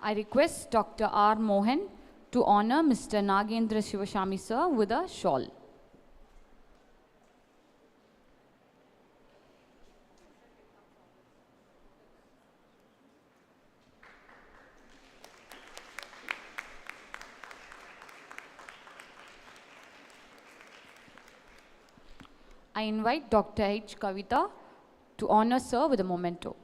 I request Dr. R. Mohan to honor Mr. Nagendra Shivaswami sir with a shawl. I invite Dr. H. Kavita to honor sir with a memento.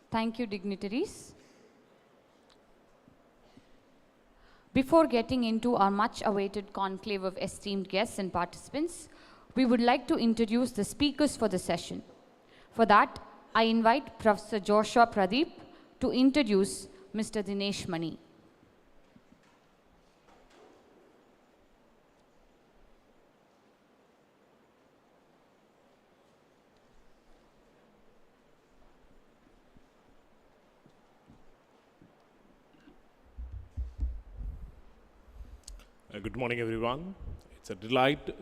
Thank you, dignitaries. Before getting into our much-awaited conclave of esteemed guests and participants, we would like to introduce the speakers for the session. For that, I invite Professor Joshua Pradeep to introduce Mr. Danesh Mani. Good morning, everyone. It's a delight.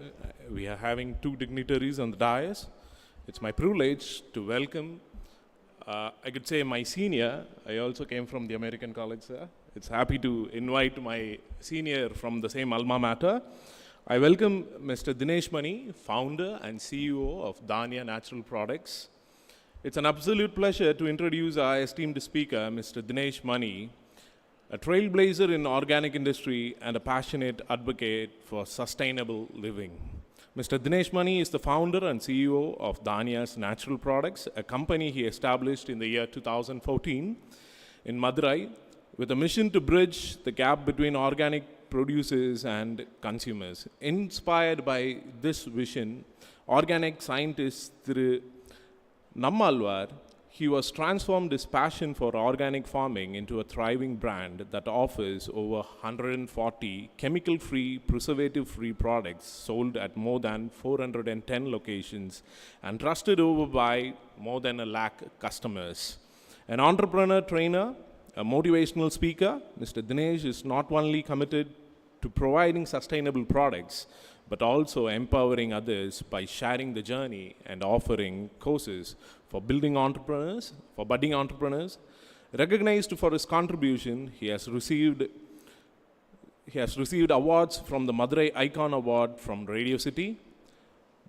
We are having two dignitaries on the dais. It's my privilege to welcome, I could say my senior. I also came from the American College, sir. It's happy to invite my senior from the same alma mater. I welcome Mr. Danesh Mani, founder and CEO of Danya Natural Products. It's an absolute pleasure to introduce our esteemed speaker, Mr. Danesh Mani, a trailblazer in organic industry and a passionate advocate for sustainable living. Mr. Danesh Mani is the founder and CEO of Danya's Natural Products, a company he established in the year 2014 in Madurai with a mission to bridge the gap between organic producers and consumers. Inspired by this vision, organic scientist Thiru Nammalwar, he was transformed his passion for organic farming into a thriving brand that offers over 140 chemical-free, preservative-free products sold at more than 410 locations and trusted over by more than 1 lakh customers. An entrepreneur trainer, a motivational speaker, Mr. Danesh is not only committed to providing sustainable products, but also empowering others by sharing the journey and offering courses for budding entrepreneurs. Recognized for his contribution, he has received awards from the Madurai Icon Award from Radio City.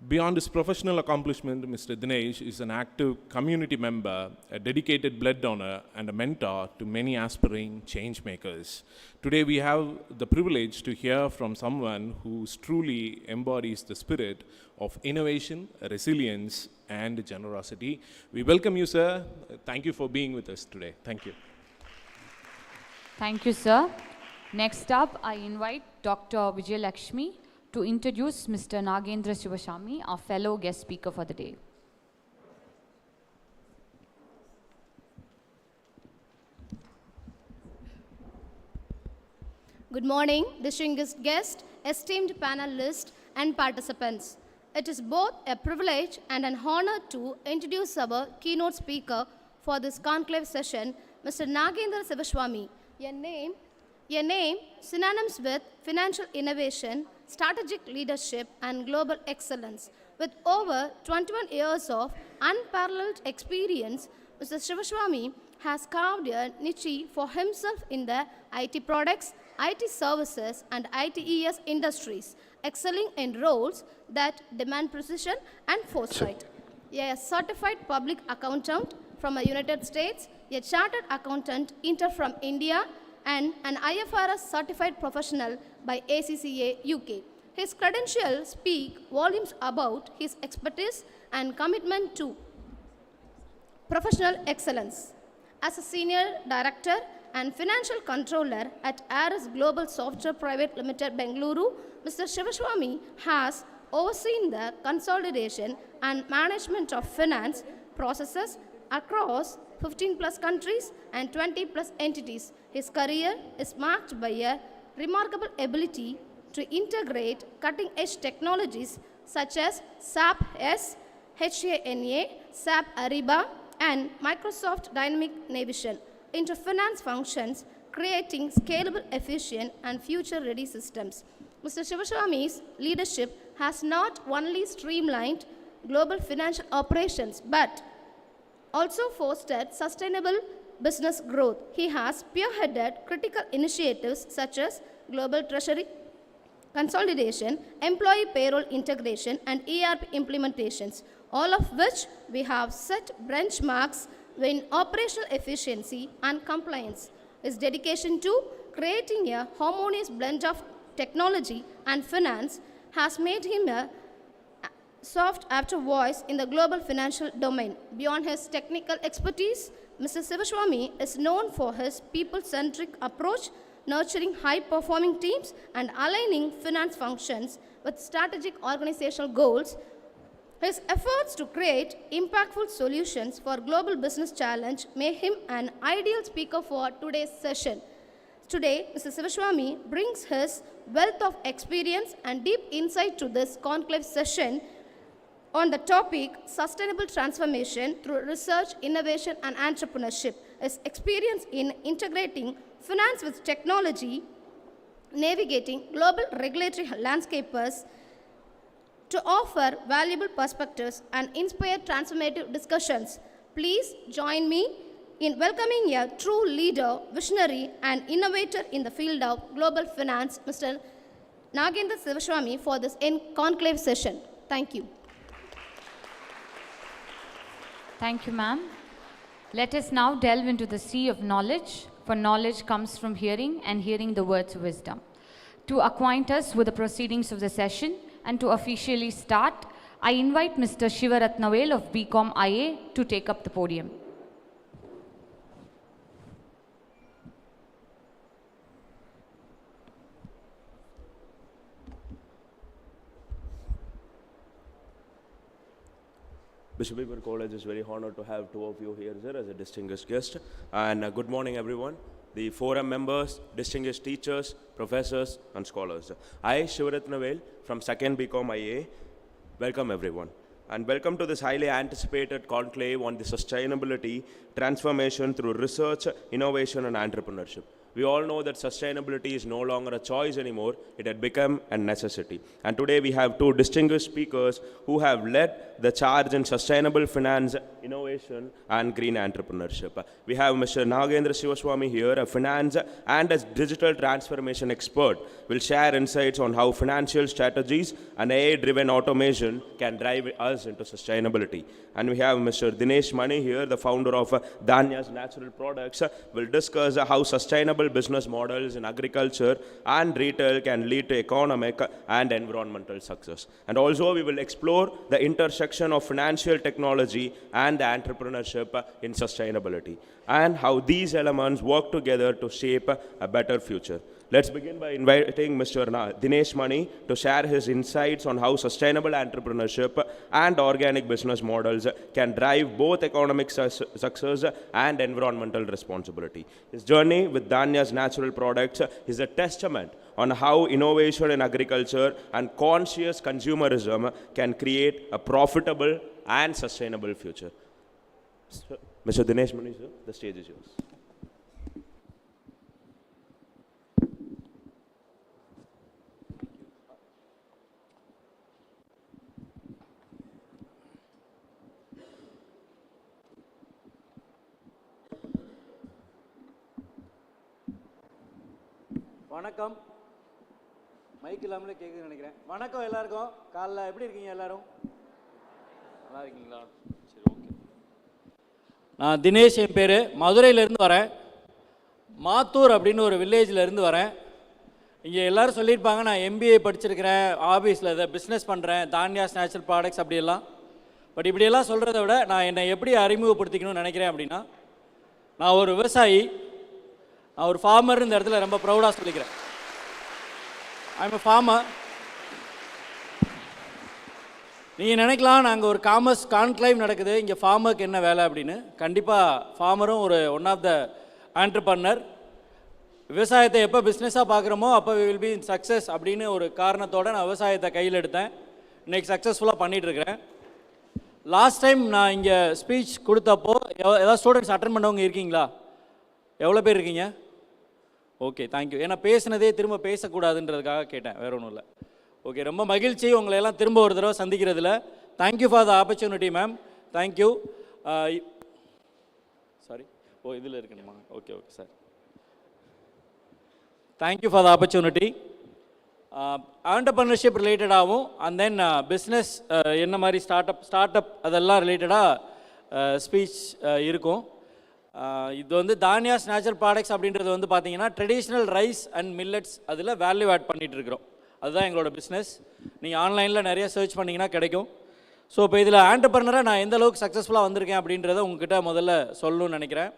Beyond his professional accomplishment, Mr. Danesh is an active community member, a dedicated blood donor, and a mentor to many aspiring change makers. Today we have the privilege to hear from someone who truly embodies the spirit of innovation, resilience, and generosity. We welcome you, sir. Thank you for being with us today. Thank you. Thank you, sir. Next up, I invite Dr. Vijay Lakshmi to introduce Mr. Nagendra Shivaswami, our fellow guest speaker for the day. Good morning, distinguished guests, esteemed panelists, and participants. It is both a privilege and an honor to introduce our keynote speaker for this conclave session, Mr. Nagendra Shivaswami, a name synonymous with financial innovation, strategic leadership, and global excellence. With over 21 years of unparalleled experience, Mr. Shivaswami has carved a niche for himself in the IT products, IT services, and ITES industries, excelling in roles that demand precision and foresight. A certified public accountant from the United States, a chartered accountant from India, and an IFRS certified professional by ACCA UK. His credentials speak volumes about his expertise and commitment to professional excellence. As a senior director and financial controller at Aris Global Software Private Limited, Bengaluru, Mr. Shivaswami has overseen the consolidation and management of finance processes across 15 plus countries and 20 plus entities. His career is marked by a remarkable ability to integrate cutting-edge technologies such as SAP S, HANA, SAP Ariba, and Microsoft Dynamic Navision, into finance functions, creating scalable, efficient, and future-ready systems. Mr. Shivaswami's leadership has not only streamlined global financial operations, but also fostered sustainable business growth. He has spearheaded critical initiatives such as global treasury consolidation, employee payroll integration, and ERP implementations, all of which we have set benchmarks in operational efficiency and compliance. His dedication to creating a harmonious blend of technology and finance has made him a sought after voice in the global financial domain. Beyond his technical expertise, Mr. Shivaswami is known for his people-centric approach, nurturing high-performing teams and aligning finance functions with strategic organizational goals. His efforts to create impactful solutions for global business challenge make him an ideal speaker for today's session. Today, Mr. Shivaswami brings his wealth of experience and deep insight to this conclave session on the topic Sustainable Transformation through Research, Innovation and Entrepreneurship. His experience in integrating finance with technology, navigating global regulatory landscapes to offer valuable perspectives and inspire transformative discussions. Please join me in welcoming a true leader, visionary and innovator in the field of global finance, Mr. Nagendra Shivaswami, for this conclave session. Thank you. Thank you, ma'am. Let us now delve into the sea of knowledge, for knowledge comes from hearing, and hearing the words of wisdom. To acquaint us with the proceedings of the session and to officially start, I invite Mr. Shivaratnavel of BCom IA to take up the podium. Bishop Weber College is very honored to have two of you here, sir, as a distinguished guest. And good morning, everyone. The forum members, distinguished teachers, professors, and scholars. I, Shivaratnavel, from 2nd BCom IA, welcome everyone. And welcome to this highly anticipated conclave on the sustainability, transformation through research, innovation, and entrepreneurship. We all know that sustainability is no longer a choice anymore, it had become a necessity. And today we have two distinguished speakers who have led the charge in sustainable finance, innovation, and green entrepreneurship. We have Mr. Nagendra Shivaswami here, a finance and a digital transformation expert, will share insights on how financial strategies and AI-driven automation can drive us into sustainability. And we have Mr. Danesh here, the founder of Danya's Natural Products, will discuss how sustainable business models in agriculture and retail can lead to economic and environmental success. And also we will explore the intersection of financial technology and the entrepreneurship in sustainability, and how these elements work together to shape a better future. Let's begin by inviting Mr. Danesh to share his insights on how sustainable entrepreneurship and organic business models can drive both economic success and environmental responsibility. His journey with Danya's Natural Products is a testament on how innovation in agriculture and conscious consumerism can create a profitable and sustainable future. Mr. Danesh sir, the stage is yours. வணக்கம். Mic இல்லாமலே கேக்குதுன்னு நினைக்கிறேன். வணக்கம் எல்லாருக்கும். காலைல எப்படி இருக்கீங்க எல்லாரும்? நல்லா இருக்கீங்களா? சரி, ஓகே. நான் தினேஷ், என் பேர். மதுரையிலேருந்து வரேன். மாத்தூர் அப்படின்னு ஒரு வில்லேஜில் வரேன். இங்கே எல்லோரும் சொல்லியிருப்பாங்க நான் MBA படிச்சிருக்கிறேன், ஆஃபீஸில் இதை பிஸ்னஸ் பண்ணுறேன், தான்யாஸ் நேச்சுரல் ப்ராடக்ட்ஸ் அப்படியெல்லாம். பட் இப்படியெல்லாம் சொல்கிறத விட நான் என்னை எப்படி அறிமுகப்படுத்திக்கணும்னு நினைக்கிறேன் அப்படின்னா, நான் ஒரு விவசாயி, நான் ஒரு ஃபார்மர். இந்த இடத்துல ரொம்ப ப்ரௌடாக சொல்லிக்கிறேன். I am a farmer. நீங்கள் நினைக்கலாம் நாங்கள் ஒரு கான்க்ளைவ் நடக்குது, இங்கே ஃபார்மருக்கு என்ன வேலை அப்படின்னு. கண்டிப்பாக ஃபார்மரும் ஒரு ஒன் ஆஃப் த ஆண்டர்பிரனர். விவசாயத்தை எப்போ பிஸ்னஸாக பார்க்குறோமோ அப்போ வில் பி சக்ஸஸ் அப்படின்னு ஒரு காரணத்தோடு நான் விவசாயத்தை கையில் எடுத்தேன். இன்றைக்கி சக்ஸஸ்ஃபுல்லாக பண்ணிகிட்ருக்கிறேன். லாஸ்ட் டைம் நான் இங்கே ஸ்பீச் கொடுத்தப்போ ஏதாவது ஸ்டூடெண்ட்ஸ் அட்டன் பண்ணவங்க இருக்கீங்களா? எவ்வளோ பேர் இருக்கீங்க? Okay, thank you. ஏன்னா பேசுனதே திரும்ப பேசக்கூடாதுன்றதுக்காக கேட்டேன், வேற ஒன்றும் இல்லை. ஓகே, ரொம்ப மகிழ்ச்சி உங்களை எல்லாம் திரும்ப ஒரு தடவை சந்திக்கிறதுல. Thank you for the opportunity ma'am, thank you. Sorry, oh இதில் இருக்கணுமா? Okay okay sir, thank you for the opportunity. Entrepreneurship ரிலேட்டடாகவும் அண்ட் தென் பிஸ்னஸ் என்ன மாதிரி ஸ்டார்ட் அப் அதெல்லாம் ரிலேட்டடாக ஸ்பீச் இருக்கும். இது வந்து தானியாஸ் நேச்சுரல் ப்ராடக்ட்ஸ் அப்படின்றது வந்து பார்த்தீங்கன்னா ட்ரெடிஷ்னல் ரைஸ் அண்ட் மில்லட்ஸ் அதில் வேல்யூ ஆட் பண்ணிகிட்டு இருக்கிறோம். அதுதான் எங்களோட பிஸ்னஸ். நீங்கள் ஆன்லைனில் நிறைய சர்ச் பண்ணிங்கன்னா கிடைக்கும். ஸோ இப்போ இதில் ஆண்டர்பிரினராக நான் எந்த அளவுக்கு சக்ஸஸ்ஃபுல்லாக வந்திருக்கேன் அப்படின்றத உங்ககிட்ட முதல்ல சொல்லணும்னு நினைக்கிறேன்.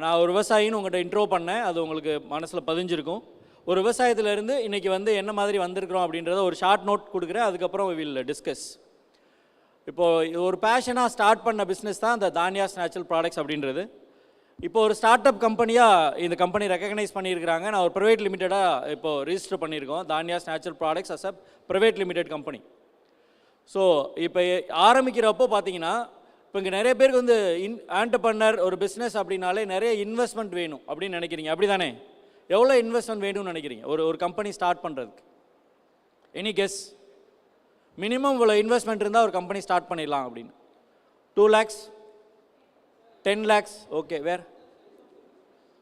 நான் ஒரு விவசாயின்னு உங்கள்கிட்ட இன்ட்ரோ பண்ணேன், அது உங்களுக்கு மனசில் பதிஞ்சிருக்கும். ஒரு விவசாயத்திலேருந்து இன்றைக்கி வந்து என்ன மாதிரி வந்திருக்கிறோம் அப்படின்றத ஒரு ஷார்ட் நோட் கொடுக்குறேன், அதுக்கப்புறம் வில் டிஸ்கஸ். இப்போது ஒரு பேஷனாக ஸ்டார்ட் பண்ண பிஸ்னஸ் தான் இந்த தானியாஸ் நேச்சுரல் ப்ராடக்ட்ஸ் அப்படின்றது. இப்போ ஒரு ஸ்டார்ட் அப் கம்பெனியாக இந்த கம்பெனி ரெக்கக்னைஸ் பண்ணியிருக்கிறாங்க. நான் ஒரு ப்ரைவேட் லிமிட்டடாக இப்போது ரிஜிஸ்டர் பண்ணியிருக்கோம், Dhaniyas natural products as a private limited company. So இப்போ ஆரம்பிக்கிறப்போ பார்த்தீங்கன்னா இப்போ இங்கே நிறைய பேருக்கு வந்து ஆண்டர்பிரினர் ஒரு பிஸ்னஸ் அப்படின்னாலே நிறைய இன்வெஸ்ட்மெண்ட் வேணும் அப்படின்னு நினைக்கிறீங்க, அப்படி தானே? எவ்வளோ இன்வெஸ்ட்மெண்ட் வேணும்னு நினைக்கிறீங்க ஒரு கம்பெனி ஸ்டார்ட் பண்ணுறதுக்கு? Any guess? மினிமம் இவ்வளோ இன்வெஸ்ட்மெண்ட் இருந்தால் ஒரு கம்பெனி ஸ்டார்ட் பண்ணிடலாம் அப்படின்னு. 2 lakhs, 10 lakhs, ஓகே. வேறு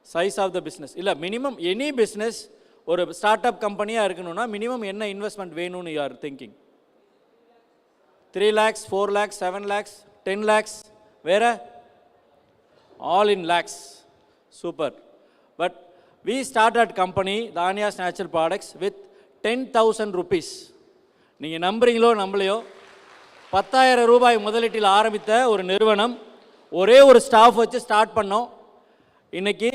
சைஸ் ஆஃப் த பிஸ்னஸ் இல்லை, மினிமம் எனி பிஸ்னஸ் ஒரு ஸ்டார்ட் அப் கம்பெனியாக இருக்கணும்னா மினிமம் என்ன இன்வெஸ்ட்மெண்ட் வேணும்னு you are thinking? 3 lakhs, 4 lakhs, 7 lakhs, 10 lakhs, வேறு? All in lakhs. Super. But we started company Dhaniyas natural products with 10,000 rupees. நீங்கள் நம்புறீங்களோ நம்பலையோ 10,000 ரூபாய் முதலீட்டில் ஆரம்பித்த ஒரு நிறுவனம், ஒரே ஒரு ஸ்டாஃப் வச்சு ஸ்டார்ட் பண்ணோம். இன்றைக்கி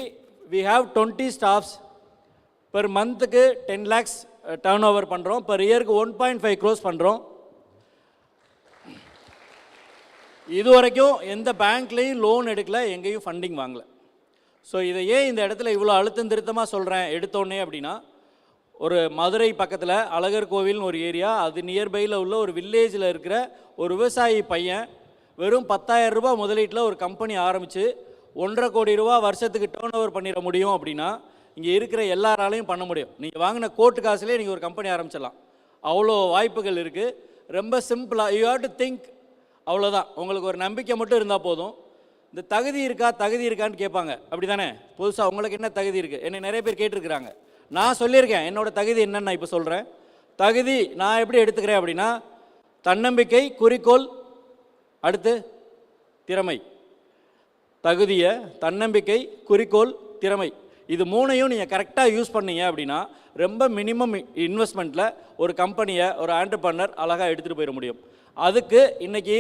we have 20 staffs. பெர் மந்த்துக்கு 10 lakhs டர்ன் ஓவர் பண்ணுறோம், பெர் இயருக்கு 1.5 crores பண்ணுறோம். இது வரைக்கும் எந்த பேங்க்லேயும் லோன் எடுக்கலை, எங்கேயும் ஃபண்டிங் வாங்கலை. ஸோ இதை ஏன் இந்த இடத்துல இவ்வளோ அழுத்தம் திருத்தமாக சொல்கிறேன் எடுத்தோடனே அப்படின்னா, ஒரு மதுரை பக்கத்தில் அழகர் கோவில்னு ஒரு ஏரியா, அது நியர்பையில் உள்ள ஒரு வில்லேஜில் இருக்கிற ஒரு விவசாயி பையன் வெறும் 10,000 ரூபாய் முதலீட்டில் ஒரு கம்பெனி ஆரம்பித்து 1.5 கோடி ரூபா வருஷத்துக்கு டேர்ன் ஓவர் பண்ணிட முடியும் அப்படின்னா இங்கே இருக்கிற எல்லாராலையும் பண்ண முடியும். நீங்கள் வாங்கின கோர்ட்டு காசுலேயே நீங்கள் ஒரு கம்பெனி ஆரம்பிச்சிடலாம். அவ்வளோ வாய்ப்புகள் இருக்குது. ரொம்ப சிம்பிளாக யூ ஹேவ் டு திங்க், அவ்வளோதான். உங்களுக்கு ஒரு நம்பிக்கை மட்டும் இருந்தால் போதும். இந்த தகுதி இருக்கான்னு கேட்பாங்க, அப்படி தானே? புதுசாக உங்களுக்கு என்ன தகுதி இருக்குது என்னை நிறைய பேர் கேட்டிருக்கிறாங்க. நான் சொல்லியிருக்கேன் என்னோடய தகுதி என்னன்னு நான் இப்போ சொல்கிறேன். தகுதி நான் எப்படி எடுத்துக்கிறேன் அப்படின்னா, தன்னம்பிக்கை, குறிக்கோள், அடுத்து திறமை. தகுதியை, தன்னம்பிக்கை, குறிக்கோள், திறமை, இது மூணையும் நீங்கள் கரெக்டாக யூஸ் பண்ணீங்க அப்படின்னா ரொம்ப மினிமம் இன்வெஸ்ட்மெண்ட்டில் ஒரு கம்பெனியை ஒரு ஆண்டர்பிரினர் அழகாக எடுத்துகிட்டு போயிட முடியும். அதுக்கு இன்றைக்கி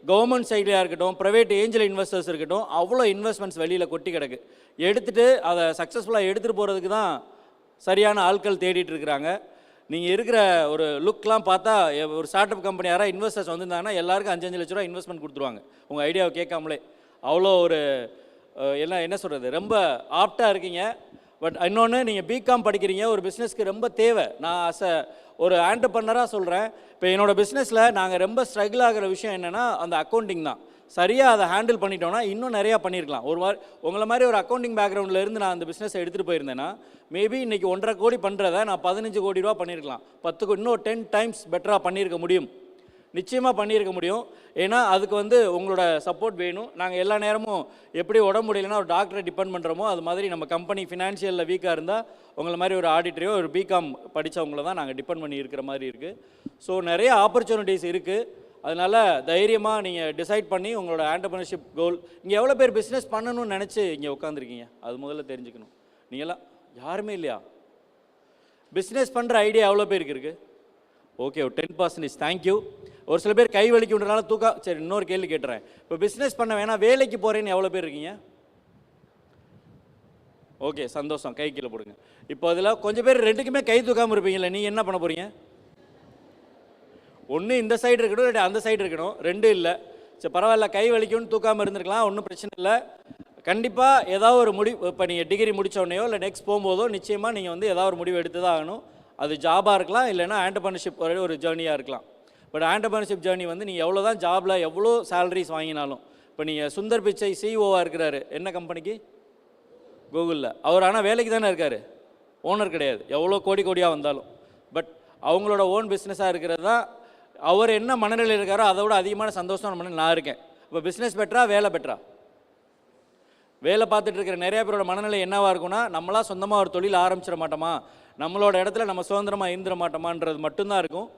கவர்மெண்ட் சைட்லையாக இருக்கட்டும், ப்ரைவேட் ஏஞ்சல் இன்வெஸ்டர்ஸ் இருக்கட்டும், அவ்வளோ இன்வெஸ்ட்மெண்ட்ஸ் வெளியில் கொட்டி கிடக்கு. எடுத்துகிட்டு அதை சக்ஸஸ்ஃபுல்லாக எடுத்துகிட்டு போகிறதுக்கு தான் சரியான ஆட்கள் தேடிட்டு இருக்கிறாங்க. நீங்கள் இருக்கிற ஒரு லுக்லாம் பார்த்தா ஒரு ஸ்டார்ட் அப் கம்பெனி யாராவது இன்வெஸ்டர்ஸ் வந்திருந்தாங்கன்னா எல்லாருக்கும் 5-5 லட்ச ரூபா இன்வெஸ்ட்மெண்ட் கொடுத்துருவாங்க உங்கள் ஐடியாவை கேட்காமலே. அவ்வளோ ஒரு என்ன சொல்கிறது, ரொம்ப ஆப்டாக இருக்கீங்க. பட் இன்னொன்று, நீங்கள் பிகாம் படிக்கிறீங்க, ஒரு பிஸ்னஸ்க்கு ரொம்ப தேவை. நான் ஒரு ஆண்டர்பிரினராக சொல்கிறேன். இப்போ என்னோடய பிஸ்னஸில் நாங்கள் ரொம்ப ஸ்ட்ரகிள் ஆகிற விஷயம் என்னென்னா அந்த அக்கௌண்டிங் தான். சரியாக அதை ஹேண்டில் பண்ணிட்டோன்னா இன்னும் நிறையா பண்ணியிருக்கலாம். உங்களை மாதிரி ஒரு அக்கௌண்டிங் பேக்ரவுண்டில் இருந்து நான் அந்த பிஸ்னஸை எடுத்துகிட்டு போயிருந்தேன்னா மேபி இன்றைக்கி 1.5 கோடி பண்ணுறத நான் 15 கோடி ரூபா பண்ணியிருக்கலாம். 10 இன்னும் 10 டைம்ஸ் பெட்டராக பண்ணியிருக்க முடியும். நிச்சயமாக பண்ணியிருக்க முடியும். ஏன்னா அதுக்கு உங்களோட சப்போர்ட் வேணும். நாங்கள் எல்லா நேரமும் எப்படி உடம்பு முடியலைன்னா ஒரு டாக்டரை டிபெண்ட் பண்ணுறோமோ அது மாதிரி நம்ம கம்பெனி ஃபினான்ஷியலில் வீக்காக இருந்தால் உங்களை மாதிரி ஒரு ஆடிட்டரையோ ஒரு பிகாம் படித்தவங்கள தான் நாங்கள் டிபெண்ட் பண்ணி இருக்கிற மாதிரி இருக்குது. ஸோ நிறைய ஆப்பர்ச்சுனிட்டிஸ் இருக்குது. அதனால் தைரியமாக நீங்கள் டிசைட் பண்ணி உங்களோட ஆண்டர்பிரினர்ஷிப் கோல். இங்கே எவ்வளோ பேர் பிஸ்னஸ் பண்ணணும்னு நினச்சி இங்கே உட்காந்துருக்கீங்க, அது முதல்ல தெரிஞ்சுக்கணும். நீங்களாம் யாருமே இல்லையா? பிஸ்னஸ் பண்ணுற ஐடியா எவ்வளோ பேருக்கு இருக்குது? ஓகே, ஒரு 10%. தேங்க்யூ. ஒரு சில பேர் கை வலிக்குன்றனால சரி, இன்னொரு கேள்வி கேட்டுறேன். இப்போ பிஸ்னஸ் பண்ண வேணாம், வேலைக்கு போகிறேன்னு எவ்வளோ பேர் இருக்கீங்க? ஓகே, சந்தோஷம், கை கீழே போடுங்க. இப்போ அதில் கொஞ்சம் பேர் ரெண்டுக்குமே கை தூக்காமல் இருப்பீங்களே, நீங்கள் என்ன பண்ண போகிறீங்க? ஒன்று இந்த சைடு இருக்கணும், இல்லை அந்த சைடு இருக்கணும். ரெண்டும் இல்லை. சரி, பரவாயில்ல, கை வலிக்கும்னு தூக்காமல் இருந்திருக்கலாம், ஒன்றும் பிரச்சனை இல்லை. கண்டிப்பாக ஏதாவது ஒரு முடிவு, இப்போ நீங்கள் டிகிரி முடித்தோடனையோ இல்லை நெக்ஸ்ட் போகும்போதோ நிச்சயமாக நீங்கள் ஏதாவது ஒரு முடிவு எடுத்து தான் ஆகணும். அது ஜாபாக இருக்கலாம், இல்லைனா ஆண்டர்பிரினர்ஷிப் ஒரு ஜேர்னியாக இருக்கலாம். பட் ஆண்டர்பிரினர்ஷிப் ஜேர்னி நீங்கள் எவ்வளோ தான் ஜாபில் எவ்வளோ சேலரிஸ் வாங்கினாலும், இப்போ நீங்கள் சுந்தர் பிச்சை சிஇஓவாக இருக்கிறாரு, என்ன கம்பெனிக்கு? கூகுளில். அவர் ஆனால் வேலைக்கு தானே இருக்கார், ஓனர் கிடையாது, எவ்வளோ கோடி கோடியாக வந்தாலும். பட் அவங்களோட ஓன் பிஸ்னஸாக இருக்கிறது தான். அவர் என்ன மனநிலையில் இருக்காரோ அதை விட அதிகமான சந்தோஷம் நான் இருக்கேன். இப்போ பிஸ்னஸ் பெட்டரா வேலை பெட்டரா? வேலை பார்த்துட்டு இருக்கிற நிறைய பேரோட மனநிலை என்னவாக இருக்குன்னா, நம்மளாம் சொந்தமாக ஒரு தொழில் ஆரம்பிச்சிட மாட்டோமா, நம்மளோட இடத்துல நம்ம சுதந்திரமாக இருந்துட மாட்டோமான்றது மட்டும்தான் இருக்கும்.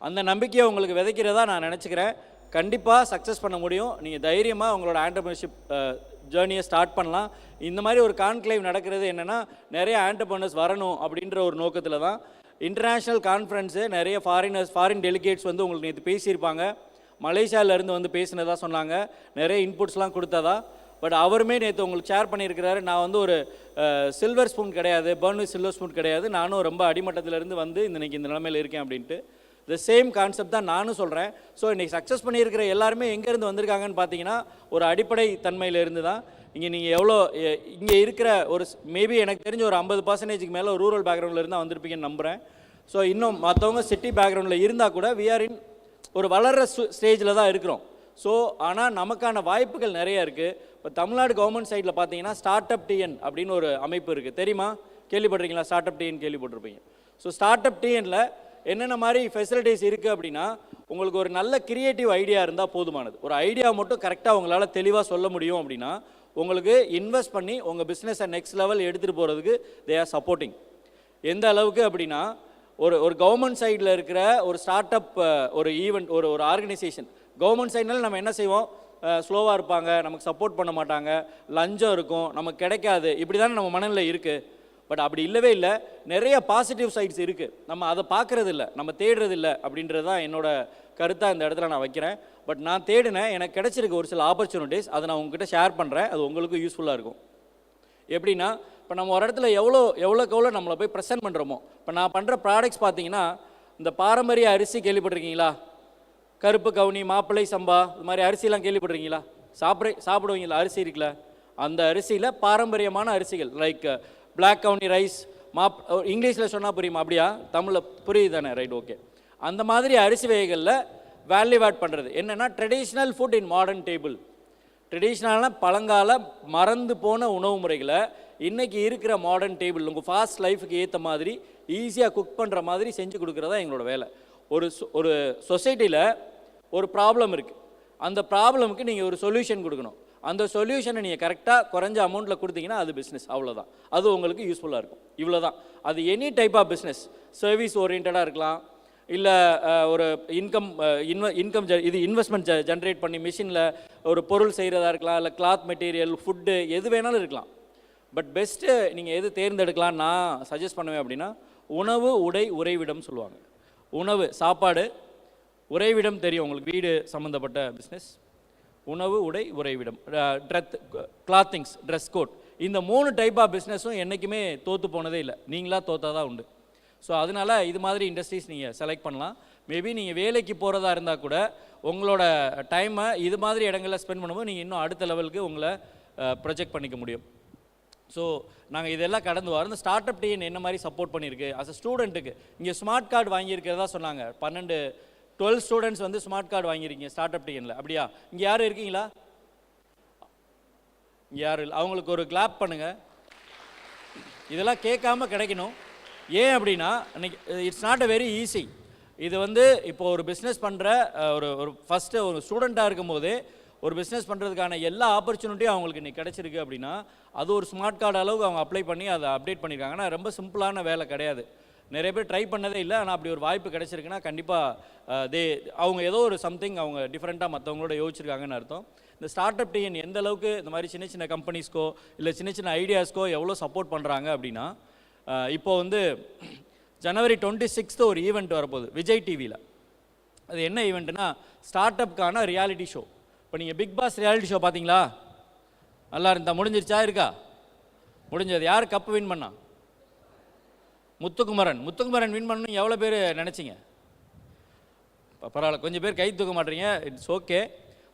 அந்த நம்பிக்கையை உங்களுக்கு விதைக்கிறதா நான் நினச்சிக்கிறேன். கண்டிப்பாக சக்ஸஸ் பண்ண முடியும். நீங்கள் தைரியமாக உங்களோட ஆண்டர்பிரினர்ஷிப் ஜேர்னியை ஸ்டார்ட் பண்ணலாம். இந்த மாதிரி ஒரு கான்க்ளேவ் நடக்கிறது என்னென்னா, நிறைய ஆண்டர்பிரினர்ஸ் வரணும் அப்படின்ற ஒரு நோக்கத்தில் தான். இன்டர்நேஷ்னல் கான்ஃபரன்ஸு, நிறைய ஃபாரின் டெலிகேட்ஸ் வந்து உங்களுக்கு நேற்று பேசியிருப்பாங்க. மலேசியாவிலேருந்து வந்து பேசினதாக சொன்னாங்க, நிறைய இன்புட்ஸ்லாம் கொடுத்ததா. பட் அவருமே நேற்று உங்களுக்கு ஷேர் பண்ணியிருக்கிறாரு, நான் வந்து ஒரு சில்வர் ஸ்பூன் கிடையாது, பர்ன் வித் சில்வர் ஸ்பூன் கிடையாது, நானும் ரொம்ப அடிமட்டத்திலேருந்து வந்து இன்றைக்கி இந்த நிலைமையில் இருக்கேன் அப்படின்ட்டு. த சேம் கான்செப்ட் தான் நானும் சொல்கிறேன். ஸோ இன்றைக்கி சக்ஸஸ் பண்ணியிருக்கிற எல்லாருமே எங்கேருந்து வந்திருக்காங்கன்னு பார்த்தீங்கன்னா, ஒரு அடிப்படை தன்மையிலேருந்து தான். இங்கே நீங்கள் எவ்வளோ இங்கே இருக்கிற ஒரு மேபி எனக்கு தெரிஞ்ச ஒரு 50% மேலே ரூரல் பேக்ரவுண்டில் இருந்தால் வந்திருப்பீங்கன்னு நம்புகிறேன். ஸோ இன்னும் மற்றவங்க சிட்டி பேக்ரவுண்டில் இருந்தால் கூட வி ஆர் இன் ஒரு வளர்கிற ஸ்டேஜில் தான் இருக்கிறோம். ஸோ ஆனால் நமக்கான வாய்ப்புகள் நிறைய இருக்குது. இப்போ தமிழ்நாடு கவர்மெண்ட் சைடில் பார்த்தீங்கன்னா ஸ்டார்ட் அப் டிஎன் அப்படின்னு ஒரு அமைப்பு இருக்குது, தெரியுமா? கேள்விப்பட்டிருக்கீங்களா? ஸ்டார்ட் அப் டிஎன் கேள்விப்பட்டிருப்பீங்க. ஸோ ஸ்டார்ட் அப் டிஎனில் என்னென்ன மாதிரி ஃபெசிலிட்டிஸ் இருக்குது அப்படின்னா, உங்களுக்கு ஒரு நல்ல கிரியேட்டிவ் ஐடியா இருந்தால் போதுமானது. ஒரு ஐடியா மட்டும் கரெக்டாக உங்களால் தெளிவாக சொல்ல முடியும் அப்படின்னா, உங்களுக்கு இன்வெஸ்ட் பண்ணி உங்கள் பிஸ்னஸை நெக்ஸ்ட் லெவல் எடுத்துகிட்டு போகிறதுக்கு தே ஆர் சப்போர்ட்டிங். எந்த அளவுக்கு அப்படின்னா, ஒரு கவர்மெண்ட் சைடில் இருக்கிற ஒரு ஸ்டார்ட் அப் ஒரு ஈவெண்ட் ஒரு ஆர்கனைசேஷன், கவர்மெண்ட் சைட்னால நம்ம என்ன செய்வோம், ஸ்லோவாக இருப்பாங்க, நமக்கு சப்போர்ட் பண்ண மாட்டாங்க, லஞ்சம் இருக்கும், நமக்கு கிடைக்காது, இப்படி தானே நம்ம மனநிலை இருக்குது. பட் அப்படி இல்லவே இல்லை. நிறைய பாசிட்டிவ் சைட்ஸ் இருக்குது, நம்ம அதை பார்க்குறது இல்லை, நம்ம தேடுறது இல்லை அப்படின்றது தான் என்னோட கருத்தாக இந்த இடத்துல நான் வைக்கிறேன். பட் நான் தேடினேன், எனக்கு கிடைச்சிருக்கு ஒரு சில ஆப்பர்ச்சுனிட்டிஸ், அதை நான் உங்ககிட்ட ஷேர் பண்ணுறேன், அது உங்களுக்கு யூஸ்ஃபுல்லாக இருக்கும். எப்படின்னா, இப்போ நம்ம ஒரு இடத்துல எவ்வளோக்கு நம்மளை போய் ப்ரெசென்ட் பண்ணுறோமோ, இப்போ நான் பண்ணுற ப்ராடக்ட்ஸ் பார்த்தீங்கன்னா, இந்த பாரம்பரிய அரிசி கேள்விப்பட்டிருக்கீங்களா? கருப்பு கவுனி, மாப்பிள்ளை சம்பா, இது மாதிரி அரிசிலாம் கேள்விப்பட்டிருக்கீங்களா? சாப்பிடுவீங்களா? அரிசி இருக்குல்ல, அந்த அரிசியில் பாரம்பரியமான அரிசிகள் லைக் பிளாக் கவுனி ரைஸ், இங்கிலீஷில் சொன்னால் புரியுமா? அப்படியா? தமிழில் புரியுது தானே? Right, okay. அந்த மாதிரி அரிசி வகைகளில் வேல்யூ ஆட் பண்ணுறது என்னென்னா, traditional food in modern table. ட்ரெடிஷ்னலான பழங்கால மறந்து போன உணவு முறைகளை இன்றைக்கி இருக்கிற மாடர்ன் டேபிள் உங்கள் ஃபாஸ்ட் லைஃபுக்கு ஏற்ற மாதிரி ஈஸியாக குக் பண்ணுற மாதிரி செஞ்சு கொடுக்குறதா எங்களோட வேலை. ஒரு சொசைட்டியில் ஒரு ப்ராப்ளம் இருக்குது, அந்த ப்ராப்ளமுக்கு நீங்கள் ஒரு சொல்யூஷன் கொடுக்கணும். அந்த சொல்யூஷனை நீங்கள் கரெக்டாக குறைஞ்ச அமௌண்ட்டில் கொடுத்தீங்கன்னா அது பிஸ்னஸ், அவ்வளோதான். அது உங்களுக்கு யூஸ்ஃபுல்லாக இருக்கும், இவ்வளோ தான். அது any type of business, service ஓரியன்டாக இருக்கலாம், இல்லை ஒரு இன்கம் இது இன்வெஸ்ட்மெண்ட் ஜென்ரேட் பண்ணி மிஷினில் ஒரு பொருள் செய்கிறதா இருக்கலாம், இல்லை கிளாத் மெட்டீரியல், ஃபுட்டு, எது வேணாலும் இருக்கலாம். பட் பெஸ்ட்டு நீங்கள் எது தேர்ந்தெடுக்கலாம் நான் சஜஸ்ட் பண்ணுவேன் அப்படின்னா, உணவு, உடை, உறைவிடம் சொல்லுவாங்க. உணவு, சாப்பாடு, உறைவிடம் தெரியும் உங்களுக்கு, வீடு சம்மந்தப்பட்ட பிஸ்னஸ். உணவு, உடை, உறைவிடம், கிளாத்திங்ஸ், ட்ரெஸ் கோட், இந்த 3 டைப் ஆஃப் பிஸ்னஸும் என்றைக்குமே தோற்று போனதே இல்லை, நீங்களாக தோற்றா தான் உண்டு. ஸோ அதனால் இது மாதிரி இண்டஸ்ட்ரீஸ் நீங்கள் செலக்ட் பண்ணலாம். மேபி நீங்கள் வேலைக்கு போகிறதா இருந்தால் கூட உங்களோட டைமை இது மாதிரி இடங்களில் ஸ்பெண்ட் பண்ணும்போது நீங்கள் இன்னும் அடுத்த லெவலுக்கு உங்களை ப்ரொஜெக்ட் பண்ணிக்க முடியும். ஸோ நாங்கள் இதெல்லாம் கடந்து வரோம். இந்த ஸ்டார்ட் அப் டிஎன் என்ன மாதிரி சப்போர்ட் பண்ணியிருக்கு அஸ் அ ஸ்டூடெண்ட்டுக்கு. இங்கே ஸ்மார்ட் கார்டு வாங்கியிருக்கிறதா சொன்னாங்க, 12 ஸ்டூடெண்ட்ஸ் வந்து ஸ்மார்ட் கார்டு வாங்கியிருக்கீங்க ஸ்டார்ட் அப் டிஎனில், அப்படியா? இங்கே யாரும் இருக்கீங்களா? இங்கே யாரும் இல்லை, அவங்களுக்கு ஒரு கிளாப் பண்ணுங்கள். இதெல்லாம் கேட்காம கிடைக்கணும். ஏன் அப்படின்னா, இன்னைக்கு it's not a very easy. இது வந்து இப்போ ஒரு பிஸ்னஸ் பண்ணுற ஒரு ஃபஸ்ட்டு ஒரு ஸ்டூடெண்ட்டாக இருக்கும்போதே ஒரு பிஸ்னஸ் பண்ணுறதுக்கான எல்லா ஆப்பர்ச்சுனிட்டியும் அவங்களுக்கு இன்றைக்கி கிடச்சிருக்கு அப்படின்னா, அது ஒரு ஸ்மார்ட் கார்டு அளவுக்கு அவங்க அப்ளை பண்ணி அதை அப்டேட் பண்ணியிருக்காங்க. ஆனால் ரொம்ப சிம்பிளான வேலை கிடையாது, நிறைய பேர் ட்ரை பண்ணதே இல்லை. ஆனால் அப்படி ஒரு வாய்ப்பு கிடைச்சிருக்குன்னா கண்டிப்பாக அவங்க ஏதோ ஒரு சம்திங் அவங்க டிஃப்ரெண்ட்டாக மற்றவங்களோட யோசிச்சிருக்காங்கன்னு அர்த்தம். இந்த ஸ்டார்ட் அப் டிஎன் எந்த அளவுக்கு இந்த மாதிரி சின்ன சின்ன கம்பெனிஸ்க்கோ இல்லை சின்ன சின்ன ஐடியாஸ்க்கோ எவ்வளோ சப்போர்ட் பண்ணுறாங்க அப்படின்னா, இப்போது வந்து ஜனவரி 26 ஒரு ஈவெண்ட் வரப்போகுது விஜய் டிவியில். அது என்ன ஈவெண்ட்டுனா, ஸ்டார்ட் அப்கான ரியாலிட்டி ஷோ. இப்போ நீங்கள் பிக் பாஸ் ரியாலிட்டி ஷோ பார்த்தீங்களா? நல்லா இருந்தா முடிஞ்சிருச்சா? இருக்கா? முடிஞ்சது. யார் கப்பு வின் பண்ணா? முத்துக்குமரன் வின் பண்ணணும் எவ்வளோ பேர் நினச்சிங்க? பரவாயில்ல, கொஞ்சம் பேர் கை தூக்க மாட்டீங்க, இட்ஸ் ஓகே.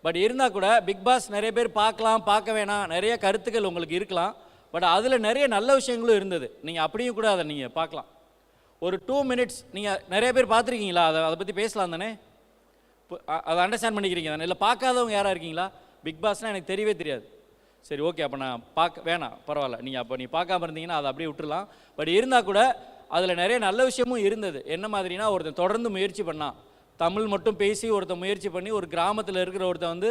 பட் இருந்தால் கூட பிக் பாஸ் நிறைய பேர் பார்க்கலாம், பார்க்க வேணாம், நிறைய கருத்துக்கள் உங்களுக்கு இருக்கலாம். பட் அதில் நிறைய நல்ல விஷயங்களும் இருந்தது, நீங்கள் அப்படியும் கூட அதை நீங்கள் பார்க்கலாம். ஒரு 2 minutes நீங்கள் நிறைய பேர் பார்த்துருக்கீங்களா? அதை பற்றி பேசலாம் தானே? அதை அண்டர்ஸ்டாண்ட் பண்ணிக்கிறீங்க தானே? இல்லை பார்க்காதவங்க யாராக இருக்கீங்களா? பிக் பாஸ்னால் எனக்கு தெரியவே தெரியாது. சரி ஓகே, அப்போ நான் வேணாம் பரவாயில்ல, நீ பார்க்காம இருந்தீங்கன்னா அதை அப்படியே விட்டுடலாம். பட் இருந்தால் கூட அதில் நிறைய நல்ல விஷயமும் இருந்தது. என்ன மாதிரினா, ஒருத்தன் தொடர்ந்து முயற்சி பண்ணான், தமிழ் மட்டும் பேசி ஒருத்தன் முயற்சி பண்ணி ஒரு கிராமத்தில் இருக்கிற ஒருத்தன் வந்து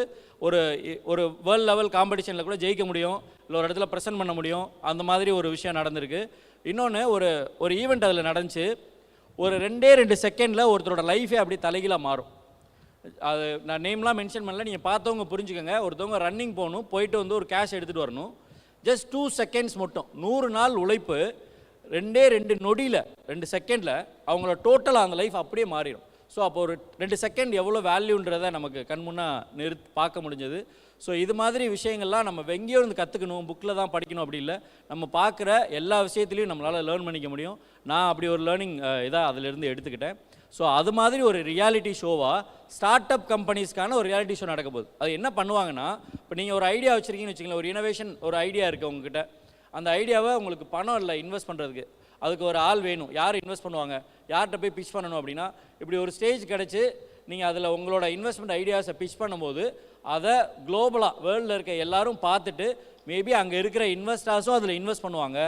ஒரு வேர்ல்டு லெவல் காம்படிஷனில் கூட ஜெயிக்க முடியும், இல்லை ஒரு இடத்துல ப்ரெசென்ட் பண்ண முடியும். அந்த மாதிரி ஒரு விஷயம் நடந்திருக்கு. இன்னொன்று ஒரு ஈவெண்ட் அதில் நடந்துச்சு. ஒரு 2 செகண்டில் ஒருத்தரோட லைஃபே அப்படி தலைகீழாக மாறும். அது நான் நேம்லாம் மென்ஷன் பண்ணல, நீங்கள் பார்த்தவங்க புரிஞ்சுக்கோங்க. ஒருத்தவங்க ரன்னிங் போகணும், போயிட்டு வந்து ஒரு கேஷ் எடுத்துகிட்டு வரணும். ஜஸ்ட் 2 செகண்ட்ஸ் மட்டும், 100 நாள் உழைப்பு 2 நொடியில் 2 செகண்டில் அவங்களோட டோட்டலாக அந்த லைஃப் அப்படியே மாறிடும். ஸோ அப்போ ஒரு 2 செகண்ட் எவ்வளோ வேல்யூன்றதை நமக்கு கண்முன்னா பார்க்க முடிஞ்சது. ஸோ இது மாதிரி விஷயங்கள்லாம் நம்ம எங்கேயோ இருந்து கற்றுக்கணும், புக்கில் தான் படிக்கணும் அப்படி இல்லை, நம்ம பார்க்குற எல்லா விஷயத்துலையும் நம்மளால் லேர்ன் பண்ணிக்க முடியும். நான் அப்படி ஒரு லேர்னிங் இதாக அதிலிருந்து எடுத்துக்கிட்டேன். ஸோ அது மாதிரி ஒரு ரியாலிட்டி ஷோவாக ஸ்டார்ட் அப் கம்பெனிஸ்க்கான ஒரு ரியாலிட்டி ஷோ நடக்க போகுது. அது என்ன பண்ணுவாங்கன்னா, இப்போ நீங்கள் ஒரு ஐடியா வச்சுருக்கீங்கன்னு வச்சுங்களேன், ஒரு இனோவேஷன் ஒரு ஐடியா இருக்குது உங்ககிட்ட. அந்த ஐடியாவை உங்களுக்கு பணம் இல்லை இன்வெஸ்ட் பண்ணுறதுக்கு, அதுக்கு ஒரு ஆள் வேணும். யார் இன்வெஸ்ட் பண்ணுவாங்க, யார்கிட்ட போய் பிச் பண்ணணும் அப்படின்னா, இப்படி ஒரு ஸ்டேஜ் கிடச்சி நீங்கள் அதில் உங்களோட இன்வெஸ்ட்மெண்ட் ஐடியாஸை பிச் பண்ணும்போது அதை குளோபலாக வேர்ல்டில் இருக்க எல்லாரும் பார்த்துட்டு மேபி அங்கே இருக்கிற இன்வெஸ்டர்ஸும் அதில் இன்வெஸ்ட் பண்ணுவாங்க.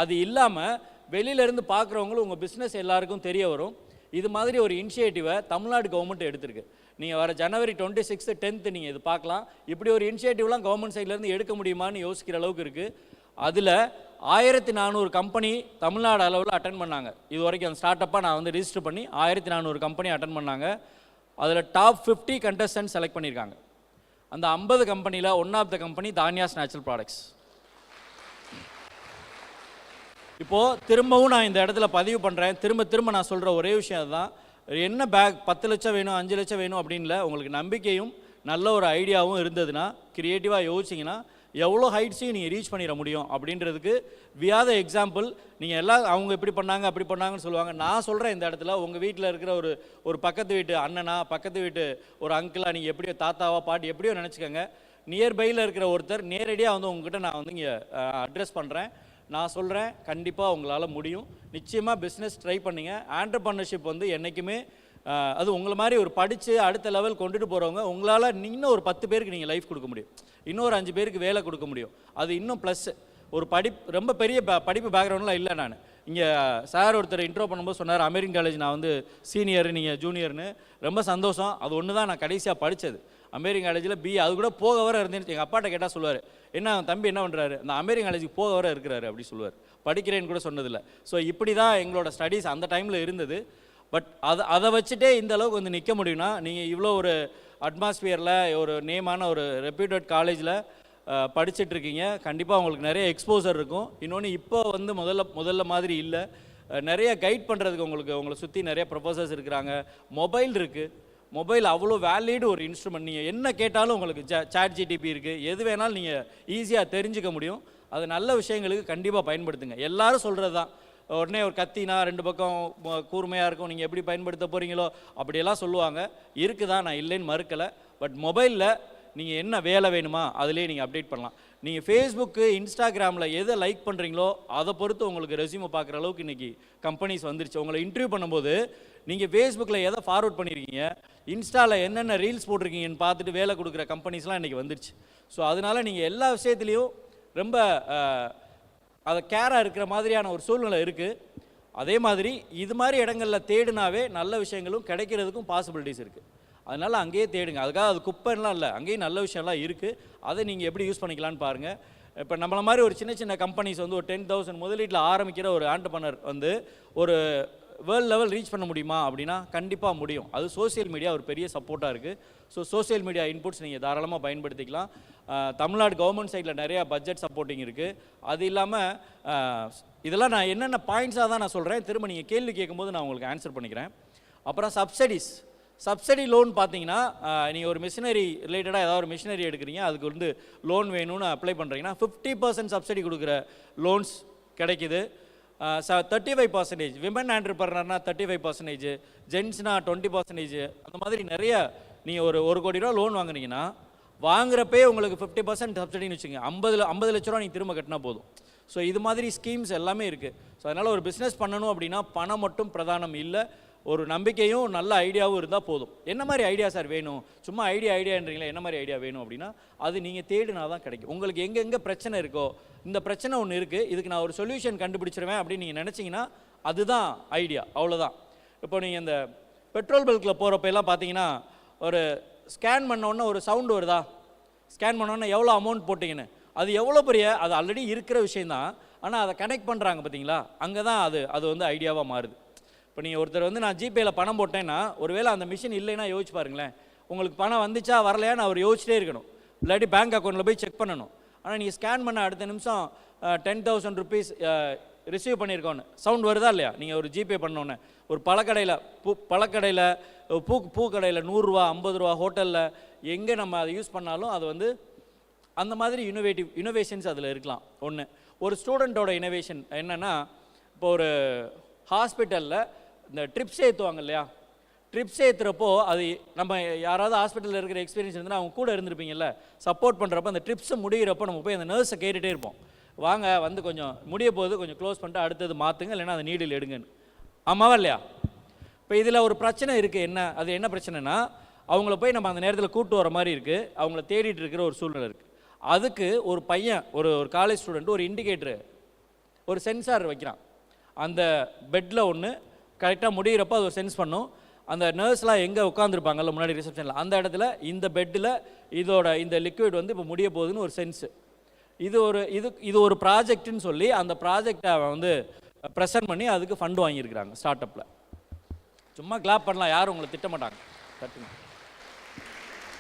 அது இல்லாமல் வெளியிலேருந்து பார்க்குறவங்களும் உங்கள் பிஸ்னஸ் எல்லாருக்கும் தெரிய வரும். இது மாதிரி ஒரு இனிஷியேட்டிவை தமிழ்நாடு கவர்மெண்ட் எடுத்திருக்கு. நீங்கள் வர ஜனவரி 26, 10 நீங்கள் இது பார்க்கலாம். இப்படி ஒரு இனிஷியேட்டிவ்லாம் கவர்மெண்ட் சைட்லேருந்து எடுக்க முடியுமான்னு யோசிக்கிற அளவுக்கு இருக்குது. அதில் 1400 கம்பெனி தமிழ்நாடு அளவில் அட்டன் பண்ணாங்க. இது வரைக்கும் அந்த ஸ்டார்ட் அப்பாக நான் வந்து ரிஜிஸ்டர் பண்ணி 1400 கம்பெனி அட்டன் பண்ணாங்க. அதில் டாப் 50 கண்டஸ்டன்ட் செலக்ட் பண்ணியிருக்காங்க. அந்த 50 கம்பெனியில் one of the company Dhanyas natural products. இப்போது திரும்பவும் நான் இந்த இடத்துல பதிவு பண்ணுறேன், திரும்ப நான் சொல்கிற ஒரே விஷயம் அதுதான். என்ன பேக் 10 லட்சம் வேணும் 5 லட்சம் வேணும் அப்படின்ல, உங்களுக்கு நம்பிக்கையும் நல்ல ஒரு ஐடியாவும் இருந்ததுன்னா, க்ரியேட்டிவாக யோசிச்சிங்கன்னா எவ்வளோ ஹைட்ஸையும் நீங்கள் ரீச் பண்ணிட முடியும் அப்படின்றதுக்கு வியாத எக்ஸாம்பிள். நீங்கள் எல்லாம் அவங்க இப்படி பண்ணாங்க அப்படி பண்ணாங்கன்னு சொல்லுவாங்க. நான் சொல்கிறேன் இந்த இடத்துல உங்கள் வீட்டில் இருக்கிற ஒரு பக்கத்து வீட்டு அண்ணனா, பக்கத்து வீட்டு ஒரு அங்கிளா, நீங்கள் எப்படியோ தாத்தாவா பாட்டி எப்படியோ நினச்சிக்கோங்க, நியர்பையில் இருக்கிற ஒருத்தர் நேரடியாக வந்து உங்ககிட்ட நான் வந்து இங்கே அட்ரஸ் பண்ணுறேன். நான் சொல்கிறேன், கண்டிப்பாக உங்களால் முடியும். நிச்சயமாக பிஸ்னஸ் ட்ரை பண்ணிங்க. ஆண்டர்பிரனர்ஷிப் வந்து என்றைக்குமே அது உங்களை மாதிரி ஒரு படித்து அடுத்த லெவல் கொண்டுட்டு போகிறவங்க, உங்களால் இன்னும் ஒரு 10 பேருக்கு நீங்கள் லைஃப் கொடுக்க முடியும், இன்னொரு 5 பேருக்கு வேலை கொடுக்க முடியும். அது இன்னும் ப்ளஸ். ஒரு ரொம்ப பெரிய படிப்பு பேக்ரவுண்ட்லாம் இல்லை. நான் இங்கே சார் ஒருத்தர் இன்ட்ரோ பண்ணும்போது சொன்னார், அமெரிக்கன் காலேஜ் நான் வந்து சீனியர், நீங்கள் ஜூனியர்னு. ரொம்ப சந்தோஷம். அது ஒன்று தான் நான் கடைசியாக படித்தது அமெரிக்கன் காலேஜில் BA. அது கூட போக வர இருந்தேன்னு எங்கள் அப்பாட்ட கேட்டால் சொல்லுவார், என்ன தம்பி என்ன பண்ணுறாரு, அந்த அமெரிக்கன் காலேஜுக்கு போக வர இருக்கிறாரு அப்படி சொல்லுவார், படிக்கிறேன்னு கூட சொன்னதில்லை. ஸோ இப்படி தான் எங்களோட ஸ்டடீஸ் அந்த டைமில் இருந்தது. பட் அதை வச்சுட்டே இந்த அளவுக்கு வந்து நிற்க முடியும்னா, நீங்கள் இவ்வளோ ஒரு அட்மாஸ்பியரில் ஒரு நேமான ஒரு ரெப்யூட்டட் காலேஜில் படிச்சுட்ருக்கீங்க. கண்டிப்பாக உங்களுக்கு நிறைய எக்ஸ்போசர் இருக்கும். இன்னொன்று இப்போ வந்து முதல்ல மாதிரி இல்லை, நிறைய கைட் பண்ணுறதுக்கு உங்களை சுற்றி நிறைய ப்ரொஃபஸர்ஸ் இருக்கிறாங்க. மொபைல் இருக்குது, மொபைல் அவ்வளோ வேலிடு ஒரு இன்ஸ்ட்ருமெண்ட். நீங்கள் என்ன கேட்டாலும் உங்களுக்கு சாட் GTP இருக்குது, எது வேணாலும் நீங்கள் ஈஸியாக தெரிஞ்சுக்க முடியும். அது நல்ல விஷயங்களுக்கு கண்டிப்பாக பயன்படுத்துங்க. எல்லோரும் சொல்கிறது தான், உடனே ஒரு கத்தினா 2 பக்கம் கூர்மையாக இருக்கும், நீங்கள் எப்படி பயன்படுத்த போகிறீங்களோ அப்படியெல்லாம் சொல்லுவாங்க. இருக்குதான், நான் இல்லைன்னு மறுக்கலை. பட் மொபைலில் நீங்கள் என்ன வேலை வேணுமா அதிலே நீங்கள் அப்டேட் பண்ணலாம். நீங்கள் ஃபேஸ்புக்கு இன்ஸ்டாகிராமில் எதை லைக் பண்ணுறீங்களோ அதை பொறுத்து உங்களுக்கு ரெஸ்யூமை பார்க்குற அளவுக்கு இன்றைக்கி கம்பெனிஸ் வந்துருச்சு. உங்களை இன்டர்வியூ பண்ணும்போது நீங்கள் ஃபேஸ்புக்கில் எதை ஃபார்வர்ட் பண்ணியிருக்கீங்க, இன்ஸ்டாவில் என்னென்ன ரீல்ஸ் போட்டிருக்கீங்கன்னு பார்த்துட்டு வேலை கொடுக்குற கம்பெனிஸ்லாம் இன்றைக்கி வந்துருச்சு. ஸோ அதனால் நீங்கள் எல்லா விஷயத்துலேயும் ரொம்ப அதை கேராக இருக்கிற மாதிரியான ஒரு சூழ்நிலை இருக்குது. அதே மாதிரி இது மாதிரி இடங்களில் தேடினாவே நல்ல விஷயங்களும் கிடைக்கிறதுக்கும் பாசிபிலிட்டிஸ் இருக்குது. அதனால் அங்கேயே தேடுங்க. அதுக்காக அது குப்பைலாம் இல்லை, அங்கேயும் நல்ல விஷயம்லாம் இருக்குது. அதை நீங்கள் எப்படி யூஸ் பண்ணிக்கலான்னு பாருங்கள். இப்போ நம்மளை மாதிரி ஒரு சின்ன கம்பெனிஸ் வந்து ஒரு 10,000 முதலீட்டில் ஆரம்பிக்கிற ஒரு ஆண்டர்பிரனர் வந்து ஒரு வேர்ல்டு லெவல் ரீச் பண்ண முடியுமா அப்படின்னா கண்டிப்பாக முடியும். அது சோசியல் மீடியா ஒரு பெரிய சப்போர்ட்டாக இருக்குது. ஸோ சோசியல் மீடியா இன்புட்ஸ் நீங்கள் தாராளமாக பயன்படுத்திக்கலாம். தமிழ்நாடு கவர்மெண்ட் சைடில் நிறையா பட்ஜெட் சப்போர்ட்டிங் இருக்குது. அது இல்லாமல் இதெல்லாம் நான் என்னென்ன பாயிண்ட்ஸாக தான் நான் சொல்கிறேன், திரும்ப நீங்கள் கேள்வி கேட்கும்போது நான் உங்களுக்கு ஆன்சர் பண்ணிக்கிறேன். அப்புறம் சப்சிடி லோன் பார்த்தீங்கன்னா, நீங்கள் ஒரு மிஷினரி ரிலேட்டடாக ஏதாவது ஒரு மிஷினரி எடுக்கிறீங்க, அதுக்கு வந்து லோன் வேணும்னு அப்ளை பண்ணுறீங்கன்னா 50% சப்சிடி கொடுக்குற லோன்ஸ் கிடைக்குது. 35% விமன் ஆண்டர்பிரனர்னா 35%, ஜென்ஸ்னா 20%, அந்த மாதிரி நிறைய. நீங்கள் ஒரு கோடி ரூபா லோன் வாங்குறீங்கன்னா வாங்குறப்பே உங்களுக்கு 50% சப்சிடின்னு வச்சுங்க, 50 லட்ச ரூபா நீங்கள் திரும்ப கட்டினா போதும். ஸோ இது மாதிரி ஸ்கீம்ஸ் எல்லாமே இருக்குது. ஸோ அதனால் ஒரு பிஸ்னஸ் பண்ணணும் அப்படின்னா பணம் மட்டும் பிரதானம் இல்லை, ஒரு நம்பிக்கையும் நல்ல ஐடியாவும் இருந்தால் போதும். என்ன மாதிரி ஐடியா சார் வேணும்? சும்மா ஐடியான்றீங்களா, என்ன மாதிரி ஐடியா வேணும் அப்படின்னா, அது நீங்கள் தேடினா தான் கிடைக்கும். உங்களுக்கு எங்கெங்கே பிரச்சனை இருக்கோ, இந்த பிரச்சனை ஒன்று இருக்குது, இதுக்கு நான் ஒரு சொல்யூஷன் கண்டுபிடிச்சிருவேன் அப்படின்னு நீங்கள் நினச்சிங்கன்னா அதுதான் ஐடியா, அவ்வளோதான். இப்போ நீங்கள் இந்த பெட்ரோல் பல்கில் போகிறப்ப எல்லாம் பார்த்தீங்கன்னா, ஒரு ஸ்கேன் பண்ணோன்னே ஒரு சவுண்டு வருதா, ஸ்கேன் பண்ணோன்னே எவ்வளோ அமௌண்ட் போட்டிங்கன்னு, அது எவ்வளோ பெரிய, அது ஆல்ரெடி இருக்கிற விஷயந்தான், ஆனால் அதை கனெக்ட் பண்ணுறாங்க பார்த்தீங்களா, அங்கே தான் அது வந்து ஐடியாவாக மாறுது. இப்போ நீங்கள் ஒருத்தர் வந்து நான் ஜிபேயில் பணம் போட்டேன்னா, ஒருவேளை அந்த மிஷின் இல்லைன்னா யோசிச்சு பாருங்களேன், உங்களுக்கு பணம் வந்துச்சா வரலையான்னு அவர் யோசிச்சிட்டே இருக்கணும், இல்லாட்டி பேங்க் அக்கௌண்ட்டில் போய் செக் பண்ணணும். ஆனால் நீங்கள் ஸ்கேன் பண்ண அடுத்த நிமிஷம் 10,000 rupees ரிசீவ் பண்ணியிருக்கோன்னு சவுண்ட் வருதா இல்லையா? நீங்கள் ஒரு ஜிபே பண்ணோன்னே ஒரு பழக்கடையில் பூக்கடையில் 100 ரூபா 50 ரூபா ஹோட்டலில் எங்கே நம்ம அதை யூஸ் பண்ணாலும் அது வந்து அந்த மாதிரி இனோவேஷன்ஸ் அதில் இருக்கலாம். ஒன்று. ஒரு ஸ்டூடெண்ட்டோட இனோவேஷன் என்னென்னா, இப்போ ஒரு ஹாஸ்பிட்டலில் இந்த ட்ரிப்ஸ் ஏற்றுவாங்க இல்லையா, ட்ரிப்ஸ் ஏற்றுறப்போ அது நம்ம யாராவது ஹாஸ்பிட்டலில் இருக்கிற எக்ஸ்பீரியன்ஸ் இருந்ததுன்னா அவங்க கூட இருந்திருப்பீங்கல்ல, சப்போர்ட் பண்ணுறப்போ அந்த ட்ரிப்ஸ் முடிகிறப்போ நம்ம போய் அந்த நர்ஸை கேட்டுகிட்டே இருப்போம், வாங்க வந்து கொஞ்சம் முடிய போது கொஞ்சம் க்ளோஸ் பண்ணிட்டு அடுத்தது மாற்றுங்க, இல்லைன்னா அந்த நீடில் எடுங்கன்னு. ஆமாவா இல்லையா? இப்போ இதில் ஒரு பிரச்சனை இருக்குது. அது என்ன பிரச்சனைனா, அவங்கள போய் நம்ம அந்த நேரத்தில் கூப்பிட்டு வர மாதிரி இருக்குது, அவங்கள தேடிட்டு இருக்கிற ஒரு சூழ்நிலை இருக்குது. அதுக்கு ஒரு பையன், ஒரு காலேஜ் ஸ்டூடெண்ட் ஒரு இண்டிகேட்டரு, ஒரு சென்சார் வைக்கிறான். அந்த பெட்டில் ஒன்று கரெக்டாக முடிகிறப்போ அது ஒரு சென்ஸ் பண்ணும். அந்த நர்ஸ்லாம் எங்கே உட்காந்துருப்பாங்கல்ல முன்னாடி ரிசப்ஷனில், அந்த இடத்துல இந்த பெட்டில் இந்த லிக்விட் வந்து இப்போ முடிய போகுதுன்னு ஒரு சென்ஸு. இது ஒரு ப்ராஜெக்ட்னு சொல்லி அந்த ப்ராஜெக்டை வந்து ப்ரெசென்ட் பண்ணி அதுக்கு ஃபண்டு வாங்கியிருக்கிறாங்க ஸ்டார்ட் அப்பில். சும்மா கிளாப் பண்ணலாம், யாரும் உங்களை திட்டமாட்டாங்க, தட்டுங்க.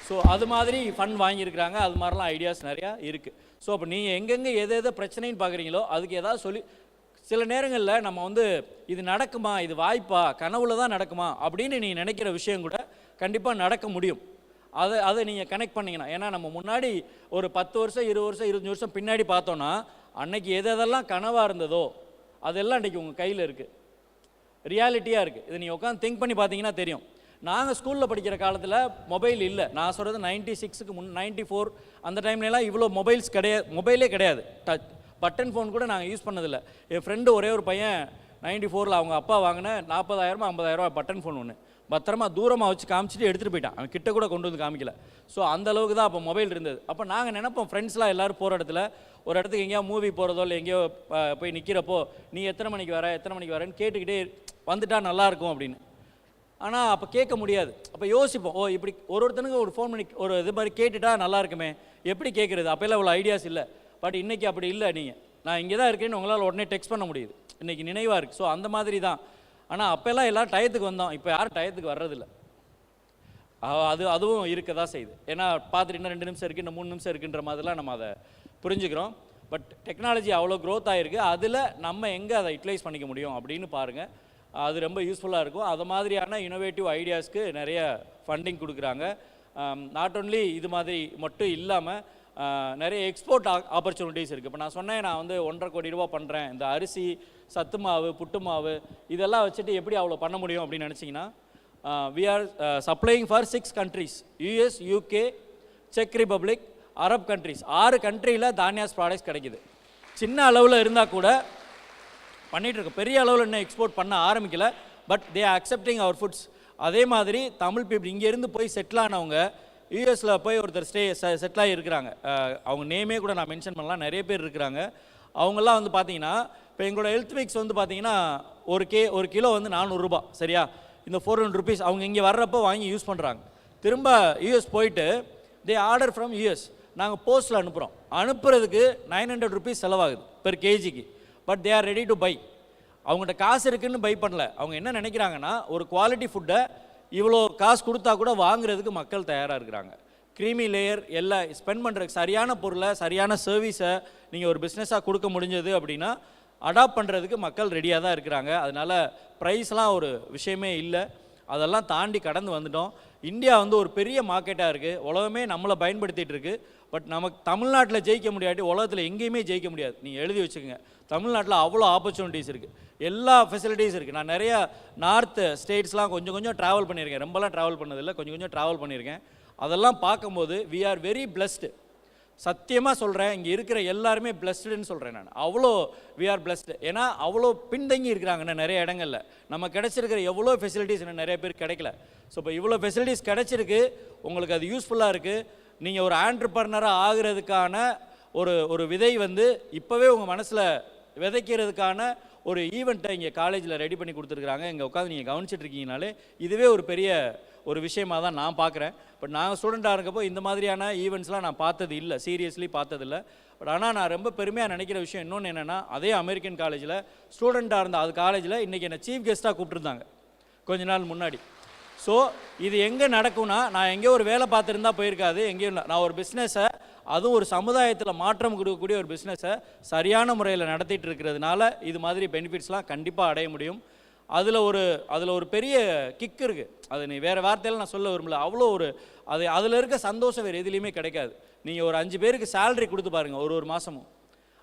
ஸோ அது மாதிரி ஃபண்ட் வாங்கியிருக்கிறாங்க. அது மாதிரிலாம் ஐடியாஸ் நிறையா இருக்குது. ஸோ அப்போ நீங்கள் எங்கெங்கே எது பிரச்சனைன்னு பார்க்குறீங்களோ அதுக்கு ஏதாவது சொல்லி, சில நேரங்களில் நம்ம வந்து இது நடக்குமா, இது வாய்ப்பா, கனவுல தான் நடக்குமா அப்படின்னு நீங்கள் நினைக்கிற விஷயம் கூட கண்டிப்பாக நடக்க முடியும். அதை நீங்கள் கனெக்ட் பண்ணிங்கன்னா, ஏன்னா நம்ம முன்னாடி ஒரு 10 வருஷம் 20 வருஷம் 25 வருஷம் பின்னாடி பார்த்தோன்னா அன்னைக்கு எதெல்லாம் கனவாக இருந்ததோ அதெல்லாம் இன்றைக்கி உங்கள் கையில் இருக்குது, ரியாலிட்டியாக இருக்குது. இதை நீங்கள் உட்காந்து திங்க் பண்ணி பார்த்தீங்கன்னா தெரியும். நாங்கள் ஸ்கூலில் படிக்கிற காலத்தில் மொபைல் இல்லை. நான் சொல்கிறது 96க்கு 94 அந்த டைம்லலாம் இவ்வளோ மொபைலே கிடையாது. பட்டன் ஃபோன் கூட நாங்கள் யூஸ் பண்ணதில்லை. என் ஃப்ரெண்டு ஒரே ஒரு பையன் 94ல் அவங்க அப்பா வாங்கின 40,000 50,000 பட்டன் ஃபோன் ஒன்று பத்திரமா தூரமாக வச்சு காமிச்சிட்டு எடுத்துகிட்டு போயிட்டான். அவன் கிட்ட கூட கொண்டு வந்து காமிக்கல. ஸோ அந்த அளவுக்கு தான் அப்போ மொபைல் இருந்தது. அப்போ நாங்கள் நினைப்போம், ஃப்ரெண்ட்ஸ்லாம் எல்லோரும் போகிற இடத்துல ஒரு இடத்துக்கு எங்கேயோ மூவி போகிறதோ இல்லை எங்கேயோ போய் நிற்கிறப்போ, நீ எத்தனை மணிக்கு வரேன்னு கேட்டுக்கிட்டே வந்துட்டா நல்லாயிருக்கும் அப்படின்னு. ஆனால் அப்போ கேட்க முடியாது. அப்போ யோசிப்போம், இப்படி ஒருத்தனுக்கு ஒரு ஃபோன் பண்ணி ஒரு இது மாதிரி கேட்டுட்டா நல்லா இருக்குமே, எப்படி கேட்குறது? அப்போல்லாம் இவ்வளோ ஐடியாஸ் இல்லை. பட் இன்றைக்கி அப்படி இல்லை. நான் இங்கே தான் இருக்கேன்னு உங்களால் உடனே டெக்ஸ்ட் பண்ண முடியுது, இன்றைக்கி நினைவாக இருக்குது. ஸோ அந்த மாதிரி தான். ஆனால் அப்போல்லாம் எல்லோரும் டயத்துக்கு வந்தோம், இப்போ யாரும் டயத்துக்கு வர்றதில்லை. அதுவும் இருக்க தான் செய்யுது. ஏன்னா பார்த்துட்டு இன்னும் 2 நிமிஷம் இருக்குது, இன்னும் 3 நிமிஷம் இருக்குன்ற மாதிரிலாம் நம்ம அதை புரிஞ்சுக்கிறோம். பட் டெக்னாலஜி அவ்வளோ க்ரோத் ஆகிருக்கு, அதில் நம்ம எங்கே அதை யூட்டிலைஸ் பண்ணிக்க முடியும் அப்படின்னு பாருங்கள். அது ரொம்ப யூஸ்ஃபுல்லாக இருக்கும். அது மாதிரியான இனோவேட்டிவ் ஐடியாஸ்க்கு நிறைய ஃபண்டிங் கொடுக்குறாங்க. நாட் ஒன்லி இது மாதிரி மட்டும் இல்லாமல் நிறைய எக்ஸ்போர்ட் ஆப்பர்ச்சுனிட்டிஸ் இருக்குது. இப்போ நான் சொன்னேன், நான் வந்து 1.5 கோடி ரூபா பண்ணுறேன், இந்த அரிசி, சத்து மாவு, புட்டு மாவு இதெல்லாம் வச்சுட்டு எப்படி அவ்வளோ பண்ண முடியும் அப்படின்னு நினச்சிங்கன்னா, we are supplying for 6 countries, US, UK, check republic, Arab countries. 6 கண்ட்ரியில் தானியாஸ் ப்ராடக்ட்ஸ் கிடைக்குது. சின்ன அளவில் இருந்தால் கூட பண்ணிகிட்ருக்கோம், பெரிய அளவில் இன்னும் எக்ஸ்போர்ட் பண்ண ஆரம்பிக்கல. But they are accepting our foods. அதே மாதிரி தமிழ் பீப்புள் இங்கேருந்து போய் செட்டில் ஆனவங்க யூஎஸில் போய் ஒருத்தர் செட்டில் ஆகி இருக்கிறாங்க. அவங்க நேமே கூட நான் மென்ஷன் பண்ணலாம், நிறைய பேர் இருக்கிறாங்க. அவங்கெல்லாம் வந்து பார்த்தீங்கன்னா, இப்போ எங்களோட ஹெல்த் மிக்ஸ் வந்து பார்த்தீங்கன்னா ஒரு கிலோ வந்து 400 ரூபா, சரியா? இந்த 400 rupees அவங்க இங்கே வர்றப்போ வாங்கி யூஸ் பண்ணுறாங்க. திரும்ப யூஎஸ் போயிட்டு தே ஆர்டர் ஃப்ரம் யூஎஸ், நாங்கள் போஸ்ட்டில் அனுப்புறதுக்கு 900 rupees செலவாகுது பெர் கேஜிக்கு. But they are ready to buy. அவங்கள்ட்ட காசு இருக்குதுன்னு பை பண்ணல. அவங்க என்ன நினைக்கிறாங்கன்னா, ஒரு குவாலிட்டி ஃபுட்டை இவ்வளோ காசு கொடுத்தா கூட வாங்குறதுக்கு மக்கள் தயாராக இருக்கிறாங்க. க்ரீமி லேயர் எல்லாம் ஸ்பெண்ட் பண்ணுறதுக்கு சரியான பொருளை, சரியான சர்வீஸை நீங்கள் ஒரு பிஸ்னஸாக கொடுக்க முடிஞ்சது அப்படின்னா அடாப்ட் பண்ணுறதுக்கு மக்கள் ரெடியாக தான் இருக்கிறாங்க. அதனால் ப்ரைஸ்லாம் ஒரு விஷயமே இல்லை. அதெல்லாம் தாண்டி கடந்து வந்துட்டோம். இந்தியா வந்து ஒரு பெரிய மார்க்கெட்டாக இருக்குது, உலகமே நம்மளை பயன்படுத்திகிட்டு இருக்குது. பட் நமக்கு தமிழ்நாட்டில் ஜெயிக்க முடியாட்டி உலகத்தில் எங்கேயுமே ஜெயிக்க முடியாது. நீங்கள் எழுதி வச்சுக்கோங்க, தமிழ்நாட்டில் அவ்வளோ ஆப்பர்ச்சுனிட்டிஸ் இருக்குது, எல்லா ஃபெசிலிட்டிஸ் இருக்குது. நான் நிறையா நார்த் ஸ்டேட்ஸ்லாம் கொஞ்சம் ட்ராவல் பண்ணியிருக்கேன், ரொம்பலாம் ட்ராவல் பண்ணதில்லை, கொஞ்சம் ட்ராவல் பண்ணியிருக்கேன். அதெல்லாம் பார்க்கும்போது வி ஆர் வெரி பிளஸ்டு. சத்தியமாக சொல்கிறேன், இங்கே இருக்கிற எல்லாருமே பிளஸ்டுன்னு சொல்கிறேன் நான். அவ்வளோ வி ஆர் பிளஸ்டு. ஏன்னா அவ்வளோ பின்தங்கி இருக்கிறாங்க இன்னும் நிறைய இடங்களில். நம்ம கிடச்சிருக்கிற எவ்வளோ ஃபெசிலிட்டிஸ் இன்னும் நிறைய பேர் கிடைக்கல. ஸோ இப்போ இவ்வளோ ஃபெசிலிட்டிஸ் கிடச்சிருக்கு, உங்களுக்கு அது யூஸ்ஃபுல்லாக இருக்குது. நீங்கள் ஒரு ஆண்டர்பிரனராக ஆகிறதுக்கான ஒரு விதை வந்து இப்போவே உங்கள் மனசில் விதைக்கிறதுக்கான ஒரு ஈவெண்ட்டை இங்கே காலேஜில் ரெடி பண்ணி கொடுத்துருக்குறாங்க. இங்கே உட்காந்து நீங்கள் கவனிச்சிட்டு இருக்கீங்கனாலே இதுவே ஒரு பெரிய ஒரு விஷயமாக தான் நான் பார்க்குறேன். பட் நான் ஸ்டூடெண்ட்டாக இருக்கப்போ இந்த மாதிரியான ஈவெண்ட்ஸ்லாம் நான் பார்த்தது இல்லை, சீரியஸ்லி பார்த்ததில்லை. பட் ஆனால் நான் ரொம்ப பெருமையாக நினைக்கிற விஷயம் இன்னொன்று என்னென்னா, அதே அமெரிக்கன் காலேஜில் ஸ்டூடெண்ட்டாக இருந்த அது காலேஜில் இன்றைக்கி என்னை சீஃப் கெஸ்ட்டாக கூப்பிட்டுருந்தாங்க கொஞ்ச நாள் முன்னாடி. ஸோ இது எங்கே நடக்கும்னா, நான் எங்கேயோ ஒரு வேலை பார்த்துருந்தா போயிருக்காது, எங்கேயும் நான் ஒரு பிஸ்னஸை, அதுவும் ஒரு சமுதாயத்தில் மாற்றம் கொடுக்கக்கூடிய ஒரு பிஸ்னஸை சரியான முறையில் நடத்திட்டு இருக்கிறதுனால இது மாதிரி பெனிஃபிட்ஸ்லாம் கண்டிப்பாக அடைய முடியும். அதில் ஒரு பெரிய கிக் இருக்குது. அது நீ வேறு வார்த்தையில் நான் சொல்ல விரும்பல. அவ்வளோ அதில் இருக்க சந்தோஷம் வேறு எதுலேயுமே கிடைக்காது. நீங்கள் ஒரு 5 பேருக்கு சேலரி கொடுத்து பாருங்கள் ஒரு மாதமும்,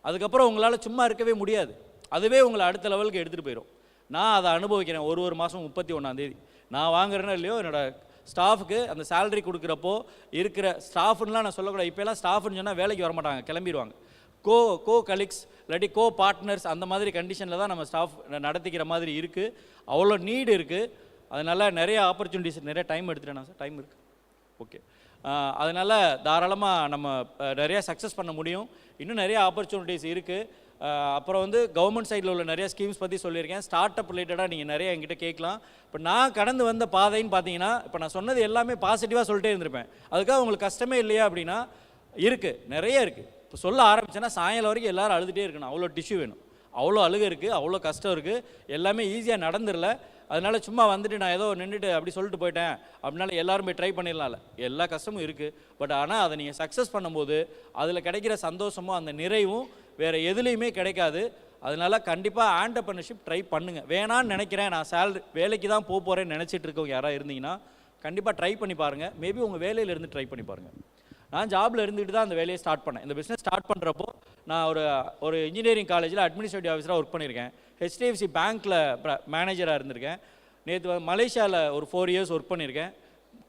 அதுக்கப்புறம் உங்களால் சும்மா இருக்கவே முடியாது. அதுவே உங்களை அடுத்த லெவலுக்கு எடுத்துகிட்டு போயிடும். நான் அதை அனுபவிக்கிறேன். ஒரு மாதம் 31ஆம் தேதி நான் வாங்குறேன்னா இல்லையோ, என்னோடய ஸ்டாஃபுக்கு அந்த சேலரி கொடுக்குறப்போ இருக்கிற ஸ்டாஃப்னுலாம் நான் சொல்லக்கூடாது. இப்போலாம் ஸ்டாஃப்னு சொன்னால் வேலைக்கு வரமாட்டாங்க, கிளம்பிடுவாங்க. கோ கலீக்ஸ் இல்லாட்டி கோ பார்ட்னர்ஸ் அந்த மாதிரி கண்டிஷனில் தான் நம்ம ஸ்டாஃப் நடத்திக்கிற மாதிரி இருக்குது. அவ்வளோ நீடு இருக்குது. அதனால் நிறைய ஆப்பர்ச்சுனிட்டிஸ், நிறைய டைம் எடுத்துட்டேன் சார், டைம் இருக்குது, ஓகே. அதனால் தாராளமாக நம்ம நிறையா சக்ஸஸ் பண்ண முடியும். இன்னும் நிறைய ஆப்பர்ச்சுனிட்டிஸ் இருக்குது. அப்புறம் வந்து கவர்மெண்ட் சைடில் உள்ள நிறைய ஸ்கீம்ஸ் பற்றி சொல்லியிருக்கேன். ஸ்டார்ட் அப் ரிலேட்டடாக நீங்கள் நிறைய என்கிட்ட கேட்கலாம். இப்போ நான் கடந்து வந்த பாதைன்னு பார்த்தீங்கன்னா, இப்போ நான் சொன்னது எல்லாமே பாசிட்டிவாக சொல்லிட்டே இருந்திருப்பேன். அதுக்காக உங்களுக்கு கஷ்டமே இல்லையா அப்படின்னா இருக்குது, நிறைய இருக்குது. இப்போ சொல்ல ஆரம்பிச்சேன்னா சாயங்காலம் வரைக்கும் எல்லோரும் அழுதுகிட்டே இருக்கணும். அவ்வளோ டிஷ்யூ வேணும், அவ்வளோ அழுகை இருக்குது, அவ்வளோ கஷ்டம் இருக்குது. எல்லாமே ஈஸியாக நடந்துடல. அதனால் சும்மா வந்துட்டு நான் ஏதோ நின்றுட்டு அப்படி சொல்லிட்டு போயிட்டேன் அப்படின்னால எல்லோரும் போய் ட்ரை பண்ணிடலாம்ல. எல்லா கஷ்டமும் இருக்குது. பட் ஆனால் அதை நீங்கள் சக்ஸஸ் பண்ணும்போது அதில் கிடைக்கிற சந்தோஷமும் அந்த நிறைவும் வேறு எதுலேயுமே கிடைக்காது. அதனால் கண்டிப்பாக ஆண்டர்பிரினர்ஷிப் ட்ரை பண்ணுங்கள். வேணான்னு நினைக்கிறேன், நான் வேலைக்கு தான் போகிறேன்னு நினச்சிட்டு இருக்கவங்க யாராவது இருந்தீங்கன்னா கண்டிப்பாக ட்ரை பண்ணி பாருங்கள். மேபி உங்கள் வேலையிலேருந்து ட்ரை பண்ணி பாருங்கள். நான் ஜாபில் இருந்துகிட்டு தான் அந்த வேலையை ஸ்டார்ட் பண்ணேன். இந்த பிஸ்னஸ் ஸ்டார்ட் பண்ணுறப்போ நான் ஒரு இன்ஜினியரிங் காலேஜில் அட்மினிஸ்ட்ரேட்டிவ் ஆஃபீஸராக ஒர்க் பண்ணியிருக்கேன். ஹெச்டிஎஃப்சி பேங்க்கில் மேனேஜராக இருந்திருக்கேன். நேற்று மலேசியாவில் ஒரு 4 இயர்ஸ் ஒர்க் பண்ணியிருக்கேன்.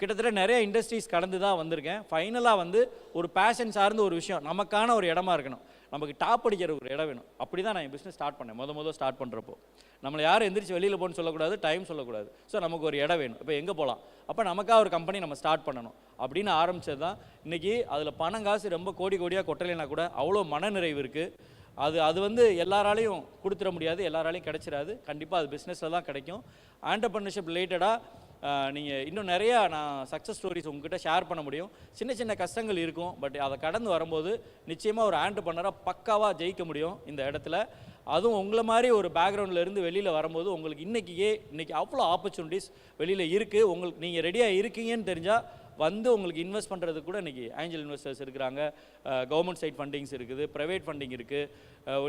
கிட்டத்தட்ட நிறைய இண்டஸ்ட்ரீஸ் கடந்து தான் வந்திருக்கேன். ஃபைனலாக வந்து ஒரு பேஷன் சார்ந்த ஒரு விஷயம், நமக்கான ஒரு இடமா இருக்கணும், நமக்கு டாப் அடிக்கிற ஒரு இடம் வேணும். அப்படி தான் நான் என் பிஸ்னஸ் ஸ்டார்ட் பண்ணேன். முதல் ஸ்டார்ட் பண்ணுறப்போ நம்மளை யாரும் எந்திரிச்சு வெளியில் போகணுன்னு சொல்லக்கூடாது, டைம் சொல்லக்கூடாது. ஸோ நமக்கு ஒரு இடம் வேணும். இப்போ எங்கே போகலாம், அப்போ நமக்காக ஒரு கம்பெனி நம்ம ஸ்டார்ட் பண்ணணும் அப்படின்னு ஆரம்பித்தது தான். இன்றைக்கி அதில் பணம் காசு ரொம்ப கோடியாக கொட்டலைன்னா கூட அவ்வளோ மனநிறைவு இருக்குது. அது வந்து எல்லாராலையும் கொடுத்துட முடியாது, எல்லாராலையும் கிடைச்சிடாது. கண்டிப்பாக அது பிஸ்னஸில் தான் கிடைக்கும். ஆண்டர்பிரினர்ஷிப் ரிலேட்டடாக நீங்கள் இன்னும் நிறையா நான் சக்ஸஸ் ஸ்டோரிஸ் உங்ககிட்ட ஷேர் பண்ண முடியும். சின்ன சின்ன கஷ்டங்கள் இருக்கும், பட் அதை கடந்து வரும்போது நிச்சயமாக ஒரு ஆண்டர்பிரினராக பக்காவாக ஜெயிக்க முடியும் இந்த இடத்துல. அதுவும் உங்களை மாதிரி ஒரு பேக்ரவுண்டில் வெளியில் வரும்போது உங்களுக்கு இன்றைக்கி அவ்வளோ ஆப்பர்ச்சுனிட்டிஸ் வெளியில் இருக்குது. உங்களுக்கு நீங்கள் ரெடியாக இருக்கீங்கன்னு தெரிஞ்சால் வந்து உங்களுக்கு இன்வெஸ்ட் பண்ணுறதுக்கு கூட இன்றைக்கி ஏஞ்சல் இன்வெஸ்டர்ஸ் இருக்கிறாங்க, கவர்மெண்ட் சைட் ஃபண்டிங்ஸ் இருக்குது, ப்ரைவேட் ஃபண்டிங் இருக்குது.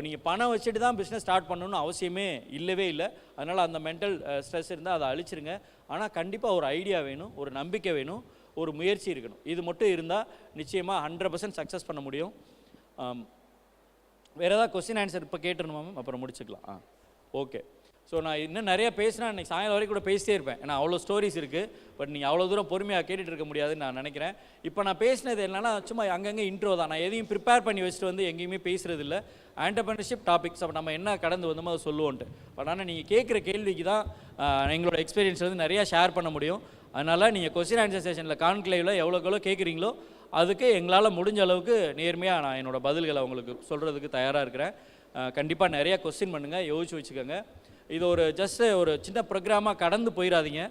நீங்கள் பணம் வச்சுட்டு தான் பிஸ்னஸ் ஸ்டார்ட் பண்ணணும்னு அவசியமே இல்லவே இல்லை. அதனால் அந்த மென்டல் ஸ்ட்ரெஸ் இருந்தால் அதை அழிச்சிருங்க. ஆனால் கண்டிப்பாக ஒரு ஐடியா வேணும், ஒரு நம்பிக்கை வேணும், ஒரு முயற்சி இருக்கணும். இது மட்டும் இருந்தால் நிச்சயமாக 100% சக்ஸஸ் பண்ண முடியும். வேறு ஏதாவது கொஸ்டின் ஆன்சர் இப்போ கேட்டுருணுமா மேம்? அப்புறம் முடிச்சுக்கலாம். ஓகே. ஸோ நான் இன்னும் நிறைய பேசினா இன்றைக்கி சாயங்காலம் வரைக்கும் கூட பேசிட்டே இருப்பேன். ஏன்னா அவ்வளோ ஸ்டோரிஸ் இருக்குது. பட் நீங்கள் அவ்வளோ தூரம் பொறுமையாக கேட்டுட்டு இருக்க முடியாதுன்னு நான் நினைக்கிறேன். இப்போ நான் பேசினது என்னன்னா சும்மா அங்கங்கே இன்ட்ரோ தான். நான் எதையும் ப்ரிப்பேர் பண்ணி வச்சுட்டு வந்து எங்கேயுமே பேசுகிறது இல்லை. ஆண்டர்பிரினர்ஷிப் டாபிக்ஸ் அப்போ நம்ம என்ன கடந்து வந்தோமோ அதை சொல்லுவோன்ட்டு. பட் ஆனால் நீங்கள் கேட்குற கேள்விக்கு தான் எங்களோட எக்ஸ்பீரியன்ஸ் வந்து நிறையா ஷேர் பண்ண முடியும். அதனால் நீங்கள் கொஸ்டின் ஆன்சர் செஷனில் கான்க்ளேவில் எவ்வளோ கேட்குறீங்களோ அதுக்கு எங்களால் முடிஞ்ச அளவுக்கு நேர்மையாக நான் என்னோடய பதில்களை உங்களுக்கு சொல்கிறதுக்கு தயாராக இருக்கிறேன். கண்டிப்பாக நிறையா கொஸ்டின் பண்ணுங்கள், யோசிச்சு வச்சுக்கோங்க. இது ஜஸ்ட் ஒரு சின்ன ப்ரோக்ராமாக கடந்து போயிடாதீங்க.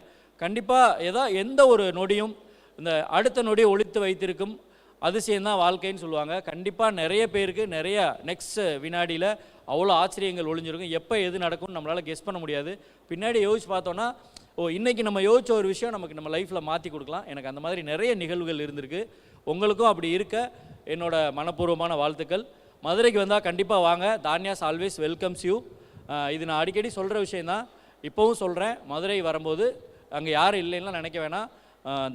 கண்டிப்பாக எந்த ஒரு நொடியும் இந்த அடுத்த நொடியை ஒழித்து வைத்திருக்கும் அதிசயம்தான் வாழ்க்கைன்னு சொல்லுவாங்க. கண்டிப்பாக நிறைய பேருக்கு நிறைய நெக்ஸ்ட் வினாடியில் அவ்வளோ ஆச்சரியங்கள் ஒளிஞ்சிருக்கும். எப்போ எது நடக்கும்னு நம்மளால் கெஸ் பண்ண முடியாது. பின்னாடி யோசிச்சு பார்த்தோன்னா இன்றைக்கி நம்ம யோசிச்ச ஒரு விஷயம் நமக்கு நம்ம லைஃப்பில் மாற்றி கொடுக்கலாம். எனக்கு அந்த மாதிரி நிறைய நிகழ்வுகள் இருந்திருக்கு. உங்களுக்கும் அப்படி இருக்க என்னோட மனப்பூர்வமான வாழ்த்துக்கள். மதுரைக்கு வந்தால் கண்டிப்பாக வாங்க. தான்யாஸ் ஆல்வேஸ் வெல்கம்ஸ் யூ. இது நான் அடிக்கடி சொல்கிற விஷயந்தான், இப்போவும் சொல்கிறேன். மதுரை வரும்போது அங்கே யாரும் இல்லைன்னா நினைக்க வேணாம்.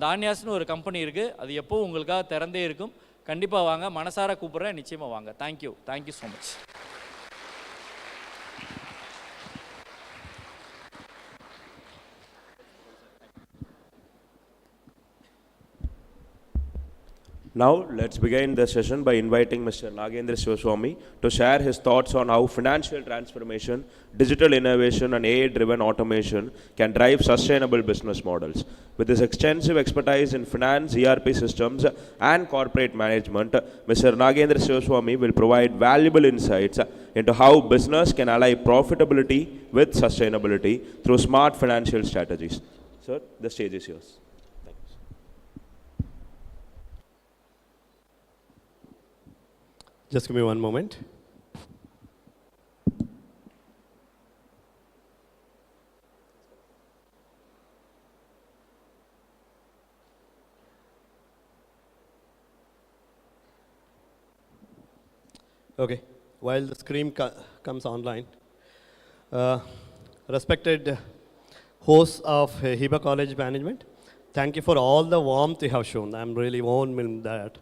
தான்யாஸ்னு ஒரு கம்பெனி இருக்குது, அது எப்போவும் உங்களுக்காக திறந்தே இருக்கும். கண்டிப்பாக வாங்க, மனசார கூப்பிட்றேன், நிச்சயமாக வாங்க. Thank you so much. Now, let's begin the session by inviting Mr. Nagendra Shivaswami to share his thoughts on how financial transformation, digital innovation, and AI-driven automation can drive sustainable business models. With his extensive expertise in finance, ERP systems, and corporate management, Mr. Nagendra Shivaswami will provide valuable insights into how business can ally profitability with sustainability through smart financial strategies. Sir, the stage is yours. Just give me one moment. Okay, while the screen comes online, respected hosts of Hiba College Management, thank you for all the warmth you have shown. I'm really warm in that.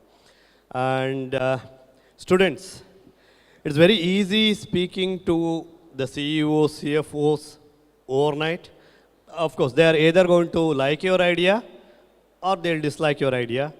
And students, it's very easy speaking to the CEOs, CFOs overnight. Of course, they are either going to like your idea or they'll dislike your idea.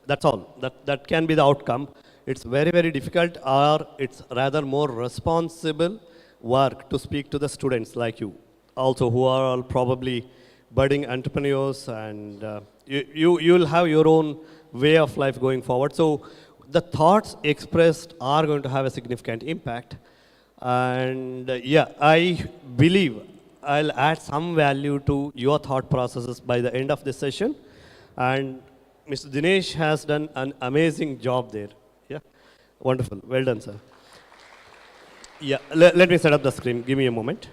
That's all. That can be the outcome. It's very, very difficult, or it's rather more responsible work to speak to the students like you, also who are all probably budding entrepreneurs, and you'll have your own way of life going forward. So the thoughts expressed are going to have a significant impact. And yeah, I believe I'll add some value to your thought processes by the end of this session. And Mr. Danesh has done an amazing job there. Yeah, wonderful. Well done, sir. Yeah, let me set up the screen. Give me a moment.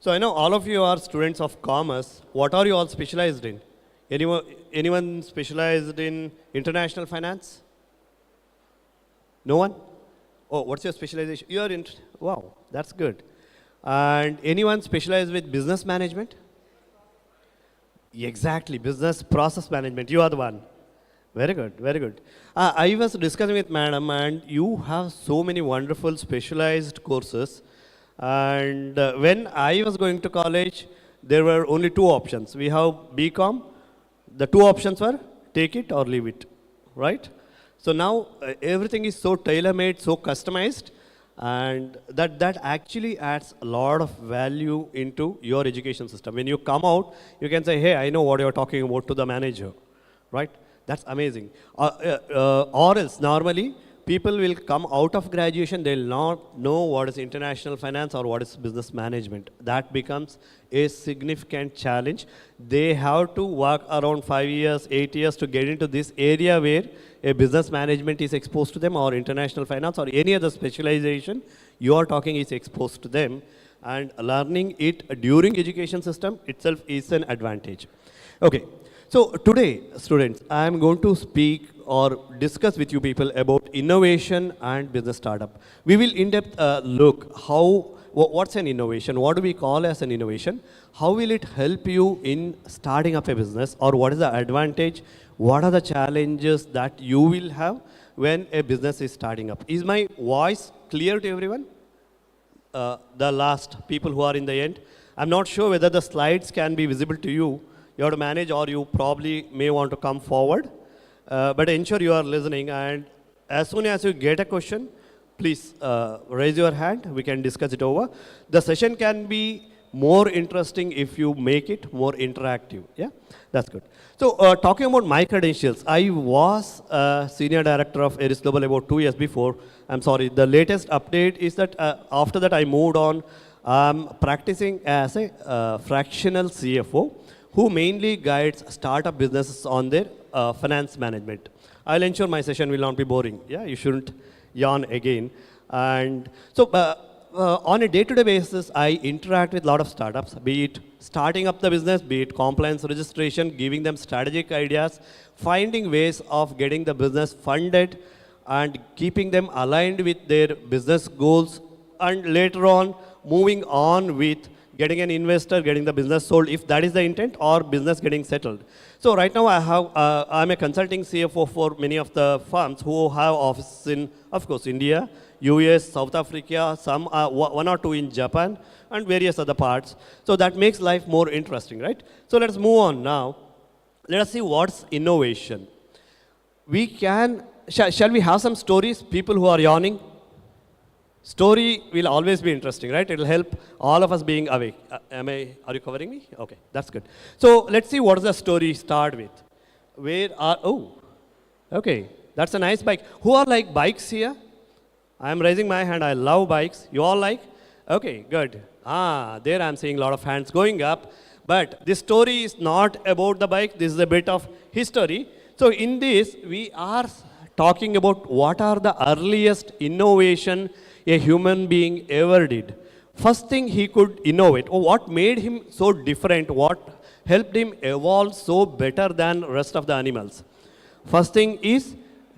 So I know all of you are students of commerce. What are you all specialized in? Anyone specialized in international finance? No one? Oh, what's your specialization? You are in, wow, that's good. And anyone specialized with business management? Exactly, business process management. You are the one. Very good, very good. I was discussing with madam, and you have so many wonderful specialized courses. And when I was going to college, there were only two options. We have BCom. The two options were take it or leave it, right? So now everything is so tailor-made, so customized, and that actually adds a lot of value into your education system. When you come out, you can say, hey, I know what you're talking about to the manager, right? That's amazing. Or else, normally, people will come out of graduation, they'll not know what is international finance or what is business management. That becomes a significant challenge. They have to work around 5 years, 8 years to get into this area where a business management is exposed to them, or international finance, or any other specialization you are talking is exposed to them. And learning it during education system itself is an advantage. Okay. So today, students, I am going to speak or discuss with you people about innovation and business startup. We will in-depth look what's an innovation, what do we call as an innovation, how will it help you in starting up a business, or what is the advantage, what are the challenges that you will have when a business is starting up. Is my voice clear to everyone? The last people who are in the end. I'm not sure whether the slides can be visible to you. You have to manage, or you probably may want to come forward. But ensure you are listening, and as soon as you get a question, please raise your hand. We can discuss it over. The session can be more interesting if you make it more interactive. Yeah, that's good. So talking about my credentials, I was a senior director of Eris Global about 2 years before. I'm sorry, the latest update is that after that I moved on. I'm practicing as a fractional CFO who mainly guides startup businesses on their finance management. I'll ensure my session will not be boring. Yeah, you shouldn't yawn again. And so on a day-to-day basis, I interact with a lot of startups, be it starting up the business, be it compliance registration, giving them strategic ideas, finding ways of getting the business funded and keeping them aligned with their business goals, and later on moving on with getting an investor, getting the business sold, if that is the intent, or business getting settled. So right now I'm a consulting CFO for many of the firms who have offices in, of course, India, US, South Africa, some one or two in Japan, and various other parts. So that makes life more interesting, right? So let's move on now. Let us see what's innovation. We can, shall we have some stories, people who are yawning? Story will always be interesting, right? It will help all of us being awake. Are you covering me? Okay, that's good. So let's see what does the story start with. Okay, that's a nice bike. Who are like bikes here? I'm raising my hand, I love bikes. You all like? Okay, good. There I'm seeing a lot of hands going up. But this story is not about the bike, this is a bit of history. So in this, we are talking about what are the earliest innovation a human being ever did. First thing he could innovate, or what made him so different, what helped him evolve so better than rest of the animals. First thing is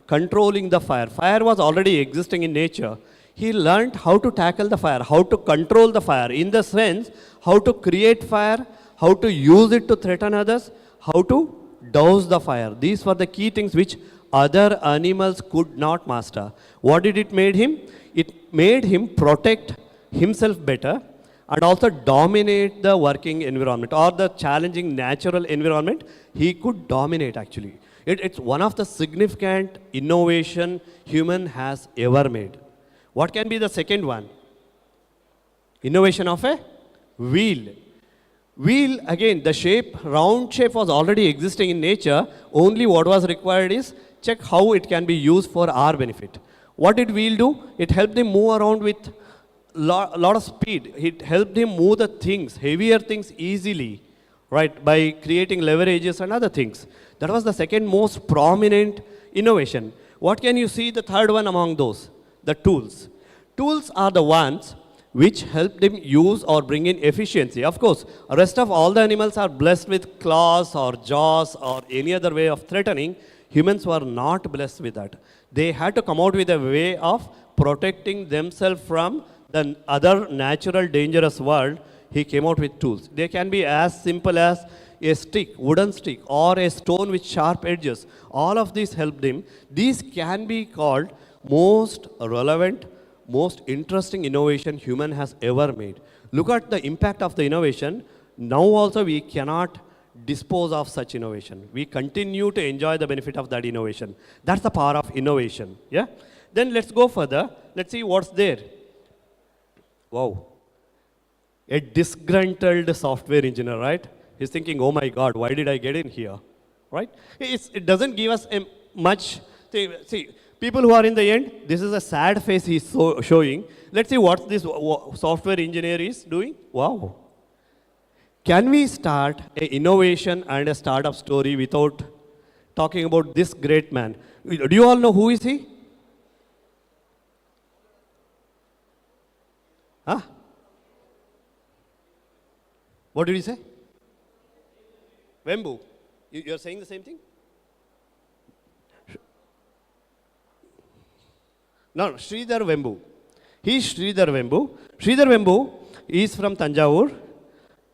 controlling the fire. Fire was already existing in nature. He learned how to tackle the fire, how to control the fire, in the sense, how to create fire, how to use it to threaten others, how to douse the fire. These were the key things which other animals could not master. What did it made him? It made him protect himself better and also dominate the working environment or the challenging natural environment. He could dominate actually. It's one of the significant innovation human has ever made. What can be the second one? Innovation of a wheel. Wheel, again, the shape, round shape was already existing in nature. Only what was required is check how it can be used for our benefit. What did wheel do? It helped him move around with lot of speed. It helped him move the things, heavier things easily, right, by creating leverages and other things. That was the second most prominent innovation. What can you see the third one among those? The tools. Tools are the ones which help them use or bring in efficiency. Of course, the rest of all the animals are blessed with claws or jaws or any other way of threatening. Humans were not blessed with that. They had to come out with a way of protecting themselves from the other natural dangerous world. He came out with tools. They can be as simple as a stick, wooden stick, or a stone with sharp edges. All of these helped him. These can be called most relevant, most interesting innovation human has ever made. Look at the impact of the innovation. Now also we cannot dispose of such innovation. We continue to enjoy the benefit of that innovation. That's the power of innovation. Yeah? Then let's go further. Let's see what's there. Wow. A disgruntled software engineer, right? He's thinking, oh my God, why did I get in here? Right? It doesn't give us much. See, people who are in the end, this is a sad face he's showing. Let's see what this software engineer is doing. Wow. Can we start an innovation and a startup story without talking about this great man? Do you all know who is he? Huh? What did you say? Wembu. You're saying the same thing? No, Sridhar Wembu. He's Sridhar Wembu. Sridhar Wembu is from Tanjavur,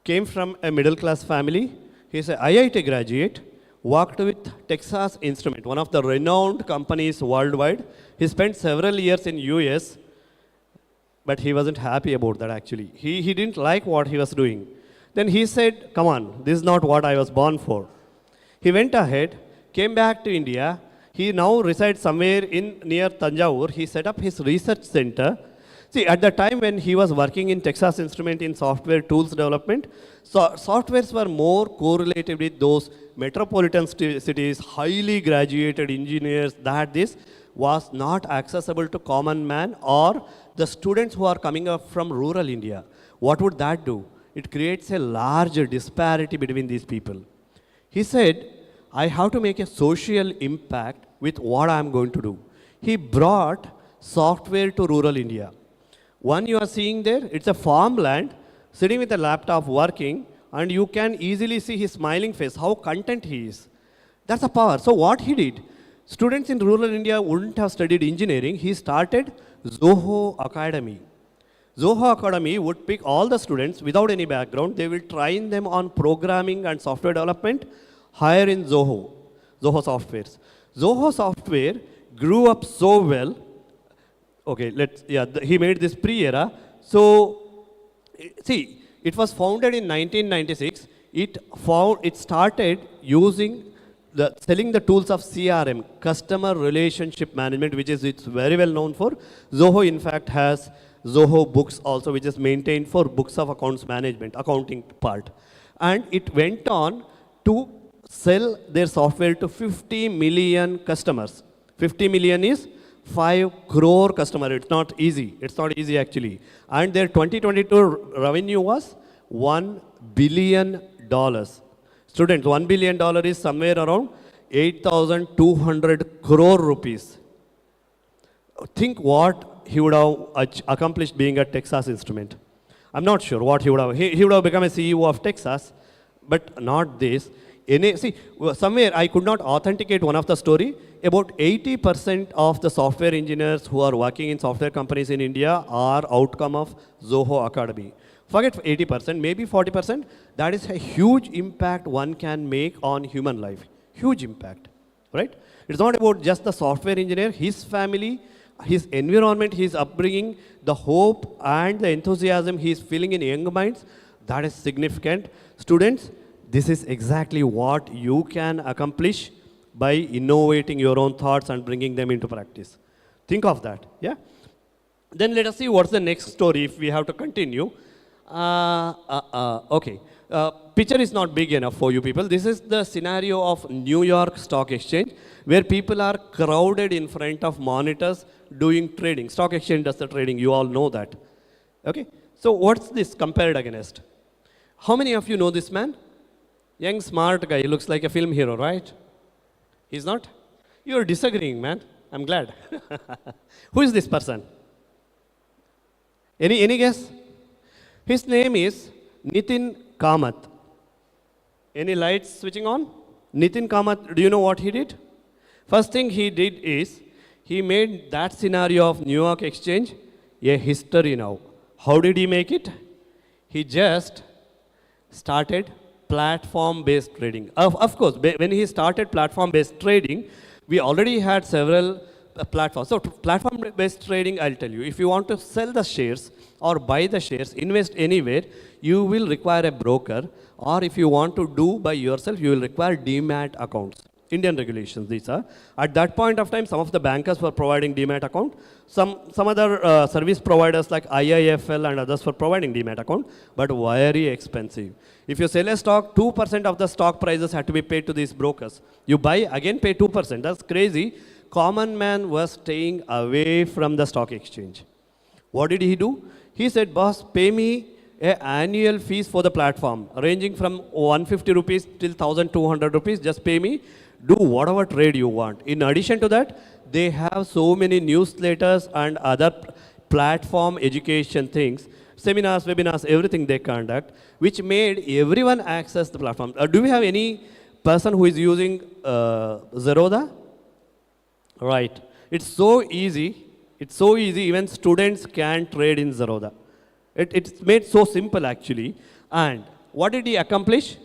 came from a middle class family. He's an IIT graduate, worked with Texas Instruments, one of the renowned companies worldwide. He spent several years in US, but he wasn't happy about that actually. He didn't like what he was doing. Then he said, come on, this is not what I was born for. He went ahead, came back to India. He now resides somewhere near Tanjavur. He set up his research center. See, at the time when he was working in Texas Instruments in software tools development, softwares were more correlated with those metropolitan cities, highly graduated engineers, that this was not accessible to common man or the students who are coming up from rural India. what would that do? It creates a large disparity between these people. He said, I have to make a social impact with what I'm going to do. He brought software to rural India. One you are seeing there, it's a farmland, sitting with a laptop working, and you can easily see his smiling face, how content he is. That's a power. So what he did, students in rural India wouldn't have studied engineering. He started Zoho Academy. Zoho Academy would pick all the students without any background. They will train them on programming and software development, hire in Zoho softwares. Zoho software grew up so well. Okay, he made this pre-era. So, see, it was founded in 1996. It started selling the tools of CRM, customer relationship management, which is it's very well known for. Zoho, in fact, has Zoho Books also, which is maintained for books of accounts management, accounting part. And it went on to sell their software to 50 million customers. 50 million is 5 crore customer. It's not easy. It's not easy actually. And their 2022 revenue was $1 billion. Students, $1 billion is somewhere around 8,200 crore rupees. Think what he would have accomplished being at Texas Instrument. I'm not sure what he would have. He would have become a CEO of Texas, but not this. Somewhere I could not authenticate one of the story. About 80% of the software engineers who are working in software companies in India are outcome of Zoho Academy. Forget 80%, maybe 40%. That is a huge impact one can make on human life. Huge impact, right? It's not about just the software engineer, his family, his environment, his upbringing, the hope and the enthusiasm he is feeling in young minds. That is significant. Students, this is exactly what you can accomplish by innovating your own thoughts and bringing them into practice. Think of that, yeah? Then let us see what's the next story if we have to continue. Okay. Picture is not big enough for you people. This is the scenario of New York Stock Exchange, where people are crowded in front of monitors doing trading. Stock Exchange does the trading, you all know that. Okay. So what's this compared against? How many of you know this man? Young, smart guy. He looks like a film hero, right? He's not? You're disagreeing, man. I'm glad. Who is this person? Any guess? His name is Nitin Kamath. Any lights switching on? Nitin Kamath, do you know what he did? First thing he did is, he made that scenario of New York Exchange a history now. How did he make it? He just started platform-based trading. Of course, when he started platform-based trading, we already had several platforms. So platform-based trading, I'll tell you, if you want to sell the shares or buy the shares, invest anywhere, you will require a broker, or if you want to do by yourself, you will require demat accounts. Indian regulations, these are. At that point of time, some of the bankers were providing demat account. Some other service providers like IIFL and others were providing demat account, but very expensive. If you sell a stock, 2% of the stock prices had to be paid to these brokers. You buy, again pay 2%. That's crazy. Common man was staying away from the stock exchange. What did he do? He said, boss, pay me an annual fees for the platform, ranging from 150 rupees till 1,200 rupees. Just pay me. Do whatever trade you want. In addition to that, they have so many newsletters and other platform education things, seminars, webinars, everything they conduct, which made everyone access the platform. Do we have any person who is using Zerodha? Right. It's so easy. It's so easy. Even students can trade in Zerodha. It's made so simple actually. And what did he accomplish?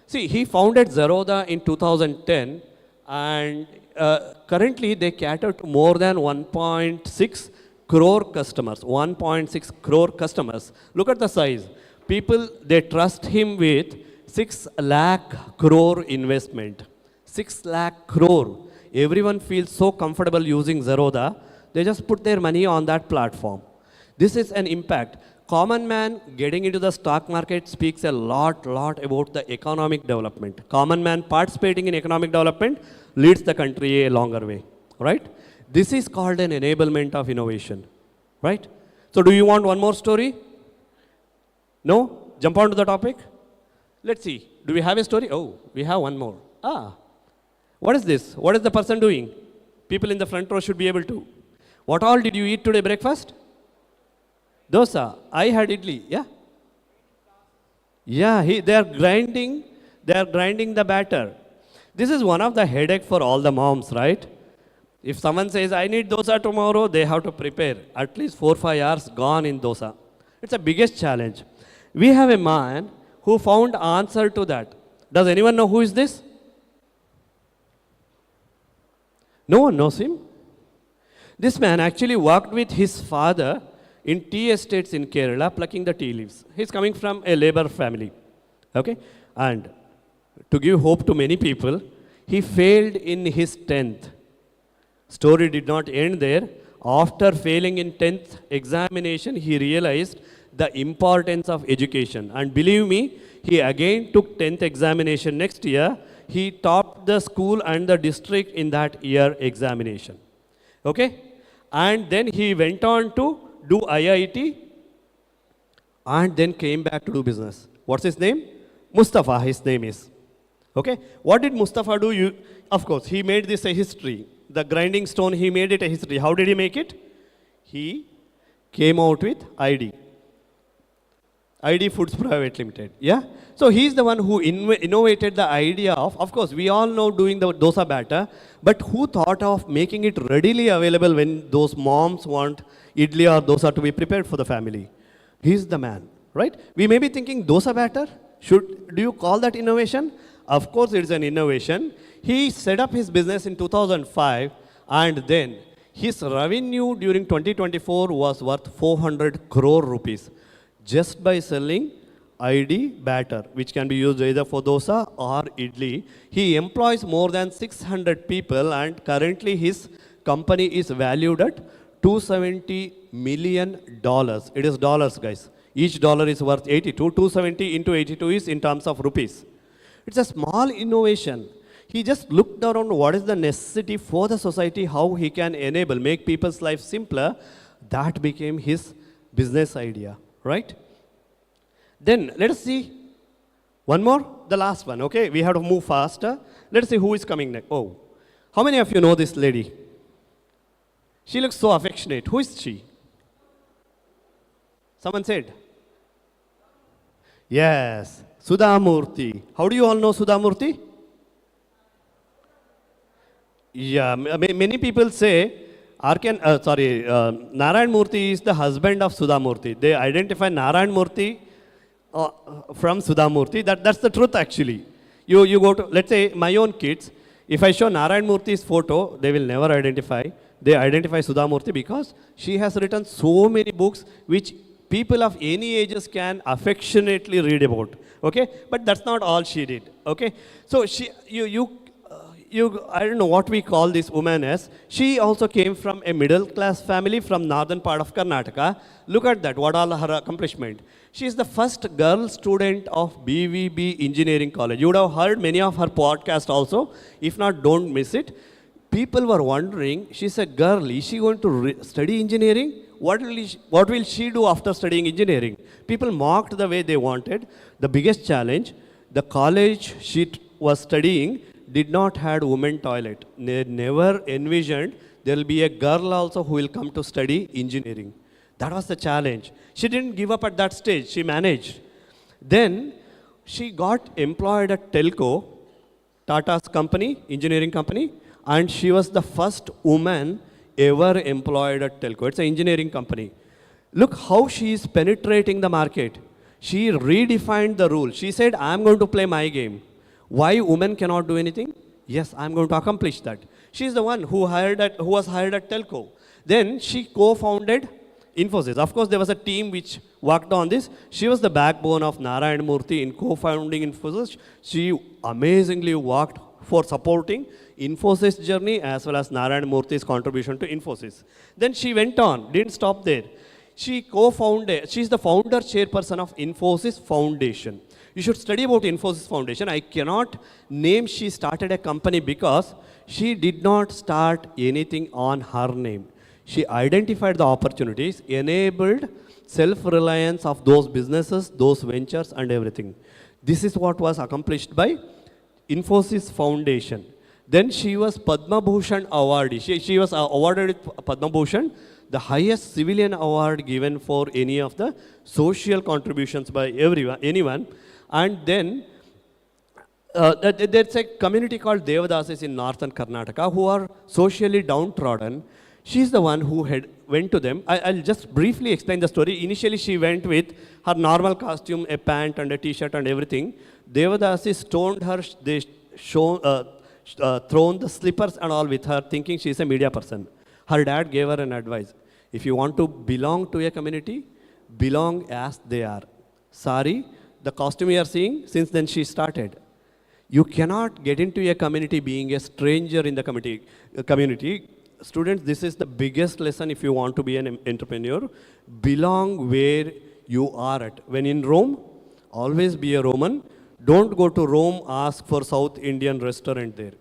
See, he founded Zerodha in 2010, and currently they cater to more than 1.6 crore customers. 1.6 crore customers. Look at the size. People, they trust him with 6 lakh crore investment. 6 lakh crore. Everyone feels so comfortable using Zerodha. They just put their money on that platform. This is an impact. Common man getting into the stock market speaks a lot about the economic development. Common man participating in economic development leads the country a longer way, right? This is called an enablement of innovation, right? So do you want one more story? No? Jump on to the topic? Let's see. Do we have a story? Oh, we have one more. What is this? What is the person doing? People in the front row should be able to. What all did you eat today breakfast? Dosa. I had idli. Yeah? Yeah, they are grinding the batter. This is one of the headache for all the moms, right? If someone says, I need dosa tomorrow, they have to prepare. At least 4-5 hours gone in dosa. It's the biggest challenge. We have a man who found answer to that. Does anyone know who is this? No one knows him. This man actually worked with his father in tea estates in Kerala, plucking the tea leaves. He's coming from a labor family. Okay? And to give hope to many people, he failed in his 10th. Story did not end there. After failing in 10th examination, he realized the importance of education. And believe me, he again took 10th examination next year. He topped the school and the district in that year examination. Okay? And then he went on to do IIT and then came back to do business. What's his name? Mustafa, his name is. Okay? What did Mustafa do? Of course, he made this a history. The grinding stone, he made it a history. How did he make it? He came out with ID. ID Foods Private Limited. Yeah? So he's the one who innovated the idea of course, we all know doing the dosa batter, but who thought of making it readily available when those moms want idli or dosa to be prepared for the family? He's the man, right? We may be thinking dosa batter, do you call that innovation? Of course, it's an innovation. He set up his business in 2005, and then his revenue during 2024 was worth 400 crore rupees just by selling ID batter, which can be used either for dosa or idli. He employs more than 600 people, and currently his company is valued at $270 million. It is dollars, guys. Each dollar is worth 82. 270 into 82 is in terms of rupees. It's a small innovation. He just looked around what is the necessity for the society, how he can make people's life simpler. That became his business idea, right? Then let us see one more, the last one, okay? We have to move faster. Let's see who is coming next. Oh, how many of you know this lady? She looks so affectionate. Who is she? Someone said? Yes, Sudha Murthy. How do you all know Sudha Murthy? Yeah, many people say, Narayan Murthy is the husband of Sudha Murthy. They identify Narayan Murthy from Sudha Murthy. That's the truth actually. You go to, let's say, my own kids, if I show Narayan Murthy's photo, they will never identify. They identify Sudha Murthy because she has written so many books which people of any ages can affectionately read about. Okay? But that's not all she did. Okay? So I don't know what we call this woman as. She also came from a middle class family from northern part of Karnataka. Look at that, what all her accomplishment. She is the first girl student of BVB Engineering College. You would have heard many of her podcasts also. If not, don't miss it. People were wondering, she's a girl, is she going to study engineering? What will she do after studying engineering? People mocked the way they wanted. The biggest challenge, the college she was studying did not have women toilet. They never envisioned there will be a girl also who will come to study engineering. That was the challenge. She didn't give up at that stage. She managed. Then she got employed at Telco, Tata's company, engineering company, and she was the first woman ever employed at Telco. It's an engineering company. Look how she is penetrating the market. She redefined the rule. She said, I'm going to play my game. Why women cannot do anything? Yes, I'm going to accomplish that. She's the one who was hired at Telco. Then she co-founded Infosys. Of course, there was a team which worked on this. She was the backbone of Narayan Murthy in co-founding Infosys. She amazingly worked for supporting Infosys journey as well as Narayan Murthy's contribution to Infosys. Then she went on, didn't stop there. She's the founder chairperson of Infosys Foundation. You should study about Infosys Foundation. I cannot name she started a company because she did not start anything on her name. She identified the opportunities, enabled self-reliance of those businesses, those ventures and everything. This is what was accomplished by Infosys Foundation. Then she was Padma Bhushan awardee. She was awarded with Padma Bhushan, the highest civilian award given for any of the social contributions by anyone. And then there's a community called Devadasis in northern Karnataka who are socially downtrodden. She's the one who went to them. I'll just briefly explain the story. Initially, she went with her normal costume, a pant and a t-shirt and everything. Devadasis stoned her. They thrown the slippers and all with her, thinking she's a media person. Her dad gave her an advice. If you want to belong to a community, belong as they are. Sorry, the costume you are seeing, since then she started. You cannot get into a community being a stranger in the community. Students, this is the biggest lesson if you want to be an entrepreneur. Belong where you are at. When in Rome, always be a Roman. Don't go to Rome, ask for South Indian restaurant there.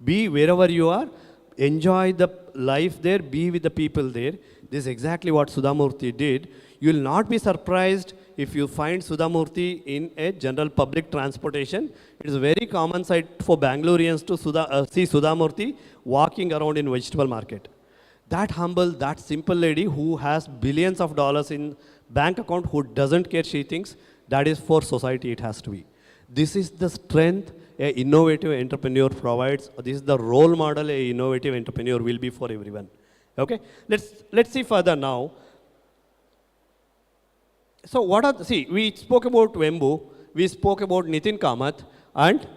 Be wherever you are, enjoy the life there, be with the people there. This is exactly what Sudhamurthy did. You will not be surprised if you find Sudhamurthy in a general public transportation. It is a very common sight for Bangaloreans to see Sudhamurthy walking around in vegetable market. That humble, that simple lady who has billions of dollars in bank account, who doesn't care, she thinks that is for society it has to be. This is the strength an innovative entrepreneur provides. This is the role model an innovative entrepreneur will be for everyone. Okay, let's see further now. So we spoke about Wembu, we spoke about Nitin Kamath and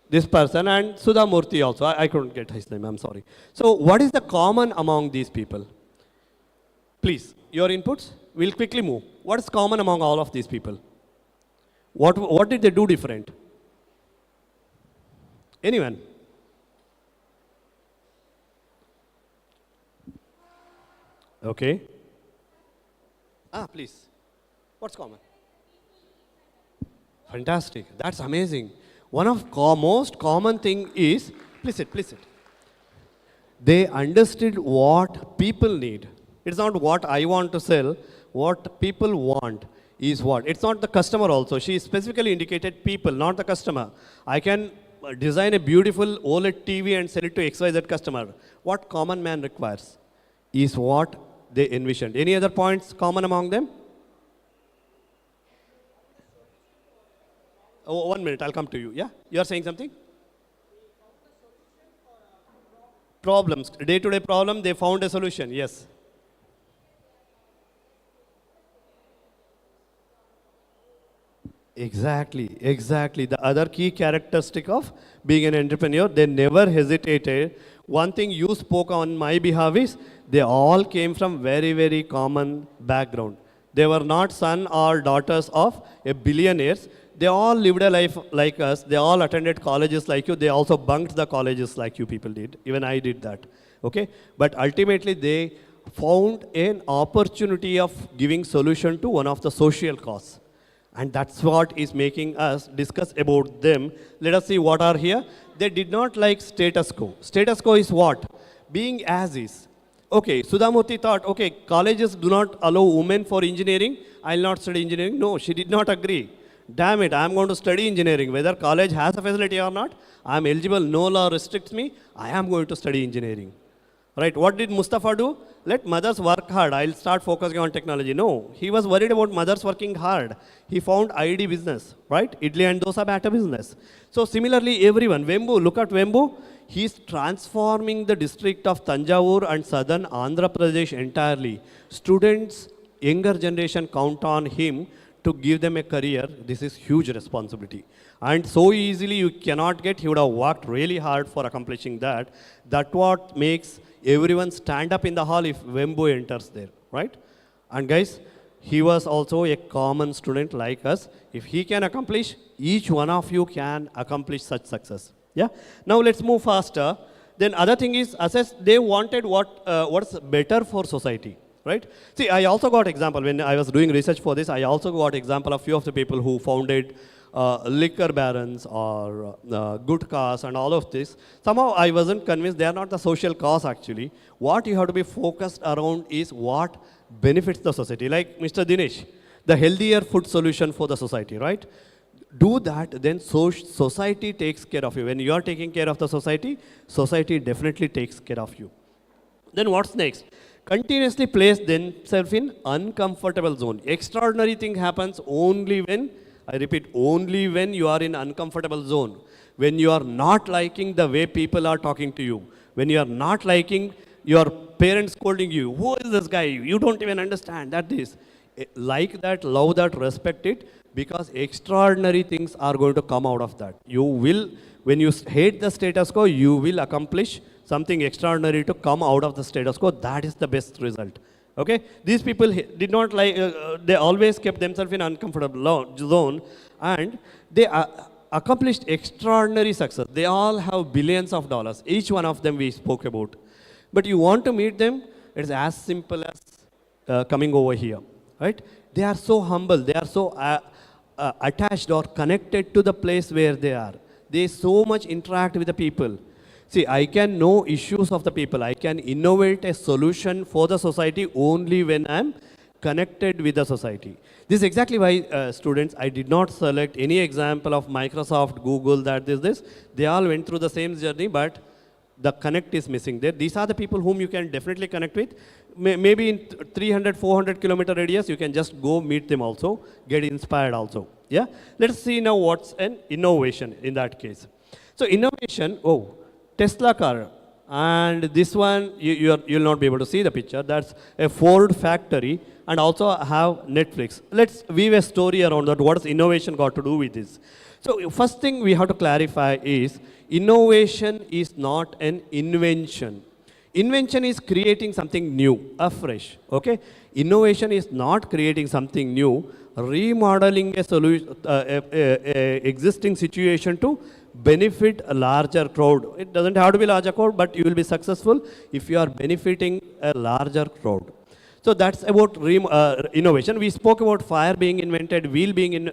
this person and Sudhamurthy also. I couldn't get his name, I'm sorry. So what is the common among these people? Please, your inputs. We'll quickly move. What is common among all of these people? What did they do different? Anyone? Okay. Please. What's common? Fantastic. That's amazing. One of most common thing is, please sit. They understood what people need. It's not what I want to sell. What people want is what. It's not the customer also. She specifically indicated people, not the customer. I can design a beautiful OLED TV and sell it to XYZ customer. What common man requires is what they envisioned. Any other points common among them? Oh, 1 minute, I'll come to you. Yeah? You are saying something? Problems, day-to-day problem, they found a solution. Yes. Exactly. The other key characteristic of being an entrepreneur, they never hesitated. One thing you spoke on my behalf is, they all came from very, very common background. They were not son or daughters of a billionaires. They all lived a life like us. They all attended colleges like you. They also bunked the colleges like you people did. Even I did that. Okay? But ultimately, they found an opportunity of giving solution to one of the social cause. And that's what is making us discuss about them. Let us see what are here. They did not like status quo. Status quo is what? Being as is. Okay, Sudhamurthy thought, okay, colleges do not allow women for engineering. I'll not study engineering. No, she did not agree. Damn it, I'm going to study engineering. Whether college has a facility or not, I'm eligible. No law restricts me. I am going to study engineering. Right, what did Mustafa do? Let mothers work hard. I'll start focusing on technology. No, he was worried about mothers working hard. He found ID business, right? Idli and dosa batter business. So similarly, everyone, Wembu, look at Wembu. He's transforming the district of Tanjavur and southern Andhra Pradesh entirely. Students, younger generation count on him to give them a career. This is huge responsibility. And so easily you cannot get. He would have worked really hard for accomplishing that. That's what makes everyone stand up in the hall if Wembu enters there, right? And guys, he was also a common student like us. If he can accomplish, each one of you can accomplish such success. Yeah. Now let's move faster. Then other thing is, assess. They wanted what's better for society, right? See, I also got example when I was doing research for this. I also got example of few of the people who founded liquor barons or good cars and all of this. Somehow I wasn't convinced they are not the social cause actually. What you have to be focused around is what benefits the society. Like Mr. Dinesh, the healthier food solution for the society, right? Do that, then society takes care of you. When you are taking care of the society definitely takes care of you. Then what's next? Continuously place themselves in uncomfortable zone. Extraordinary thing happens only when, I repeat, only when you are in uncomfortable zone. When you are not liking the way people are talking to you. When you are not liking your parents scolding you. Who is this guy? You don't even understand that is. Like that, love that, respect it, because extraordinary things are going to come out of that. You will, when you hate the status quo, you will accomplish something extraordinary to come out of the status quo. That is the best result. Okay? These people did not like, they always kept themselves in uncomfortable zone, and they accomplished extraordinary success. They all have billions of dollars. Each one of them we spoke about. But you want to meet them, it's as simple as coming over here. Right? They are so humble, they are so attached or connected to the place where they are. They so much interact with the people. See, I can know issues of the people. I can innovate a solution for the society only when I'm connected with the society. This is exactly why, students, I did not select any example of Microsoft, Google, that this. They all went through the same journey, but the connect is missing there. These are the people whom you can definitely connect with. Maybe in 300, 400 kilometer radius, you can just go meet them also, get inspired also. Yeah? Let's see now what's an innovation in that case. So innovation, Tesla car. And this one, you'll not be able to see the picture. That's a Ford factory, and also have Netflix. Let's weave a story around that. What has innovation got to do with this? So first thing we have to clarify is, innovation is not an invention. Invention is creating something new, afresh. Okay? Innovation is not creating something new, remodeling a solution, existing situation to benefit a larger crowd. It doesn't have to be larger crowd, but you will be successful if you are benefiting a larger crowd. So that's about innovation. We spoke about fire being invented, wheel being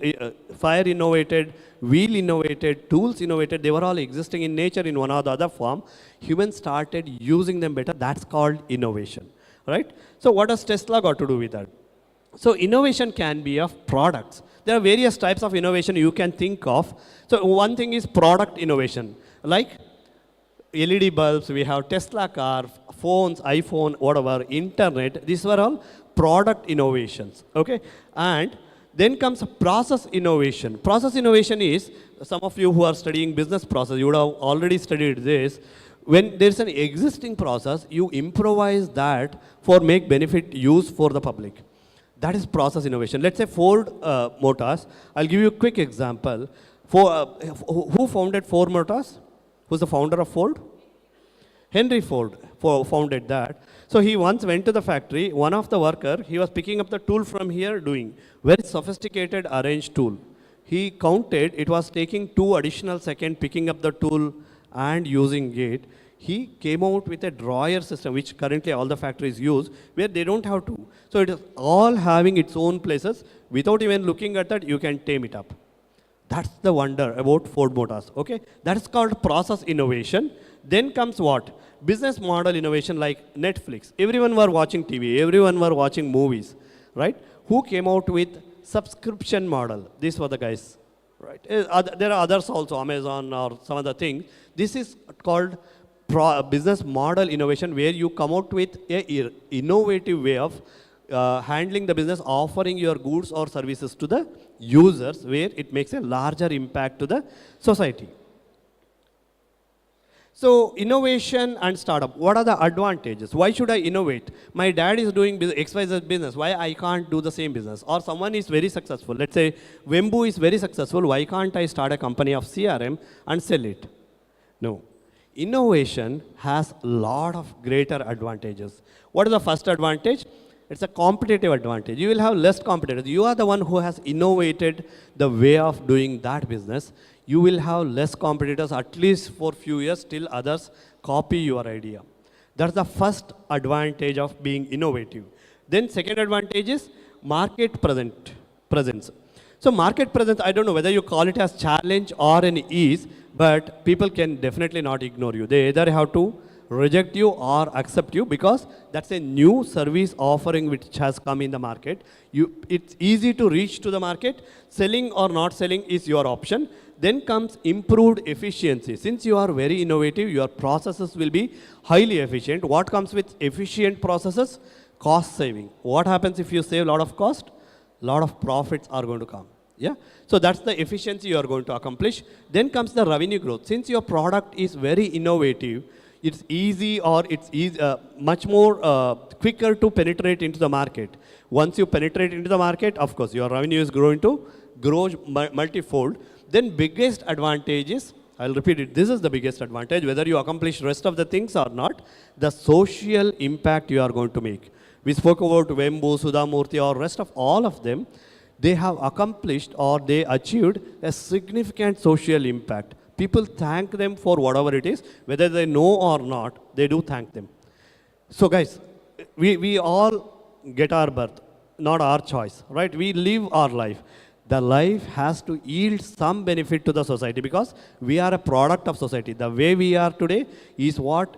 fire innovated, wheel innovated, tools innovated. They were all existing in nature in one or the other form. Humans started using them better. That's called innovation, right? So what does Tesla got to do with that? So innovation can be of products. There are various types of innovation you can think of. So one thing is product innovation, like LED bulbs, we have Tesla car, phones, iPhone, whatever, internet. These were all product innovations, okay? And then comes process innovation. Process innovation is, some of you who are studying business process, you would have already studied this. When there's an existing process, you improvise that for make benefit use for the public. That is process innovation. Let's say Ford Motors. I'll give you a quick example. Who founded Ford Motors? Who's the founder of Ford? Henry Ford founded that. So he once went to the factory. One of the worker, he was picking up the tool from here, doing very sophisticated arranged tool. He counted, it was taking 2 additional seconds picking up the tool and using it. He came out with a drawer system, which currently all the factories use, where they don't have to. So it is all having its own places. Without even looking at that, you can tame it up. That's the wonder about Ford Motors, okay? That is called process innovation. Then comes what? Business model innovation, like Netflix. Everyone were watching TV, everyone were watching movies, right? Who came out with subscription model? These were the guys, right? There are others also, Amazon or some other thing. This is called business model innovation, where you come out with an innovative way of handling the business, offering your goods or services to the users, where it makes a larger impact to the society. So innovation and startup, what are the advantages? Why should I innovate? My dad is doing XYZ business, why I can't do the same business? Or someone is very successful, let's say Wembu is very successful, why can't I start a company of CRM and sell it? No. Innovation has a lot of greater advantages. What is the first advantage? It's a competitive advantage. You will have less competitors. You are the one who has innovated the way of doing that business. You will have less competitors, at least for a few years, till others copy your idea. That's the first advantage of being innovative. Then second advantage is market presence. So market presence, I don't know whether you call it as challenge or an ease, but people can definitely not ignore you. They either have to reject you or accept you because that's a new service offering which has come in the market. It's easy to reach to the market. Selling or not selling is your option. Then comes improved efficiency. Since you are very innovative, your processes will be highly efficient. What comes with efficient processes? Cost saving. What happens if you save a lot of cost? A lot of profits are going to come. Yeah? So that's the efficiency you are going to accomplish. Then comes the revenue growth. Since your product is very innovative, it's easy or it's much more quicker to penetrate into the market. Once you penetrate into the market, of course, your revenue is going to grow multifold. Then biggest advantage is, I'll repeat it, this is the biggest advantage, whether you accomplish rest of the things or not, the social impact you are going to make. We spoke about Vembu, Sudhamurthy, or rest of all of them. They have accomplished or they achieved a significant social impact. People thank them for whatever it is, whether they know or not, they do thank them. So guys, we all get our birth, not our choice, right? We live our life. The life has to yield some benefit to the society because we are a product of society. The way we are today is what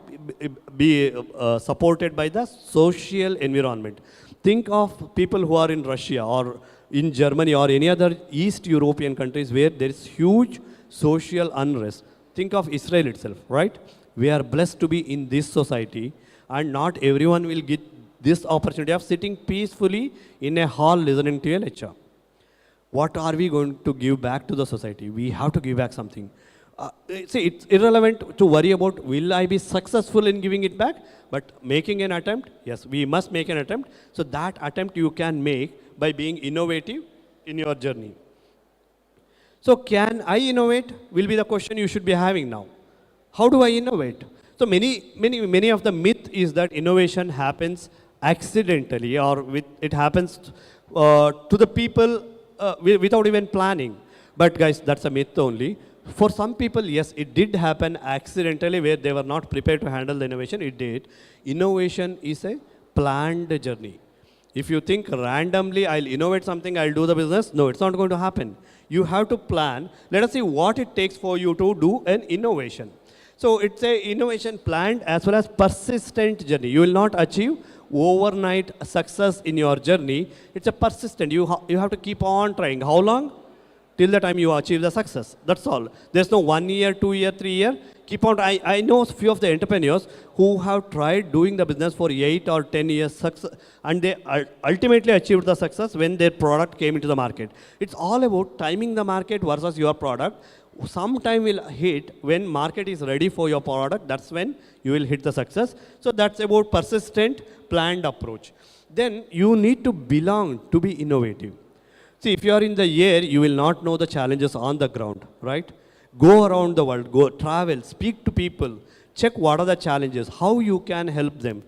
be supported by the social environment. Think of people who are in Russia or in Germany or any other East European countries where there is huge social unrest. Think of Israel itself, right? We are blessed to be in this society and not everyone will get this opportunity of sitting peacefully in a hall listening to a lecture. What are we going to give back to the society? We have to give back something. See, it's irrelevant to worry about will I be successful in giving it back, but making an attempt, yes, we must make an attempt. So that attempt you can make by being innovative in your journey. So can I innovate will be the question you should be having now. How do I innovate? So many of the myth is that innovation happens accidentally or it happens to the people without even planning. But guys, that's a myth only. For some people, yes, it did happen accidentally where they were not prepared to handle the innovation. It did. Innovation is a planned journey. If you think randomly, I'll innovate something, I'll do the business, no, it's not going to happen. You have to plan. Let us see what it takes for you to do an innovation. So it's a innovation planned as well as persistent journey. You will not achieve overnight success in your journey. It's a persistent. You have to keep on trying. How long? Till the time you achieve the success. That's all. There's no 1 year, 2 year, 3 year. Keep on. I know a few of the entrepreneurs who have tried doing the business for 8 or 10 years success, and they ultimately achieved the success when their product came into the market. It's all about timing the market versus your product. Some time will hit when market is ready for your product. That's when you will hit the success. So that's about persistent, planned approach. Then you need to belong to be innovative. See, if you are in the air, you will not know the challenges on the ground, right? Go around the world, go travel, speak to people, check what are the challenges, how you can help them.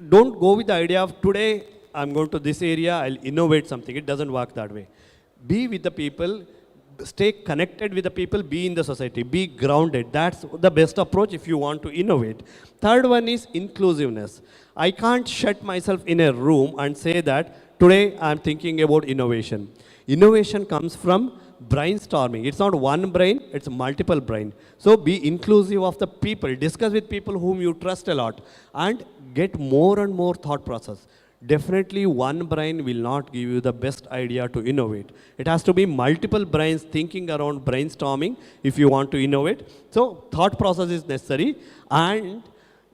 Don't go with the idea of today, I'm going to this area, I'll innovate something. It doesn't work that way. Be with the people, stay connected with the people, be in the society, be grounded. That's the best approach if you want to innovate. Third one is inclusiveness. I can't shut myself in a room and say that today I'm thinking about innovation. Innovation comes from brainstorming. It's not one brain, it's multiple brain. So be inclusive of the people. Discuss with people whom you trust a lot and get more and more thought process. Definitely one brain will not give you the best idea to innovate. It has to be multiple brains thinking around brainstorming if you want to innovate. So thought process is necessary and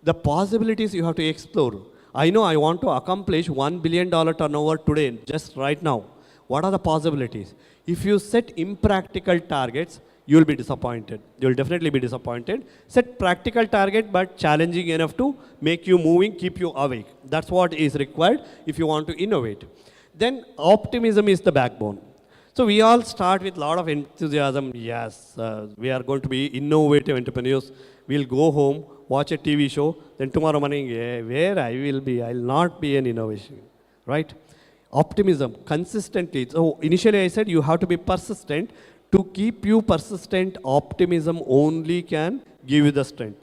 the possibilities you have to explore. I know I want to accomplish $1 billion turnover today, just right now. What are the possibilities? If you set impractical targets, you will be disappointed. You will definitely be disappointed. Set practical target, but challenging enough to make you moving, keep you awake. That's what is required if you want to innovate. Then optimism is the backbone. So we all start with a lot of enthusiasm. Yes, we are going to be innovative entrepreneurs. We'll go home, watch a TV show, then tomorrow morning, where I will be, I'll not be an innovation, right? Optimism, consistently. So initially I said you have to be persistent. To keep you persistent, optimism only can give you the strength.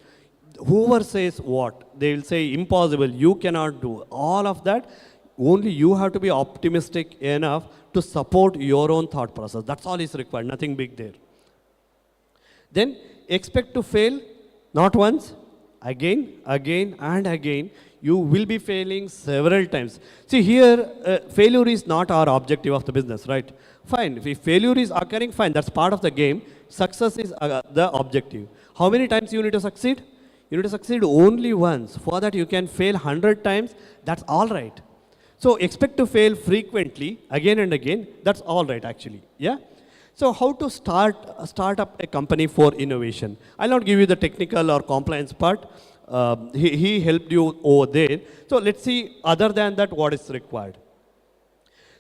Whoever says what, they will say impossible, you cannot do. All of that, Only you have to be optimistic enough to support your own thought process. That's all is required, nothing big there. Then expect to fail, not once, again, again, and again. You will be failing several times. See here, failure is not our objective of the business, right? Fine, if failure is occurring, fine, that's part of the game. Success is the objective. How many times you need to succeed? You need to succeed only once. For that you can fail 100 times, that's all right. So expect to fail frequently, again and again, that's all right actually, yeah? So how to start up a company for innovation? I'll not give you the technical or compliance part. He helped you over there. So let's see, other than that, what is required.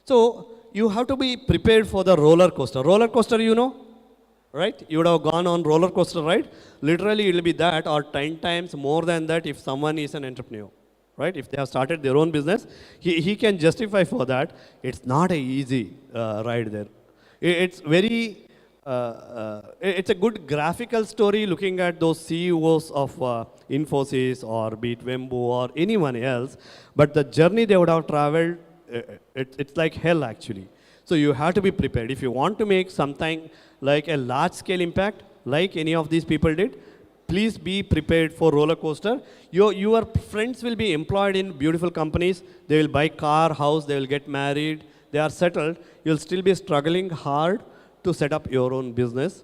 So you have to be prepared for the roller coaster. Roller coaster, you know, right? You would have gone on roller coaster ride. Literally, it will be that or 10 times more than that if someone is an entrepreneur, right? If they have started their own business, he can justify for that. It's not an easy ride there. It's very, it's a good graphical story looking at those CEOs of Infosys or be it Wembo or anyone else, but the journey they would have traveled, it's like hell actually. So you have to be prepared. If you want to make something like a large scale impact, like any of these people did, please be prepared for roller coaster. Your friends will be employed in beautiful companies. They will buy car, house, they will get married. They are settled. You'll still be struggling hard to set up your own business.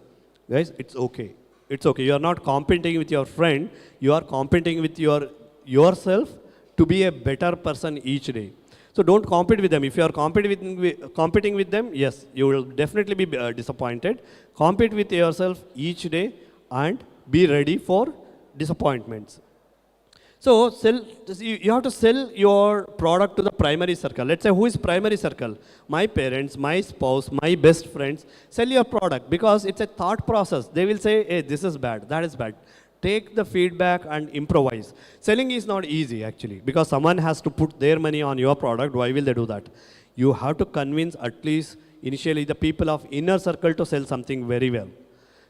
Guys, it's okay. It's okay. You are not competing with your friend. You are competing with yourself to be a better person each day. So don't compete with them. If you are competing with them, yes, you will definitely be disappointed. Compete with yourself each day and be ready for disappointments. So you have to sell your product to the primary circle. Let's say, who is primary circle? My parents, my spouse, my best friends. Sell your product because it's a thought process. They will say, hey, this is bad, that is bad. Take the feedback and improvise. Selling is not easy actually because someone has to put their money on your product. Why will they do that? You have to convince at least initially the people of inner circle to sell something very well.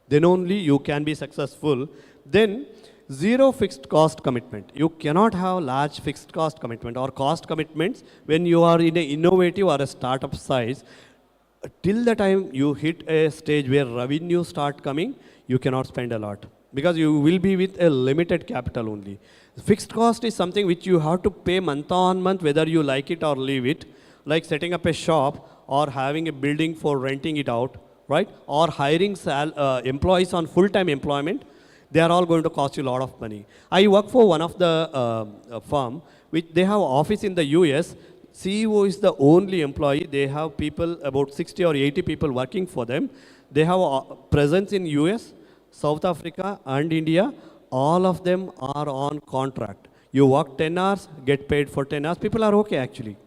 Then only you can be successful. Then zero fixed cost commitment. You cannot have large fixed cost commitment or cost commitments when you are in an innovative or a startup size. Till the time you hit a stage where revenue start coming, you cannot spend a lot because you will be with a limited capital only. Fixed cost is something which you have to pay month on month whether you like it or leave it, like setting up a shop or having a building for renting it out, right? Or hiring employees on full-time employment. They are all going to cost you a lot of money. I work for one of the firm, which they have office in the US. CEO is the only employee. They have people, about 60 or 80 people working for them. They have a presence in US, South Africa and India. All of them are on contract. You work 10 hours, get paid for 10 hours. People are okay actually.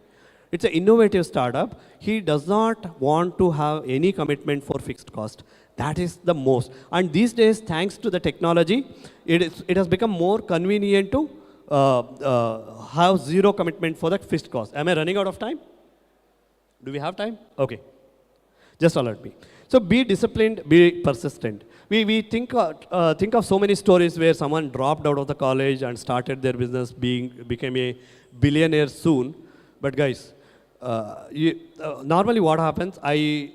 It's an innovative startup. He does not want to have any commitment for fixed cost. That is the most. And these days, thanks to the technology, it has become more convenient to have zero commitment for that fixed cost. Am I running out of time? Do we have time? Okay. Just alert me. So be disciplined, be persistent. We think of so many stories where someone dropped out of the college and started their business, became a billionaire soon. But guys, normally what happens, I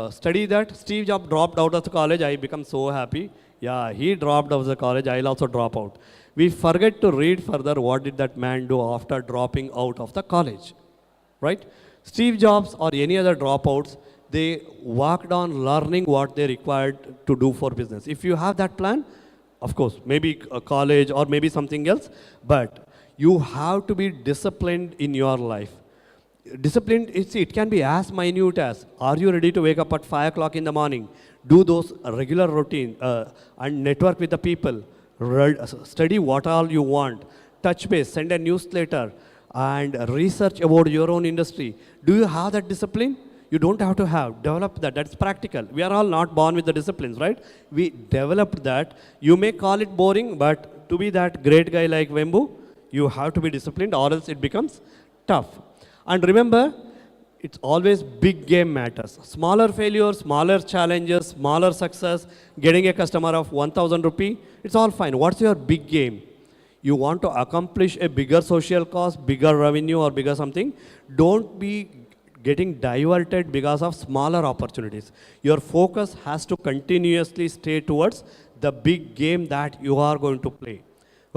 study that Steve Jobs dropped out of the college, I become so happy. Yeah, he dropped out of the college, I'll also drop out. We forget to read further what did that man do after dropping out of the college, right? Steve Jobs or any other dropouts, they worked on learning what they required to do for business. If you have that plan, of course, maybe a college or maybe something else, but you have to be disciplined in your life. Disciplined, it can be as minute as, are you ready to wake up at 5 o'clock in the morning, do those regular routine and network with the people, study what all you want, touch base, send a newsletter and research about your own industry. Do you have that discipline? You don't have to have, develop that, that's practical. We are all not born with the disciplines, right? We developed that. You may call it boring, but to be that great guy like Wembu, you have to be disciplined or else it becomes tough. And remember, it's always big game matters. Smaller failures, smaller challenges, smaller success, getting a customer of 1,000 rupee, it's all fine. What's your big game? you want to accomplish a bigger social cause, bigger revenue or bigger something, don't be getting diverted because of smaller opportunities. Your focus has to continuously stay towards the big game that you are going to play.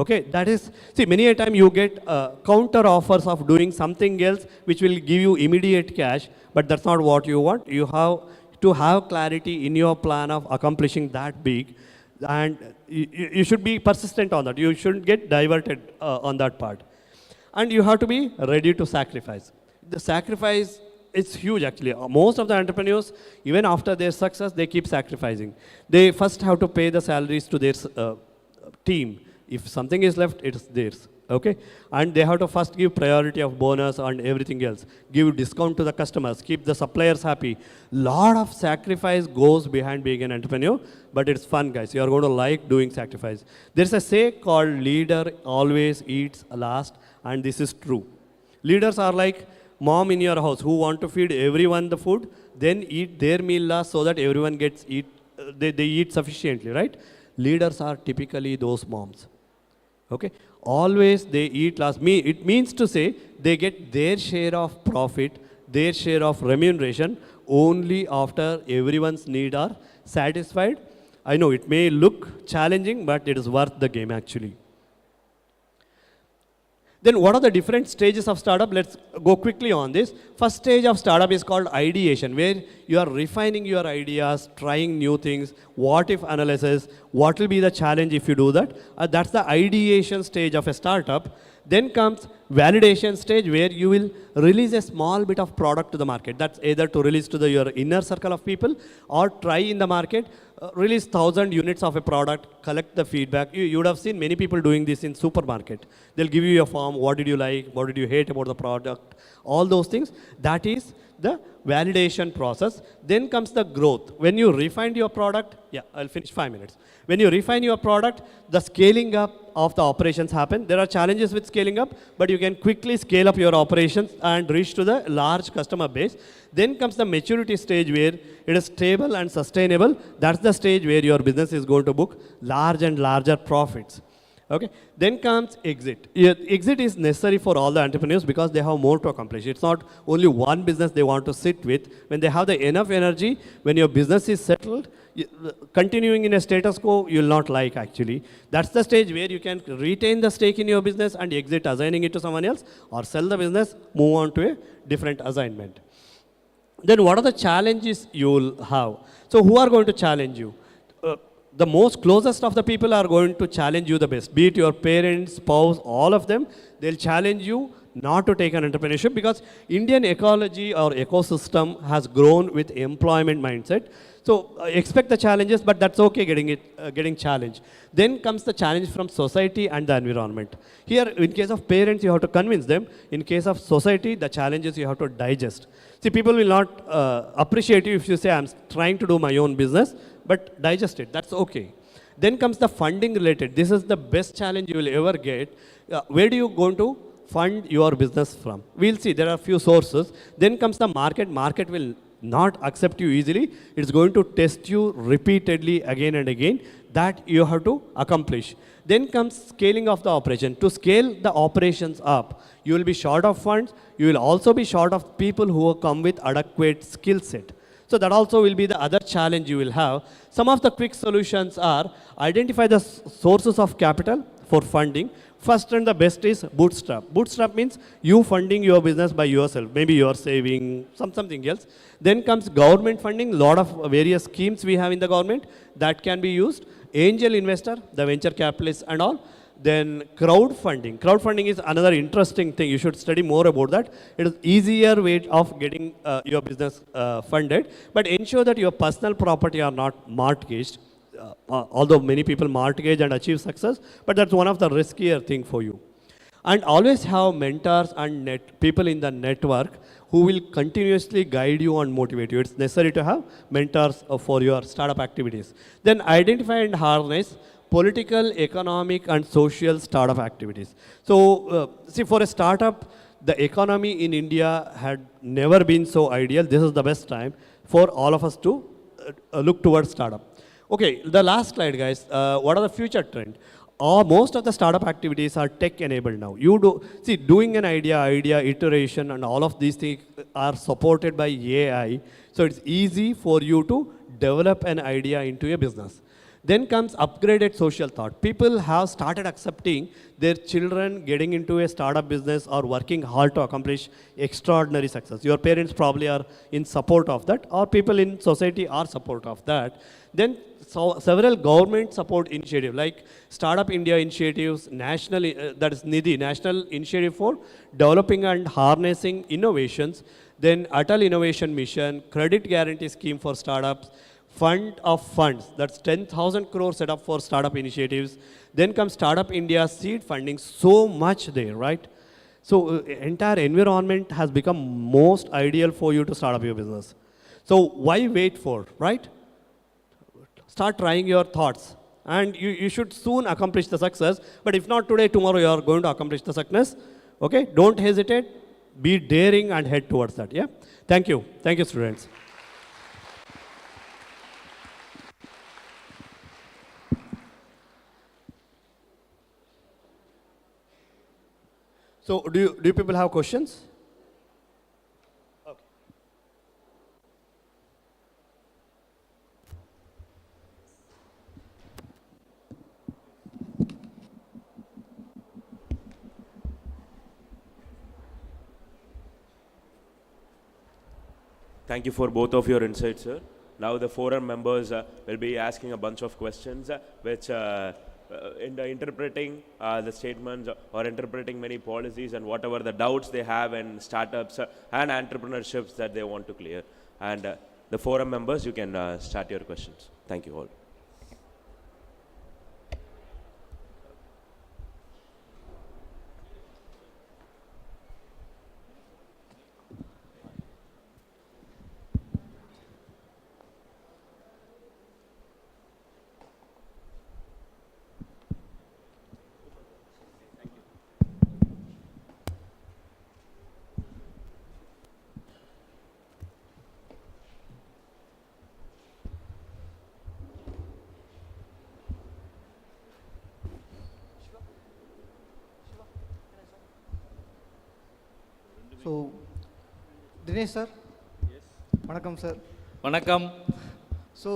Okay, that is, see, many a time you get counter offers of doing something else which will give you immediate cash, but that's not what you want. You have to have clarity in your plan of accomplishing that big, and you should be persistent on that. You shouldn't get diverted on that part. And you have to be ready to sacrifice. The sacrifice is huge actually. Most of the entrepreneurs, even after their success, they keep sacrificing. They first have to pay the salaries to their team. If something is left, it is theirs, okay? And they have to first give priority of bonus and everything else. Give discount to the customers, keep the suppliers happy. Lot of sacrifice goes behind being an entrepreneur, but it's fun, guys. You are going to like doing sacrifice. There's a say called leader always eats last, and this is true. Leaders are like mom in your house who want to feed everyone the food, then eat their meal last so that everyone gets they eat sufficiently, right? Leaders are typically those moms. Okay, always they eat last. It means to say they get their share of profit, their share of remuneration only after everyone's needs are satisfied. I know it may look challenging, but it is worth the game actually. Then what are the different stages of startup? Let's go quickly on this. First stage of startup is called ideation, where you are refining your ideas, trying new things, what if analysis, what will be the challenge if you do that. That's the ideation stage of a startup. Then comes validation stage, where you will release a small bit of product to the market. That's either to release to your inner circle of people or try in the market. Release 1,000 units of a product, collect the feedback. You would have seen many people doing this in supermarket. They'll give you a form, what did you like, what did you hate about the product, all those things. That is the validation process. Then comes the growth. When you refine your product, yeah, I'll finish 5 minutes. When you refine your product, the scaling up of the operations happen. There are challenges with scaling up, but you can quickly scale up your operations and reach to the large customer base. Then comes the maturity stage, where it is stable and sustainable. That's the stage where your business is going to book large and larger profits. Okay. Then comes exit. Exit is necessary for all the entrepreneurs because they have more to accomplish. It's not only one business they want to sit with. When they have the enough energy, when your business is settled, continuing in a status quo, you'll not like actually. That's the stage where you can retain the stake in your business and exit, assigning it to someone else, or sell the business, move on to a different assignment. Then what are the challenges you'll have? So who are going to challenge you? The most closest of the people are going to challenge you the best. Be it your parents, spouse, all of them, they'll challenge you not to take an entrepreneurship, because Indian ecology or ecosystem has grown with employment mindset. So expect the challenges, but that's okay getting challenged. Then comes the challenge from society and the environment. Here, in case of parents, you have to convince them. In case of society, the challenges you have to digest. See, people will not appreciate you if you say, I'm trying to do my own business, but digest it. That's okay. Then comes the funding related. This is the best challenge you will ever get. Where do you going to fund your business from? We'll see. There are a few sources. Then comes the market. Market will not accept you easily. It's going to test you repeatedly again and again. That you have to accomplish. Then comes scaling of the operation. To scale the operations up, you will be short of funds. You will also be short of people who will come with adequate skill set. So that also will be the other challenge you will have. Some of the quick solutions are identify the sources of capital for funding. First and the best is bootstrap. Bootstrap means you funding your business by yourself. Maybe you are saving something else. Then comes government funding. Lot of various schemes we have in the government that can be used. Angel investor, the venture capitalists and all. Then crowdfunding. Crowdfunding is another interesting thing. You should study more about that. It is easier way of getting your business funded. But ensure that your personal property are not mortgaged. Although many people mortgage and achieve success, but that's one of the riskier thing for you. And always have mentors and people in the network who will continuously guide you and motivate you. It's necessary to have mentors for your startup activities. Then identify and harness political, economic, and social startup activities. So, see, for a startup, the economy in India had never been so ideal. This is the best time for all of us to look towards startup. Okay, the last slide, guys. What are the future trends? most of the startup activities are tech enabled now. You do, see, doing an idea, iteration, and all of these things are supported by AI. So it's easy for you to develop an idea into a business. Then comes upgraded social thought. People have started accepting their children getting into a startup business or working hard to accomplish extraordinary success. Your parents probably are in support of that, or people in society are support of that. Then several government support initiatives like Startup India initiatives, national, that is NIDI, National Initiative for Developing and Harnessing Innovations, then Atal Innovation Mission, Credit Guarantee Scheme for Startups, Fund of Funds, that's 10,000 crore set up for startup initiatives. Then comes Startup India seed funding, so much there, right? So entire environment has become most ideal for you to start up your business. So why wait for, right? Start trying your thoughts. And you should soon accomplish the success. But if not today, tomorrow you are going to accomplish the success. Okay? Don't hesitate. Be daring and head towards that. Yeah? Thank you. Thank you, students. So do you people have questions? Okay. Thank you for both of your insights, sir. Now the forum members will be asking a bunch of questions which in interpreting the statements or interpreting many policies and whatever the doubts they have in startups and entrepreneurships that they want to clear. And the forum members, you can start your questions. Thank you all. So, Danesh sir. Yes. வணக்கம் sir. வணக்கம். So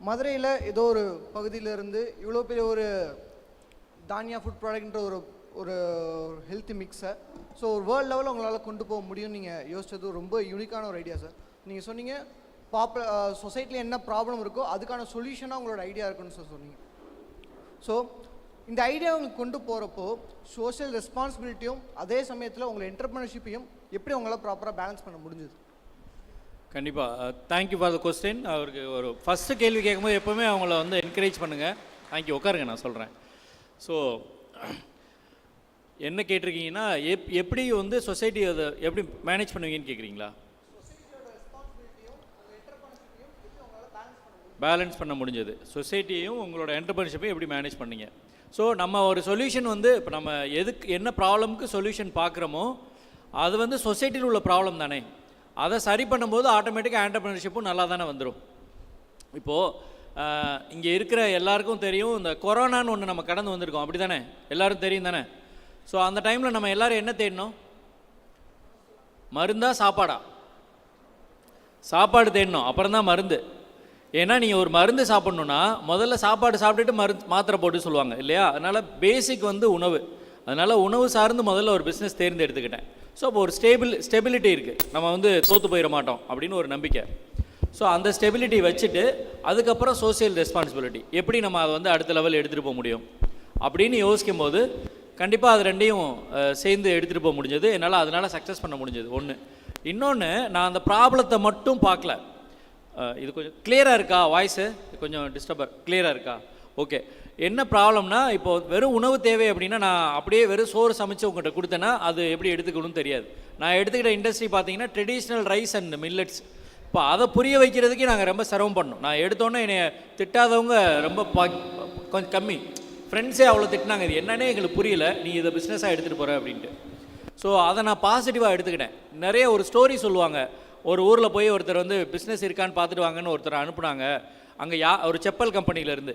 மதுரையில் ஏதோ ஒரு பகுதியிலேருந்து இவ்வளோ பெரிய ஒரு Tania food ப்ராடக்ட்ன்ற ஒரு ஹெல்த்தி மிக்ஸை ஸோ ஒரு வேர்ல்டு லெவலில் உங்களால் கொண்டு போக முடியும்னு நீங்கள் யோசிச்சது ரொம்ப யூனிக்கான ஒரு ஐடியா சார். நீங்கள் சொன்னீங்க சொசைட்டியில் என்ன ப்ராப்ளம் இருக்கோ அதுக்கான சொல்யூஷனாக உங்களோட ஐடியா இருக்குன்னு சொன்னீங்க. ஸோ இந்த ஐடியா உங்களுக்கு கொண்டு போகிறப்போ சோஷியல் ரெஸ்பான்சிபிலிட்டியும் அதே சமயத்தில் உங்களை என்டர்பிரினர்ஷிப்பையும் எப்படி உங்களால் ப்ராப்பராக பேலன்ஸ் பண்ண முடிஞ்சது? கண்டிப்பாக தேங்க்யூ ஃபார் த கொஸ்டின். அவருக்கு ஒரு ஃபஸ்ட்டு கேள்வி கேட்கும்போது எப்போவுமே அவங்கள வந்து என்கரேஜ் பண்ணுங்கள். தேங்க்யூ, உட்காருங்க, நான் சொல்கிறேன். ஸோ என்ன கேட்டிருக்கீங்கன்னா எப்படி வந்து சொசைட்டி அதை எப்படி மேனேஜ் பண்ணுவீங்கன்னு கேட்குறீங்களா? பேலன்ஸ் பண்ண முடிஞ்சது. சொசைட்டியையும் உங்களோட என்டர்பிரினர்ஷிப்பையும் எப்படி மேனேஜ் பண்ணீங்க? ஸோ நம்ம ஒரு சொல்யூஷன் வந்து இப்போ நம்ம எதுக்கு என்ன ப்ராப்ளம்க்கு சொல்யூஷன் பார்க்குறோமோ அது வந்து சொசைட்டியில் உள்ள ப்ராப்ளம் தானே. அதை சரி பண்ணும்போது ஆட்டோமேட்டிக்காக என்டர்பிரினர்ஷிப்பும் நல்லா தானே வந்துடும். இப்போது இங்கே இருக்கிற எல்லாருக்கும் தெரியும், இந்த கொரோனான்னு ஒன்று நம்ம கடந்து வந்திருக்கோம், அப்படி தானே? எல்லோரும் தெரியும் தானே? ஸோ அந்த டைமில் நம்ம எல்லோரும் என்ன தேடணும்? மருந்தா சாப்பாடா? சாப்பாடு தேடணும், அப்புறம் தான் மருந்து. ஏன்னா நீங்கள் ஒரு மருந்து சாப்பிட்ணுன்னா முதல்ல சாப்பாடு சாப்பிட்டுட்டு மாத்திரை போட்டு சொல்லுவாங்க இல்லையா? அதனால் பேசிக் வந்து உணவு. அதனால் உணவு சார்ந்து முதல்ல ஒரு பிஸ்னஸ் தேர்ந்தெடுத்துக்கிட்டேன். ஸோ அப்போ ஒரு ஸ்டெபிலிட்டி இருக்குது, நம்ம வந்து தோற்று போயிட மாட்டோம் அப்படின்னு ஒரு நம்பிக்கை. ஸோ அந்த ஸ்டெபிலிட்டி வச்சுட்டு அதுக்கப்புறம் சோசியல் ரெஸ்பான்சிபிலிட்டி எப்படி நம்ம அதை வந்து அடுத்த லெவல் எடுத்துகிட்டு போக முடியும் அப்படின்னு யோசிக்கும் போது கண்டிப்பாக அது ரெண்டையும் சேர்ந்து எடுத்துகிட்டு போக முடிஞ்சது. என்னால் அதனால் சக்ஸஸ் பண்ண முடிஞ்சது ஒன்று. இன்னொன்று, நான் அந்த ப்ராப்ளத்தை மட்டும் பார்க்கல. இது கொஞ்சம் கிளியராக இருக்கா? வாய்ஸு கொஞ்சம் டிஸ்டர்பர். கிளியராக இருக்கா? ஓகே. என்ன ப்ராப்ளம்னா, இப்போது வெறும் உணவு தேவை அப்படின்னா நான் அப்படியே வெறும் சோறு சமைச்சு உங்கள்கிட்ட கொடுத்தேன்னா அது எப்படி எடுத்துக்கணும்னு தெரியாது. நான் எடுத்துக்கிட்ட இண்டஸ்ட்ரி பார்த்தீங்கன்னா ட்ரெடிஷ்னல் ரைஸ் அண்ட் மில்லட்ஸ். இப்போ அதை புரிய வைக்கிறதுக்கே நாங்கள் ரொம்ப சிரமம் பண்ணோம். நான் எடுத்தோன்னே என்னை திட்டாதவங்க ரொம்ப கொஞ்சம் கம்மி. ஃப்ரெண்ட்ஸே அவ்வளோ திட்டினாங்க, இது என்னன்னே எங்களுக்கு புரியல, நீ இதை பிஸ்னஸாக எடுத்துகிட்டு போகிற அப்படின்ட்டு. ஸோ அதை நான் பாசிட்டிவாக எடுத்துக்கிட்டேன். நிறைய ஒரு ஸ்டோரி சொல்லுவாங்க. ஒரு ஊரில் போய் ஒருத்தர் வந்து பிஸ்னஸ் இருக்கான்னு பார்த்துட்டு வாங்கன்னு ஒருத்தர் அனுப்புனாங்க. அங்கே ஒரு செப்பல் கம்பெனியிலேருந்து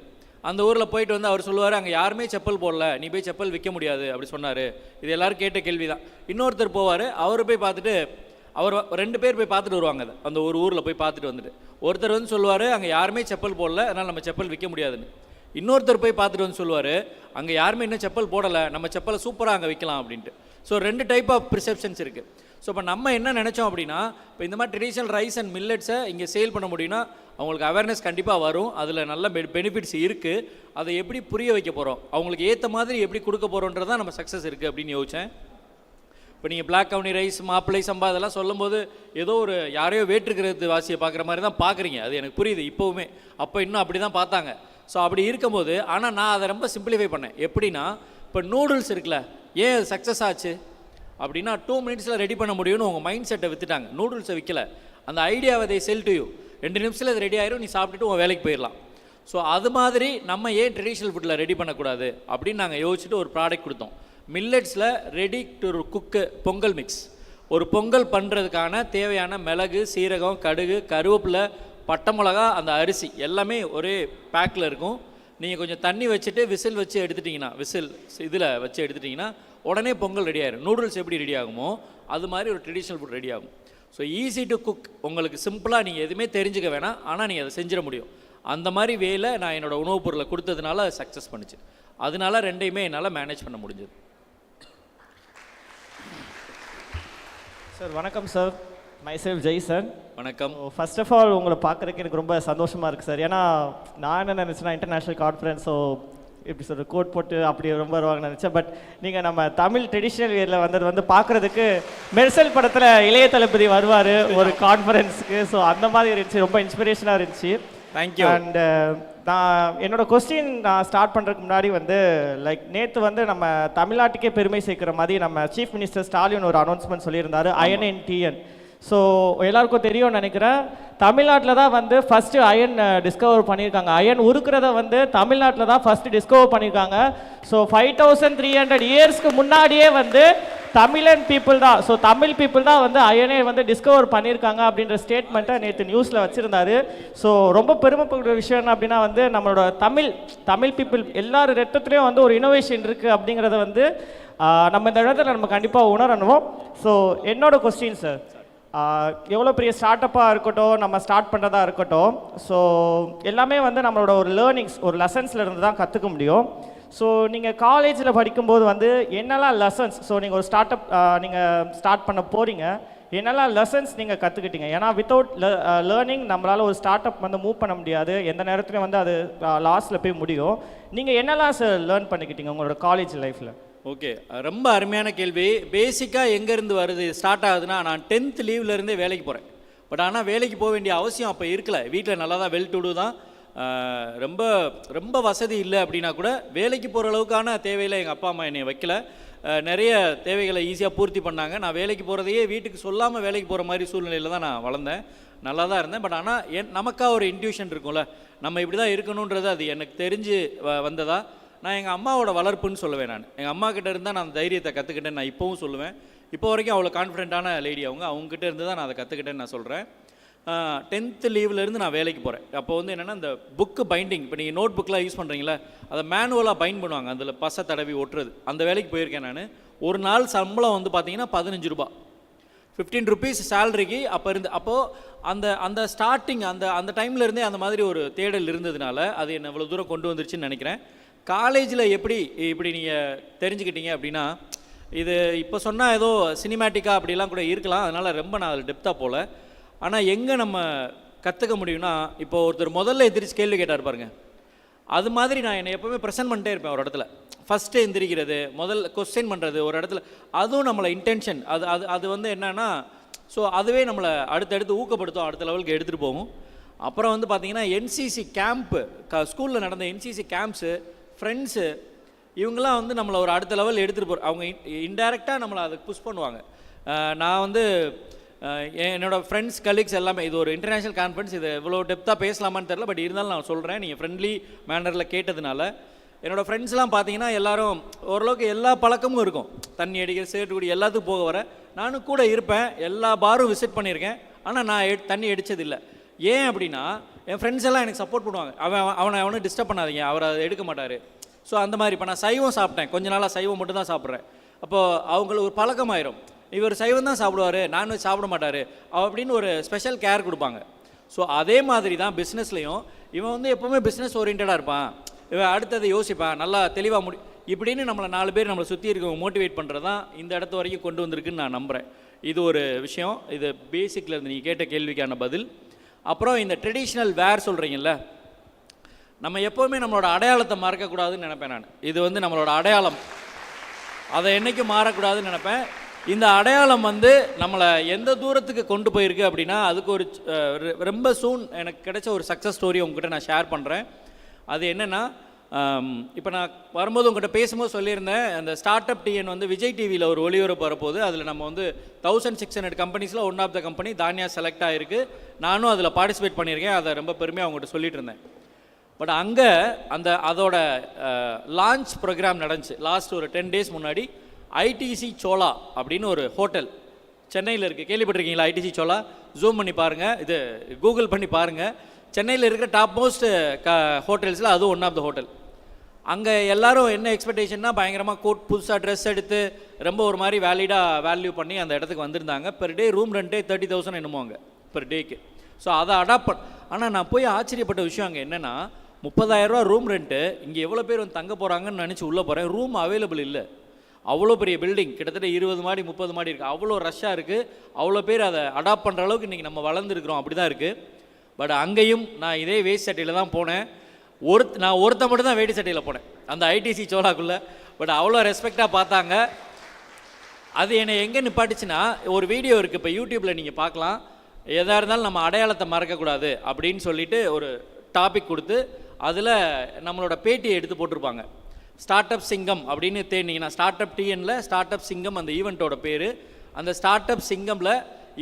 அந்த ஊரில் போயிட்டு வந்து அவர் சொல்லுவார், அங்கே யாருமே செப்பல் போடல, நீ போய் செப்பல் விற்க முடியாது அப்படி சொன்னார். இது எல்லோரும் கேட்ட கேள்வி தான். இன்னொருத்தர் போவார், அவர் போய் பார்த்துட்டு, அவர் 2 பேர் போய் பார்த்துட்டு வருவாங்க. அந்த ஒரு ஊரில் போய் பார்த்துட்டு வந்துட்டு ஒருத்தர் வந்து சொல்லுவார், அங்கே யாருமே செப்பல் போடல, அதனால் நம்ம செப்பல் விற்க முடியாதுன்னு. இன்னொருத்தர் போய் பார்த்துட்டு வந்து சொல்லுவார், அங்கே யாருமே இன்னும் செப்பல் போடலை, நம்ம செப்பலை சூப்பராக அங்கே விற்கலாம் அப்படின்ட்டு. ஸோ 2 டைப் ஆஃப் ப்ரிசெப்ஷன்ஸ் இருக்குது. ஸோ இப்போ நம்ம என்ன நினச்சோம் அப்படின்னா, இப்போ இந்த மாதிரி ட்ரெடிஷ்னல் ரைஸ் அண்ட் மில்லட்ஸை இங்கே சேல் பண்ண முடியும்னா அவங்களுக்கு அவேர்னஸ் கண்டிப்பாக வரும், அதில் நல்ல பெனிஃபிட்ஸ் இருக்குது. அதை எப்படி புரிய வைக்க போகிறோம், அவங்களுக்கு ஏற்ற மாதிரி எப்படி கொடுக்க போகிறோன்றதான் நம்ம சக்ஸஸ் இருக்குது அப்படின்னு யோசித்தேன். இப்போ நீங்கள் பிளாக் கவுனி ரைஸ், மாப்பிள்ளை சம்பா இதெல்லாம் சொல்லும்போது ஏதோ ஒரு யாரையோ வேற்றுக்கிறது வாசியை பார்க்குற மாதிரி தான் பார்க்குறீங்க. அது எனக்கு புரியுது இப்போவுமே, அப்போ இன்னும் அப்படி தான் பார்த்தாங்க. ஸோ அப்படி இருக்கும்போது, ஆனால் நான் அதை ரொம்ப சிம்பிளிஃபை பண்ணேன். எப்படின்னா, இப்போ நூடுல்ஸ் இருக்குல்ல, ஏன் அது சக்ஸஸ் ஆச்சு அப்படின்னா 2 மினிட்ஸில் ரெடி பண்ண முடியும்னு உங்கள் மைண்ட் செட்டை விற்றுட்டாங்க. நூடுல்ஸை விற்கலை, அந்த ஐடியாவை they sell to you. 2 நிமிஷத்தில் அது ரெடி ஆயிரும், நீ சாப்பிட்டுட்டு உன் வேலைக்கு போயிடலாம். ஸோ அது மாதிரி நம்ம ஏன் ட்ரெடிஷ்னல் ஃபுட்டில் ரெடி பண்ணக்கூடாது அப்படின்னு நாங்கள் யோசிச்சுட்டு ஒரு ப்ராடக்ட் கொடுத்தோம். மில்லட்ஸில் ready to cook pongal mix. ஒரு பொங்கல் பண்ணுறதுக்கான தேவையான மிளகு, சீரகம், கடுகு, கருவேப்பிலை, பட்டை மிளகா, அந்த அரிசி எல்லாமே ஒரே பேக்கில் இருக்கும். நீங்கள் கொஞ்சம் தண்ணி வச்சுட்டு விசில் வச்சு எடுத்துட்டிங்கன்னா, விசில் இதில் வச்சு எடுத்துட்டிங்கன்னா உடனே பொங்கல் ரெடி ஆயிடும். நூடுல்ஸ் எப்படி ரெடி ஆகுமோ அது மாதிரி ஒரு ட்ரெடிஷ்னல் ஃபுட் ரெடி ஆகும். ஸோ ஈஸி டு குக், உங்களுக்கு சிம்பிளாக நீங்கள் எதுவுமே தெரிஞ்சுக்க வேணாம், ஆனால் நீங்கள் அதை செஞ்சிட முடியும். அந்த மாதிரி வேலை நான் என்னோடய உணவுப் பொருளை கொடுத்ததுனால சக்ஸஸ் பண்ணிச்சு. அதனால 2யுமே என்னால் மேனேஜ் பண்ண முடிஞ்சது. சார் வணக்கம் சார், மைசெல்ஃப் ஜெய் சார். வணக்கம். ஃபர்ஸ்ட் ஆஃப் ஆல் உங்களை பார்க்குறதுக்கு எனக்கு ரொம்ப சந்தோஷமாக இருக்குது சார். ஏன்னா நான் என்ன நினச்சேன்னா இன்டர்நேஷ்னல் கான்ஃபரன்ஸ், ஸோ இப்படி சொல்கிற கோட் போட்டு அப்படி ரொம்ப வருவாங்கன்னு நினச்சேன். பட் நீங்கள் நம்ம தமிழ் ட்ரெடிஷ்னல் இயரில் வந்து பார்க்குறதுக்கு மெர்சல் படத்தில் இளைய தளபதி வருவார் ஒரு கான்ஃபரன்ஸுக்கு. ஸோ அந்த மாதிரி இருந்துச்சு, ரொம்ப இன்ஸ்பிரேஷனாக இருந்துச்சு. தேங்க்யூ. அண்ட் நான் என்னோடய கொஸ்டின் நான் ஸ்டார்ட் பண்ணுறதுக்கு முன்னாடி லைக் நேற்று நம்ம தமிழ்நாட்டுக்கே பெருமை சேர்க்குற மாதிரி நம்ம சீஃப் மினிஸ்டர் ஸ்டாலின் ஒரு அனௌன்ஸ்மெண்ட் சொல்லியிருந்தார், அயன் அண்ட் டிஎன். ஸோ எல்லாருக்கும் தெரியும்னு நினைக்கிறேன், தமிழ்நாட்டில் தான் ஃபஸ்ட்டு அயன் டிஸ்கவர் பண்ணியிருக்காங்க. அயன் உருக்கிறத தமிழ்நாட்டில் தான் ஃபஸ்ட்டு டிஸ்கவர் பண்ணியிருக்காங்க. ஸோ 5300 இயர்ஸ்க்கு முன்னாடியே தமிழன் பீப்புள் தான், ஸோ தமிழ் பீப்புள் தான் அயனே டிஸ்கவர் பண்ணியிருக்காங்க அப்படின்ற ஸ்டேட்மெண்ட்டை நேற்று நியூஸில் வச்சுருந்தாரு. ஸோ ரொம்ப பெருமைப்படுற விஷயம் என்ன அப்படின்னா நம்மளோட தமிழ் பீப்புள் எல்லார் ரத்தத்துலேயும் ஒரு இனோவேஷன் இருக்குது அப்படிங்கிறத நம்ம இந்த இடத்துல நம்ம கண்டிப்பாக உணரணும். ஸோ என்னோட கொஸ்டின் சார், எவ்வளோ பெரிய ஸ்டார்ட் அப்பாக இருக்கட்டும், நம்ம ஸ்டார்ட் பண்ணுறதா இருக்கட்டும், ஸோ எல்லாமே நம்மளோட ஒரு லேர்னிங்ஸ், ஒரு லெசன்ஸில் இருந்து தான் கற்றுக்க முடியும். ஸோ நீங்கள் காலேஜில் படிக்கும்போது என்னெல்லாம் லெசன்ஸ், ஸோ நீங்கள் ஒரு ஸ்டார்ட் அப் நீங்கள் ஸ்டார்ட் பண்ண போகிறீங்க, என்னெல்லாம் லெசன்ஸ் நீங்கள் கற்றுக்கிட்டீங்க? ஏன்னா வித்தவுட் லேர்னிங் நம்மளால் ஒரு ஸ்டார்ட் அப் மூவ் பண்ண முடியாது, எந்த நேரத்துலையும் அது லாஸ்ட்டில் போய் முடியும். நீங்கள் என்னெல்லாம் சார் லேர்ன் பண்ணிக்கிட்டீங்க உங்களோட காலேஜ் லைஃப்பில்? ஓகே, ரொம்ப அருமையான கேள்வி. பேசிக்காக எங்கேருந்து வருது ஸ்டார்ட் ஆகுதுன்னா, நான் 10th லீவ்லேருந்தே வேலைக்கு போகிறேன். பட் ஆனால் வேலைக்கு போக வேண்டிய அவசியம் அப்போ இருக்கல. வீட்டில் நல்லா தான் வெல் டு டூ தான், ரொம்ப ரொம்ப வசதி இல்லை அப்படின்னா கூட வேலைக்கு போகிற அளவுக்கான தேவையில் எங்கள் அப்பா அம்மா என்னை வைக்கல. நிறைய தேவைகளை ஈஸியாக பூர்த்தி பண்ணாங்க. நான் வேலைக்கு போகிறதையே வீட்டுக்கு சொல்லாமல் வேலைக்கு போகிற மாதிரி சூழ்நிலையில் தான் நான் வளர்ந்தேன். நல்லா தான் இருந்தேன். பட் ஆனால் நமக்காக ஒரு இன்ட்யூஷன் இருக்கும்ல, நம்ம இப்படி தான் இருக்கணுன்றது அது எனக்கு தெரிஞ்சு வந்ததா. நான் எங்கள் அம்மாவோட வளர்ப்புன்னு சொல்லுவேன். நான் எங்கள் அம்மா கிட்டே இருந்தால் நான் அந்த தைரியத்தை கற்றுக்கிட்டேன். நான் இப்போவும் சொல்லுவேன், இப்போ வரைக்கும் அவ்வளோ கான்ஃபிடென்ட்டான லேடி அவங்ககிட்ட இருந்து தான் நான் அதை கற்றுக்கிட்டேன்னு நான் சொல்கிறேன். 10th லீவ்லேருந்து நான் வேலைக்கு போகிறேன். அப்போ என்னென்னா இந்த புக்கு பைண்டிங், இப்போ நீங்கள் நோட் புக்கெலாம் யூஸ் பண்ணுறீங்களா, அதை மேனுவலாக பைண்ட் பண்ணுவாங்க, அதில் பசை தடவி ஒட்டுறது, அந்த வேலைக்கு போயிருக்கேன் நான். ஒரு நாள் சம்பளம் பார்த்தீங்கன்னா 15 ரூபா, 15 ருபீஸ் சேலரிக்கு அப்போது அந்த ஸ்டார்டிங் அந்த டைமில் இருந்தே அந்த மாதிரி ஒரு தேடல் இருந்ததுனால அது என்னை இவ்வளோ தூரம் கொண்டு வந்துருச்சுன்னு நினைக்கிறேன். காலேஜில் இப்படி நீங்கள் தெரிஞ்சுக்கிட்டீங்க அப்படின்னா, இது இப்போ சொன்னால் ஏதோ சினிமேட்டிக்காக அப்படிலாம் கூட இருக்கலாம், அதனால் ரொம்ப நான் அதில் டெப்த்தாக போகல. ஆனால் எங்கே நம்ம கற்றுக்க முடியும்னா, இப்போ ஒருத்தர் முதல்ல எந்திரிச்சு கேள்வி கேட்டார் பாருங்க, அது மாதிரி நான் என்னை எப்போவுமே ப்ரெசென்ட் பண்ணிட்டே இருப்பேன் ஒரு இடத்துல. ஃபஸ்ட்டு எந்திரிக்கிறது, முதல்ல கொஸ்டின் பண்ணுறது ஒரு இடத்துல, அதுவும் நம்மளை இன்டென்ஷன் அது என்னென்னா, ஸோ அதுவே நம்மளை அடுத்தடுத்து ஊக்கப்படுத்தும், அடுத்த லெவலுக்கு எடுத்துகிட்டு போகும். அப்புறம் பார்த்தீங்கன்னா என்சிசி கேம்ப்பு, ஸ்கூலில் நடந்த என்சிசி கேம்ப்ஸு, ஃப்ரெண்ட்ஸு, இவங்கெல்லாம் நம்மளை ஒரு அடுத்த லெவல் எடுத்துகிட்டு போகிற, அவங்க இன்டைரக்டாக நம்மளை அதுக்கு புஷ் பண்ணுவாங்க. நான் என்னோடய ஃப்ரெண்ட்ஸ் கலீக்ஸ் எல்லாமே, இது ஒரு இன்டர்நேஷ்னல் கான்ஃபரன்ஸ், இது இவ்வளோ டெப்த்தாக பேசலாமான்னு தெரில, பட் இருந்தாலும் நான் சொல்கிறேன், நீங்கள் ஃப்ரெண்ட்லி மேனரில் கேட்டதுனால. என்னோடய ஃப்ரெண்ட்ஸ்லாம் பார்த்தீங்கன்னா எல்லோரும் ஓரளவுக்கு எல்லா பழக்கமும் இருக்கும், தண்ணி அடிக்கிற, சேட்டு குடி, எல்லாத்துக்கும் போக வர. நானும் கூட இருப்பேன், எல்லா பாரும் விசிட் பண்ணியிருக்கேன், ஆனால் நான் தண்ணி அடித்ததில்லை. ஏன் அப்படின்னா, என் ஃப்ரெண்ட்ஸ் எல்லாம் எனக்கு சப்போர்ட் பண்ணுவாங்க, அவனை டிஸ்டர்ப் பண்ணாதீங்க, அவர் அதை எடுக்க மாட்டார். ஸோ அந்த மாதிரி இப்போ நான் சைவம் சாப்பிட்டேன், கொஞ்ச நாளாக சைவம் மட்டும் தான் சாப்பிட்றேன். அப்போது அவங்களுக்கு ஒரு பழக்கமாயிரும், இவர் சைவம் தான் சாப்பிடுவார், நான்வெஜ் சாப்பிட மாட்டார் அப்படின்னு ஒரு ஸ்பெஷல் கேர் கொடுப்பாங்க. ஸோ அதே மாதிரி தான் பிஸ்னஸ்லையும் இவன் வந்து எப்போவுமே பிஸ்னஸ் ஓரியன்டாக இருப்பான், இவன் அடுத்ததை யோசிப்பான், நல்லா தெளிவாக இப்படின்னு நம்மளை 4 பேர் நம்மளை சுற்றி இருக்கவங்க மோட்டிவேட் பண்ணுறது தான் இந்த இடத்து வரைக்கும் கொண்டு வந்திருக்குன்னு நான் நம்புகிறேன். இது ஒரு விஷயம், இது பேசிக்கில் இருந்து நீங்கள் கேட்ட கேள்விக்கான பதில். அப்புறம் இந்த ட்ரெடிஷ்னல் வேர் சொல்கிறீங்கல்ல, நம்ம எப்போவுமே நம்மளோட அடையாளத்தை மறக்கக்கூடாதுன்னு நினைப்பேன் நான். இது வந்து நம்மளோட அடையாளம், அதை என்றைக்கும் மாறக்கூடாதுன்னு நினைப்பேன். இந்த அடையாளம் வந்து நம்மளை எந்த தூரத்துக்கு கொண்டு போயிருக்கு அப்படின்னா, அதுக்கு ஒரு ரொம்ப சூன் எனக்கு கிடைச்ச ஒரு சக்ஸஸ் ஸ்டோரி உங்ககிட்ட நான் ஷேர் பண்ணுறேன். அது என்னென்னா, இப்போ நான் வரும்போது உங்கள்கிட்ட பேசும்போது சொல்லியிருந்தேன், அந்த ஸ்டார்ட் அப் டிஎன் வந்து விஜய் டிவியில் ஒரு ஒளிபரப்பு வரப்போகுது. அதில் நம்ம வந்து 1600 கம்பெனிஸில் one of the company Dhanya select ஆகிருக்கு. நானும் அதில் பார்ட்டிசிபேட் பண்ணியிருக்கேன், அதை ரொம்ப பெருமையாக அவங்ககிட்ட சொல்லிட்டு இருந்தேன். பட் அங்கே அதோட லான்ச் ப்ரோக்ராம் நடந்துச்சு லாஸ்ட் ஒரு 10 days முன்னாடி. ஐடிசி சோலா அப்படின்னு ஒரு ஹோட்டல் சென்னையில் இருக்குது, கேள்விப்பட்டிருக்கீங்களா? ஐடிசி சோலா ஜூம் பண்ணி பாருங்கள், இது கூகுள் பண்ணி பாருங்கள். சென்னையில் இருக்கிற டாப் மோஸ்ட் ஹோட்டல்ஸில் அதுவும் ஒன் ஆஃப் த ஹோட்டல். அங்கே எல்லோரும் என்ன எக்ஸ்பெக்டேஷன்னா, பயங்கரமாக புதுசாக ட்ரெஸ் எடுத்து ரொம்ப ஒரு மாதிரி வேல்யூ பண்ணி அந்த இடத்துக்கு வந்திருந்தாங்க. பெர் டே ரூம் ரெண்டே 30,000 என்னமோ அங்கே பெர் டேக்கு. ஸோ அதை அடாப்ட் ஆனால் நான் போய் ஆச்சரியப்பட்ட விஷயம் அங்கே என்னென்னா, 30,000 ரூம் ரெண்ட்டு, இங்கே எவ்வளோ பேர் வந்து தங்க போகிறாங்கன்னு நினச்சி உள்ளே போகிறேன், ரூம் அவைலபிள் இல்லை. அவ்வளோ பெரிய பில்டிங், கிட்டத்தட்ட 20 மாடி 30 மாடி இருக்குது, அவ்வளோ ரஷ்ஷாக இருக்குது. அவ்வளோ பேர் அதை அடாப்ட் பண்ணுற அளவுக்கு இன்றைக்கி நம்ம வளர்ந்துருக்குறோம், அப்படி தான் இருக்குது. பட் அங்கேயும் நான் இதே வேஸ்ட் சட்டையில் தான் போனேன். நான் ஒருத்த மட்டும் தான் வேட்டி சட்டையில் போனேன் அந்த ஐடிசி சோலாக்குள்ளே. பட் அவ்வளோ ரெஸ்பெக்டாக பார்த்தாங்க. அது என்னை எங்கே நிப்பாட்டுச்சுன்னா, ஒரு வீடியோ இருக்குது இப்போ யூடியூப்பில் நீங்கள் பார்க்கலாம். எதாக இருந்தாலும் நம்ம அடையாளத்தை மறக்கக்கூடாது அப்படின்னு சொல்லிட்டு ஒரு டாபிக் கொடுத்து அதில் நம்மளோட பேட்டியை எடுத்து போட்டிருப்பாங்க. ஸ்டார்ட் அப் சிங்கம் அப்படின்னு தேடினீங்கன்னா, ஸ்டார்ட் அப் டிஎனில் ஸ்டார்ட் அப் சிங்கம் அந்த ஈவெண்ட்டோட பேர். அந்த ஸ்டார்ட் அப் சிங்கமில்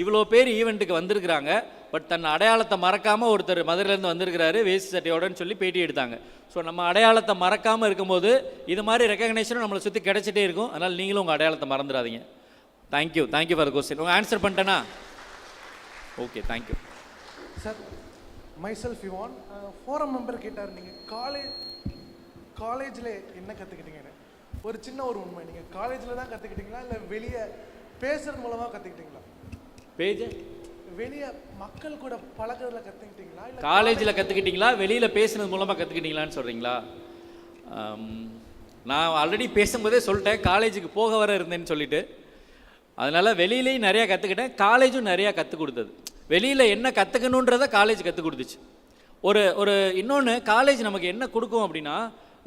இவ்வளோ பேர் ஈவெண்ட்டுக்கு வந்திருக்கிறாங்க. பட் தன் அடையாளத்தை மறக்காமல் ஒருத்தர் மதுரையிலேருந்து வந்திருக்கிறாரு வேஸ்ட் சட்டையோடன்னு சொல்லி பேட்டி எடுத்தாங்க. ஸோ நம்ம அடையாளத்தை மறக்காமல் இருக்கும்போது இது மாதிரி ரெக்கக்னேஷனும் நம்மளை சுற்றி கிடச்சிட்டே இருக்கும். அதனால் நீங்களும் உங்கள் அடையாளத்தை மறந்துடாதீங்க. Thank you for the question. உங்கள் ஆன்சர் பண்ணிட்டேன்னா okay, thank you sir. Myself Yuvan, forum member கேட்டார், நீங்கள் காலேஜில் என்ன கற்றுக்கிட்டீங்கன்னு. ஒரு சின்ன ஒரு உண்மை, நீங்கள் காலேஜில் தான் கற்றுக்கிட்டீங்களா இல்லை வெளியே பேசுறது மூலமாக கற்றுக்கிட்டீங்களா? வெளியே மக்கள் கூட பழக்கிறதுல கற்றுக்கிட்டீங்களா இல்லை காலேஜில் கற்றுக்கிட்டீங்களா வெளியில் பேசுனது மூலமாக கற்றுக்கிட்டீங்களான்னு சொல்கிறீங்களா? நான் ஆல்ரெடி பேசும்போதே சொல்லிட்டேன், காலேஜுக்கு போக வர இருந்தேன்னு சொல்லிட்டு. அதனால் வெளியிலேயும் நிறையா கற்றுக்கிட்டேன், காலேஜும் நிறையா கற்றுக் கொடுத்தது. வெளியில் என்ன கற்றுக்கணுன்றதை காலேஜ் கற்றுக் கொடுத்துச்சு. ஒரு இன்னொன்று, காலேஜ் நமக்கு என்ன கொடுக்கும் அப்படின்னா,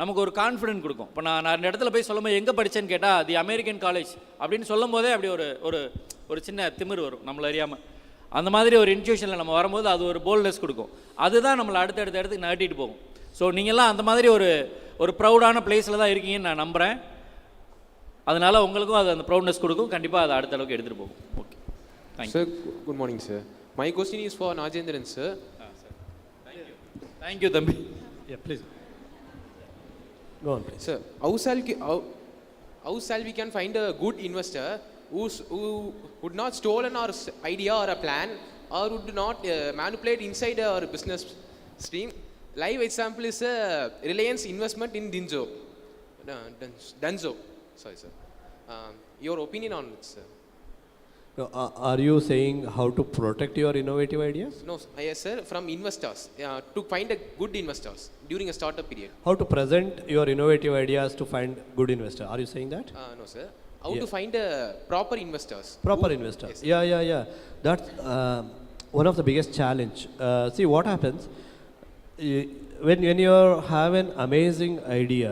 நமக்கு ஒரு கான்ஃபிடென்ட் கொடுக்கும். இப்போ நான் 2 இடத்துல போய் சொல்லும்போது எங்கே படித்தேன்னு கேட்டால் தி அமெரிக்கன் காலேஜ் அப்படின்னு சொல்லும் போதே அப்படி ஒரு சின்ன திமிர் வரும் நம்மளை அறியாமல். அந்த மாதிரி ஒரு இன்ஸ்டியூஷனில் நம்ம வரும்போது அது ஒரு போல்ட்னஸ் கொடுக்கும். அதுதான் நம்மளை அடுத்தடுத்த இடத்துக்கு நகட்டிட்டு போகும். ஸோ நீங்கள்லாம் அந்த மாதிரி ஒரு ப்ரௌடான பிளேஸில் தான் இருக்கீங்கன்னு நான் நம்புகிறேன். அதனால் உங்களுக்கும் அது அந்த ப்ரௌட்னஸ் கொடுக்கும், கண்டிப்பாக அதை அடுத்த அளவுக்கு எடுத்துகிட்டு போகும். Okay, thank you sir. Good morning sir. My question is for Nagendran sir. Thank you தம்பி. Please go on please. Sir, how shall we can find a good investor who would not stolen our idea or a plan or would not manipulate inside our business stream? Live example is Reliance investment in Dunzo. Sorry sir. Your opinion on it, sir? No, are you saying how to protect your innovative ideas? No, yes sir, from investors, to find a good investors during a startup period. How to present your innovative ideas to find good investor? Are you saying that? No sir. How to find proper investors? Proper investors. Yes. Yeah. That's one of the biggest challenge. See what happens when you have an amazing idea,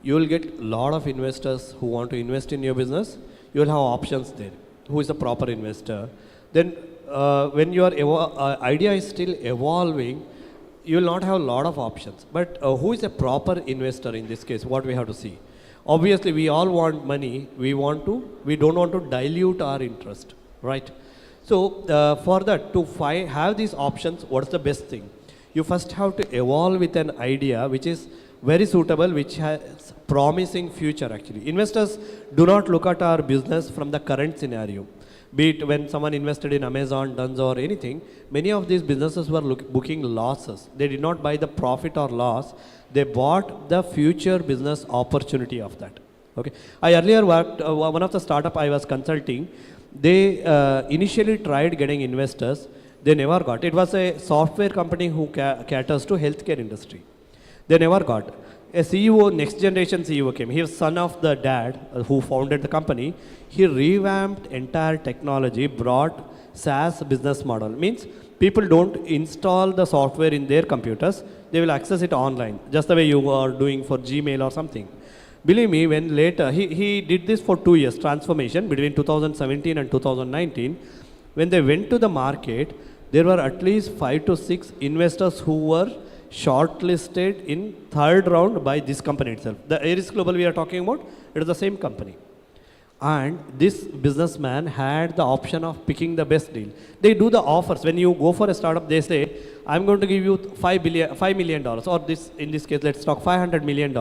you will get lot of investors who want to invest in your business. You will have options there. Who is the proper investor? Then when your idea is still evolving, you will not have a lot of options. But who is a proper investor in this case? What we have to see. Obviously, we all want money. We don't want to dilute our interest, right? So for that, to have these options, what's the best thing? You first have to evolve with an idea which is very suitable, which has promising future actually. Investors do not look at our business from the current scenario. Be it when someone invested in Amazon, Duns or anything, many of these businesses were booking losses. They did not buy the profit or loss. They bought the future business opportunity of that. Okay. I earlier worked, one of the startup I was consulting, they initially tried getting investors. They never got. It was a software company who caters to healthcare industry. They never got. A CEO, next generation CEO came. He was son of the dad who founded the company. He revamped entire technology, brought SaaS business model. Means people don't install the software in their computers. They will access it online, just the way you are doing for Gmail or something. Believe me, when later, he did this for 2 years, transformation between 2017 and 2019. When they went to the market, there were at least 5 to 6 investors who were shortlisted in third round by this company itself. The Aris Global we are talking about, it is the same company. And this businessman had the option of picking the best deal. They do the offers. When you go for a startup, they say, I'm going to give you $5 million, or this, in this case, let's talk $500 million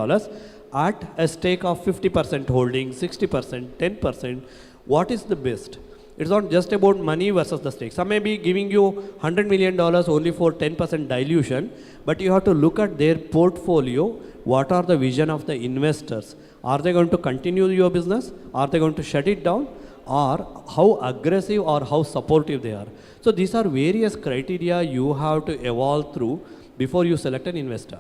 at a stake of 50% holding, 60%, 10%. What is the best? It's not just about money versus the stake. Some may be giving you $100 million only for 10% dilution, but you have to look at their portfolio. What are the vision of the investors? Are they going to continue your business? Are they going to shut it down? Or how aggressive or how supportive they are? So these are various criteria you have to evolve through before you select an investor.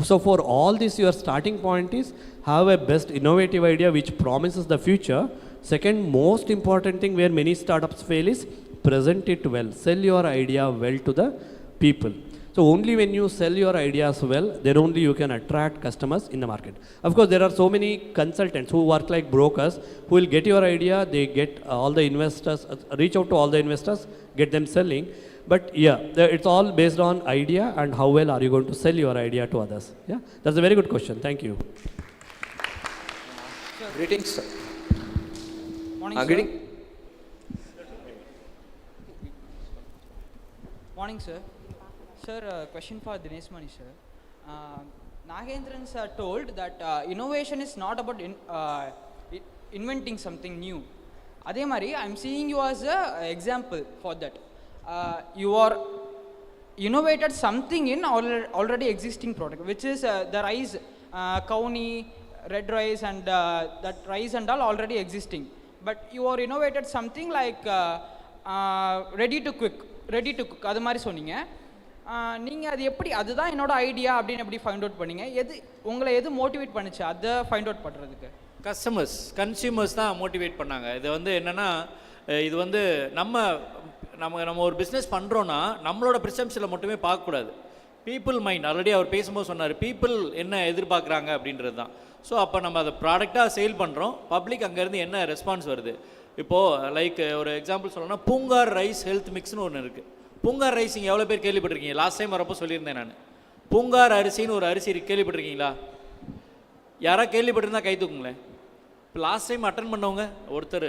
So for all this, your starting point is have a best innovative idea which promises the future. Second most important thing where many startups fail is present it well. Sell your idea well to the people. So only when you sell your ideas well, then only you can attract customers in the market. Of course, there are so many consultants who work like brokers who will get your idea, they get all the investors, reach out to all the investors, get them selling. But yeah, it's all based on idea and how well are you going to sell your idea to others. Yeah, that's a very good question. Thank you. Greetings, sir. Morning, sir. Greeting. Morning, sir. Sir, question for Dinesh Mani, sir. Nagendran sir told that innovation is not about inventing something new. Adhe mari, I'm seeing you as an example for that. You are innovated something in already existing product, which is the rice, Kauni, red rice, and that rice and all already existing. But you are innovated something like ready to cook. அது மாதிரி சொன்னீங்க. நீங்கள் அது எப்படி அதுதான் என்னோட idea அப்படின்னு எப்படி ஃபைண்ட் அவுட் பண்ணீங்க? உங்களை எது மோட்டிவேட் பண்ணுச்சு அதை ஃபைண்ட் அவுட் பண்ணுறதுக்கு? கன்சியூமர்ஸ் தான் மோட்டிவேட் பண்ணாங்க. இது வந்து என்னென்னா, இது வந்து நம்ம ஒரு பிஸ்னஸ் பண்ணுறோன்னா நம்மளோட ப்ரிசெப்ஷனில் மட்டுமே பார்க்கக்கூடாது. பீப்புள் மைண்ட், ஆல்ரெடி அவர் பேசும்போது சொன்னார், பீப்புள் என்ன எதிர்பார்க்குறாங்க அப்படின்றது தான். ஸோ அப்போ நம்ம அதை ப்ராடக்டாக சேல் பண்ணுறோம், பப்ளிக் அங்கேருந்து என்ன ரெஸ்பான்ஸ் வருது. இப்போது லைக் ஒரு எக்ஸாம்பிள் சொல்லணும்னா, பூங்கார் ரைஸ் ஹெல்த் மிக்ஸ்னு ஒன்று இருக்குது. பூங்கார் ரைஸ் இங்கே எவ்வளோ பேர் கேள்விப்பட்டிருக்கீங்க? லாஸ்ட் டைம் வரப்போ சொல்லியிருந்தேன் நான். பூங்கார் அரிசின்னு ஒரு அரிசி கேள்விப்பட்டிருக்கீங்களா? யாராவது கேள்விப்பட்டிருந்தா கை தூக்குங்களேன். இப்போ லாஸ்ட் டைம் அட்டன் பண்ணவங்க ஒருத்தர்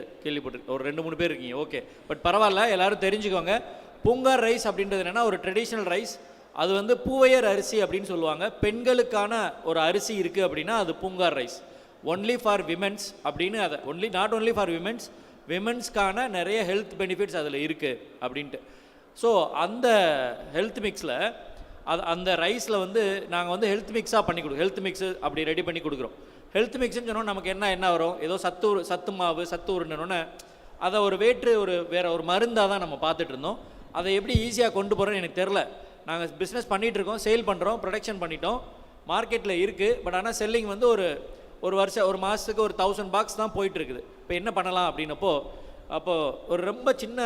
ஒரு 2-3 பேர் இருக்கீங்க. ஓகே, பட் பரவாயில்ல, எல்லோரும் தெரிஞ்சுக்கோங்க. பூங்கார் ரைஸ் அப்படின்றது என்னென்னா ஒரு ட்ரெடிஷ்னல் ரைஸ். அது வந்து பூவையர் அரிசி அப்படின்னு சொல்லுவாங்க. பெண்களுக்கான ஒரு அரிசி இருக்குது அப்படின்னா அது பூங்கார் ரைஸ். ஒன்லி ஃபார் விமென்ஸ் அப்படின்னு, அதை நாட் ஒன்லி ஃபார் விமென்ஸ், விமென்ஸ்க்கான நிறைய ஹெல்த் பெனிஃபிட்ஸ் அதில் இருக்குது அப்படின்ட்டு. ஸோ அந்த ஹெல்த் மிக்ஸில் அந்த ரைஸில் வந்து நாங்கள் வந்து ஹெல்த் மிக்ஸாக பண்ணி கொடுக்குறோம். ஹெல்த் மிக்ஸு அப்படி ரெடி பண்ணி கொடுக்குறோம். ஹெல்த் மிக்ஸ்ன்னு சொன்னோம், நமக்கு என்ன வரும்? ஏதோ சத்து மாவு, சத்து உருண்டனோன்னு அதை ஒரு வேறு ஒரு மருந்தாக தான் நம்ம பார்த்துட்டு இருந்தோம். அதை எப்படி ஈஸியாக கொண்டு போகிறோன்னு எனக்கு தெரில. நாங்கள் பிஸ்னஸ் பண்ணிகிட்ருக்கோம், சேல் பண்ணுறோம், ப்ரொடக்ஷன் பண்ணிட்டோம், மார்க்கெட்டில் இருக்குது. பட் ஆனால் செல்லிங் வந்து ஒரு மாதத்துக்கு ஒரு 1000 பாக்ஸ் தான் போயிட்டுருக்குது. இப்போ என்ன பண்ணலாம் அப்படின்னப்போ, அப்போது ஒரு ரொம்ப சின்ன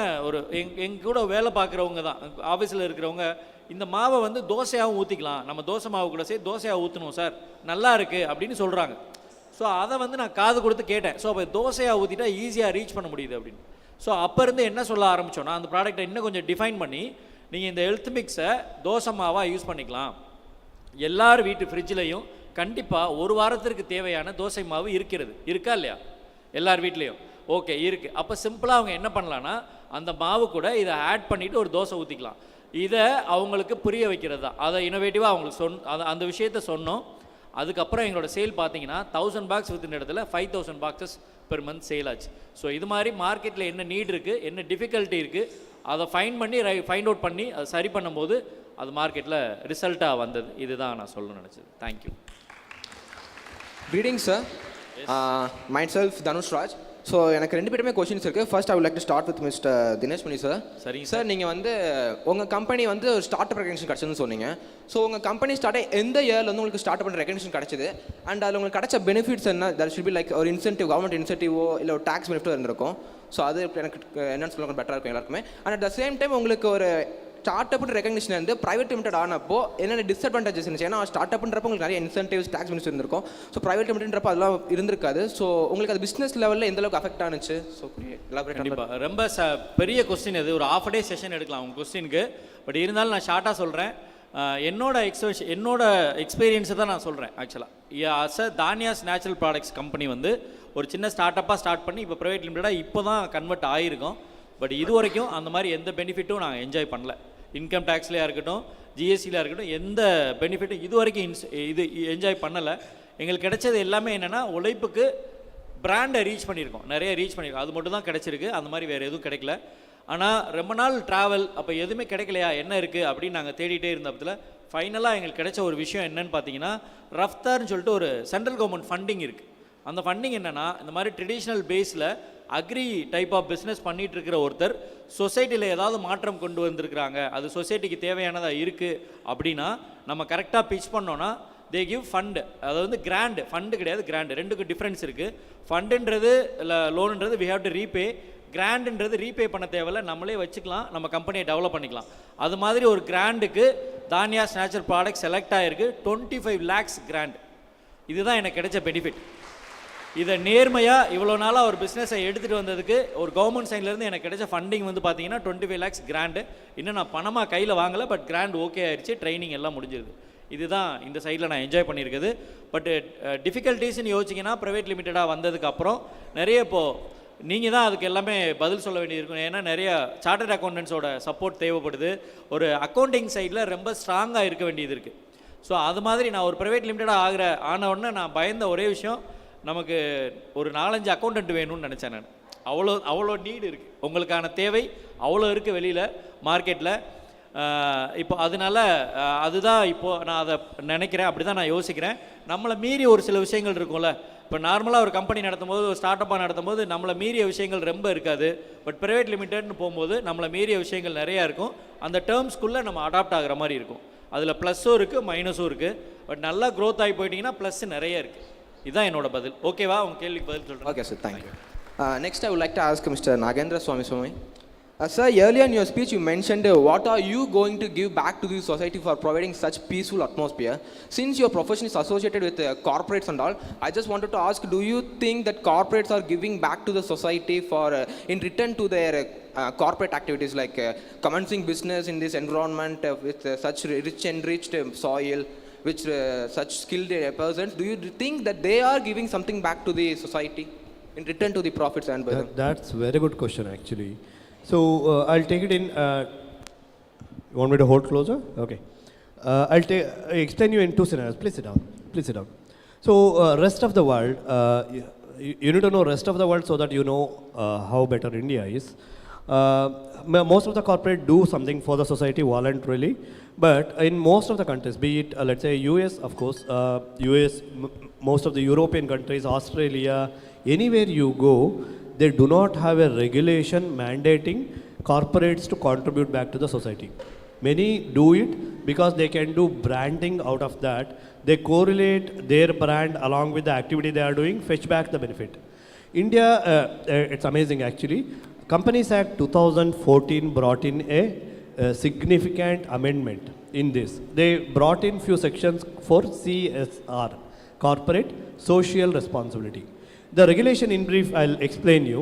எங்க கூட வேலை பார்க்குறவங்க தான், ஆஃபீஸில் இருக்கிறவங்க, இந்த மாவை வந்து தோசையாகவும் ஊற்றிக்கலாம், நம்ம தோசை மாவு கூட சேர்த்து தோசையாக ஊற்றணும் சார், நல்லா இருக்குது அப்படின்னு சொல்கிறாங்க. ஸோ அதை வந்து நான் காது கொடுத்து கேட்டேன். ஸோ அப்போ தோசையாக ஊற்றிட்டா ஈஸியாக ரீச் பண்ண முடியுது அப்படின்னு. ஸோ அப்போ இருந்து என்ன சொல்ல ஆரம்பித்தோன்னா, அந்த ப்ராடக்டை இன்னும் கொஞ்சம் டிஃபைன் பண்ணி, நீங்கள் இந்த ஹெல்த் மிக்ஸை தோசை மாவாக யூஸ் பண்ணிக்கலாம். எல்லார் வீட்டு ஃப்ரிட்ஜ்லேயும் கண்டிப்பாக ஒரு வாரத்திற்கு தேவையான தோசை மாவு இருக்கா இல்லையா? எல்லார் வீட்லேயும் ஓகே இருக்குது. அப்போ சிம்பிளாக அவங்க என்ன பண்ணலான்னா, அந்த மாவு கூட இதை ஆட் பண்ணிவிட்டு ஒரு தோசை ஊற்றிக்கலாம். இதை அவங்களுக்கு புரிய வைக்கிறது தான். அதை இனோவேட்டிவாக அவங்களுக்கு அந்த விஷயத்த சொன்னோம். அதுக்கப்புறம் எங்களோட சேல் பார்த்தீங்கன்னா 1000 பாக்ஸ் வித்தின் இடத்துல 5000 பாக்ஸஸ் பெர் மந்த் சேல் ஆச்சு. ஸோ இது மாதிரி மார்க்கெட்டில் என்ன நீட் இருக்குது, என்ன டிஃபிகல்ட்டி இருக்குது, அதை ஃபைண்ட் அவுட் பண்ணி அதை சரி பண்ணும்போது அது மார்க்கெட்டில் ரிசல்ட்டாக வந்தது. இதுதான் நான் சொல்ல நினச்சது. Thank you. Greetings, sir. Myself, Danush Raj. So எனக்கு ரெண்டு பேருமே கொஷின்ஸ் இருக்குது. First I would like to start with mister Dinesh Mani sir. சரிங்க சார், நீங்கள் வந்து உங்கள் கம்பெனி வந்து ஒரு ஸ்டார்ட் அப் ரெகக்னிஷன் கிடச்சதுன்னு சொன்னீங்க. ஸோ உங்கள் கம்பெனி ஸ்டார்ட் எந்த இயரில் வந்து உங்களுக்கு ஸ்டார்ட் அப் ரெகக்னிஷன் கிடச்சிது, அண்ட் அதில் உங்களுக்கு கிடச்ச பெனிஃபிட்ஸ் என்ன? தட் ஷுட் பி லைக் ஒரு இன்சென்டிவ், கவர்மெண்ட் இன்சென்டிவோ இல்லை ஒரு டேக்ஸ் பெனிஃபிட்டோ இருந்திருக்கும். ஸோ அது எனக்கு என்னென்னு சொல்லுங்க பெட்டராக இருக்கும் எல்லாருக்குமே. And at the same time உங்களுக்கு ஒரு ஸ்டார்ட் அப் ரெகக்னிஷன் வந்து பிரைவேட் லிமிடெட் ஆனப்போ என்னென்ன டிஸ்அட்வான்டேஜஸ் இருந்துச்சு? ஏன்னா ஸ்டார்ட் அப்ன்றப்போ உங்களுக்கு நிறைய இன்சென்டிவ்ஸ், டேக்ஸ் பெனிஃபிட்ஸ் இருந்திருக்கும். ஸோ பிரைவேட் லிமிடெட்ன்றப்போ அதெல்லாம் இருந்திருக்காது. ஸோ உங்களுக்கு அது பிஸ்னஸ் லெவலில் எந்த அளவுக்கு அஃபெக்ட் ஆனிச்சு? ஸோ கண்டிப்பாக ரொம்ப பெரிய கொஸ்டின் இது. ஒரு ½ டே செஷன் எடுக்கலாம் உங்கள் கொஸ்டினுக்கு. பட் இருந்தாலும் நான் ஷார்ட்டாக சொல்கிறேன். என்னோட எக்ஸ்பீரியன்ஸை தான் நான் சொல்கிறேன். ஆக்சுவலாக தானியாஸ் நேச்சுரல் ப்ராடக்ட்ஸ் கம்பெனி வந்து ஒரு சின்ன ஸ்டார்ட் அப்பாக ஸ்டார்ட் பண்ணி இப்போ ப்ரைவேட் லிமிடெடாக இப்போ தான் கன்வெர்ட் ஆகிருக்கோம். பட் இது வரைக்கும் அந்த மாதிரி எந்த பெனிஃபிட்டும் நாங்கள் என்ஜாய் பண்ணல. இன்கம் டேக்ஸ்லையாக இருக்கட்டும், ஜிஎஸ்டியில் இருக்கட்டும், எந்த பெனிஃபிட்டும் இது வரைக்கும் இது என்ஜாய் பண்ணலை. எங்களுக்கு கிடைச்சது எல்லாமே என்னென்னா உழைப்புக்கு பிராண்டை ரீச் பண்ணியிருக்கோம், நிறைய ரீச் பண்ணியிருக்கோம். அது மட்டும் தான் கிடைச்சிருக்கு. அந்த மாதிரி வேறு எதுவும் கிடைக்கல. ஆனால் ரொம்ப நாள் ட்ராவல், அப்போ எதுவுமே கிடைக்கலையா, என்ன இருக்குது அப்படின்னு நாங்கள் தேடிட்டே இருந்தப்பத்தில் ஃபைனலாக எங்களுக்கு கிடைச்ச ஒரு விஷயம் என்னன்னு பார்த்தீங்கன்னா, ரஃப்தார்னு சொல்லிட்டு ஒரு சென்ட்ரல் கவர்மெண்ட் ஃபண்டிங் இருக்குது. அந்த ஃபண்டிங் என்னென்னா, இந்த மாதிரி ட்ரெடிஷ்னல் பேஸில் அக்ரி டைப் ஆஃப் பிஸ்னஸ் பண்ணிகிட்டு இருக்கிற ஒருத்தர் சொசைட்டியில் ஏதாவது மாற்றம் கொண்டு வந்திருக்கிறாங்க, அது சொசைட்டிக்கு தேவையானதாக இருக்குது அப்படின்னா நம்ம கரெக்டாக பிச் பண்ணோன்னா தே கிவ் ஃபண்டு. அது வந்து கிராண்டு, ஃபண்டு கிடையாது, கிராண்டு. ரெண்டுக்கும் டிஃப்ரென்ஸ் இருக்குது. ஃபண்டுன்றது இல்லை லோனுன்றது வி ஹேவ் டு ரீபே. கிராண்டுன்றது ரீபே பண்ண தேவையில்ல, நம்மளே வச்சுக்கலாம், நம்ம கம்பெனியை டெவலப் பண்ணிக்கலாம். அது மாதிரி ஒரு கிராண்டுக்கு தானியாஸ் நேச்சுரல் ப்ராடக்ட் செலக்ட் ஆகிருக்கு. 25 lakhs கிராண்ட். இதுதான் எனக்கு கிடைச்ச பெனிஃபிட். இதை நேர்மையாக இவ்வளோ நாளாக ஒரு பிஸ்னஸை எடுத்துகிட்டு வந்ததுக்கு ஒரு கவர்மெண்ட் சைட்லேருந்து எனக்கு கிடைச்ச ஃபண்டிங் வந்து பார்த்தீங்கன்னா 25 lakhs கிராண்டு. இன்னும் நான் பணமாக கையில் வாங்கலை, பட் கிராண்ட் ஓகே ஆயிடுச்சு, ட்ரைனிங் எல்லாம் முடிஞ்சிருது. இதுதான் இந்த சைடில் நான் என்ஜாய் பண்ணியிருக்குது. பட் டிஃபிகல்ட்டிஸ்ன்னு யோசிச்சிங்கன்னா ப்ரைவேட் லிமிட்டடாக வந்ததுக்கப்புறம் நிறைய இப்போது நீங்கள் தான் அதுக்கு எல்லாமே பதில் சொல்ல வேண்டியிருக்கும். ஏன்னா நிறைய சார்ட்டர்ட் அக்கௌண்டன்ஸோட சப்போர்ட் தேவைப்படுது. ஒரு அக்கௌண்டிங் சைடில் ரொம்ப ஸ்ட்ராங்காக இருக்க வேண்டியது இருக்குது. ஸோ அது மாதிரி நான் ஒரு ப்ரைவேட் லிமிட்டடாக ஆன உடனே நான் பயந்த ஒரே விஷயம், நமக்கு ஒரு 4-5 அக்கௌண்டன்ட் வேணும்னு நினச்சேன் நான். அவ்வளோ நீடு இருக்குது, உங்களுக்கான தேவை அவ்வளோ இருக்குது வெளியில் மார்க்கெட்டில். இப்போ அதனால அதுதான் இப்போது நான் அதை நினைக்கிறேன், அப்படி தான் நான் யோசிக்கிறேன். நம்மளை மீறி ஒரு சில விஷயங்கள் இருக்கும்ல. இப்போ நார்மலாக ஒரு கம்பெனி நடத்தும் போது, ஒரு ஸ்டார்ட் அப்பாக நடத்தும் போது நம்மளை மீறிய விஷயங்கள் ரொம்ப இருக்காது. பட் ப்ரைவேட் லிமிட்டட்னு போகும்போது நம்மளை மீறிய விஷயங்கள் நிறையா இருக்கும். அந்த டேர்ம்ஸ்குள்ளே நம்ம அடாப்ட் ஆகிற மாதிரி இருக்கும். அதில் ப்ளஸ்ஸும் இருக்குது, மைனஸும் இருக்குது. பட் நல்லா க்ரோத் ஆகி போயிட்டீங்கன்னா ப்ளஸ் நிறைய இருக்குது. இதுதான் என்னோட பதில். ஓகேவா? உங்கள் கேள்விக்கு பதில் சொல்கிறேன். Okay sir, thank you. Next I would like to ask mister Nagendra Swamy. Sir, earlier in your speech you mentioned what are you going to give back to the society for providing such peaceful atmosphere. Since your profession is associated with corporates and all, I just wanted to ask, do you think that corporates are giving back to the society for in return to their corporate activities like commencing business in this environment with such rich enriched soil, which such skilled persons? Do you think that they are giving something back to the society in return to the profits earned by them? That's a very good question actually. So I'll take it in. You want me to hold closer? Okay. I'll explain you in 2 scenarios. Please sit down. Please sit down. So rest of the world, you need to know rest of the world so that you know how better India is. Most of the corporate do something for the society voluntarily, but in most of the countries, be it let's say US, of course, US, most of the European countries, Australia, anywhere you go, they do not have a regulation mandating corporates to contribute back to the society. Many do it because they can do branding out of that. They correlate their brand along with the activity they are doing, fetch back the benefit. India, it's amazing actually. Companies Act 2014 brought in a significant amendment in this. They brought in few sections for CSR, corporate social responsibility. The regulation in brief, I'll explain you.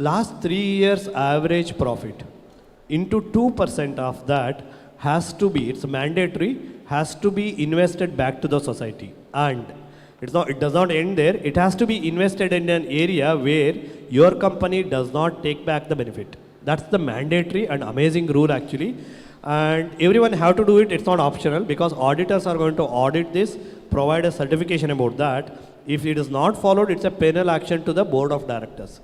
Last 3 years average profit into 2% of that has to be, it's mandatory, has to be invested back to the society. And it does not end there. It has to be invested in an area where your company does not take back the benefit. That's the mandatory and amazing rule actually. And everyone have to do it. It's not optional because auditors are going to audit this, provide a certification about that. If it is not followed, it's a penal action to the board of directors.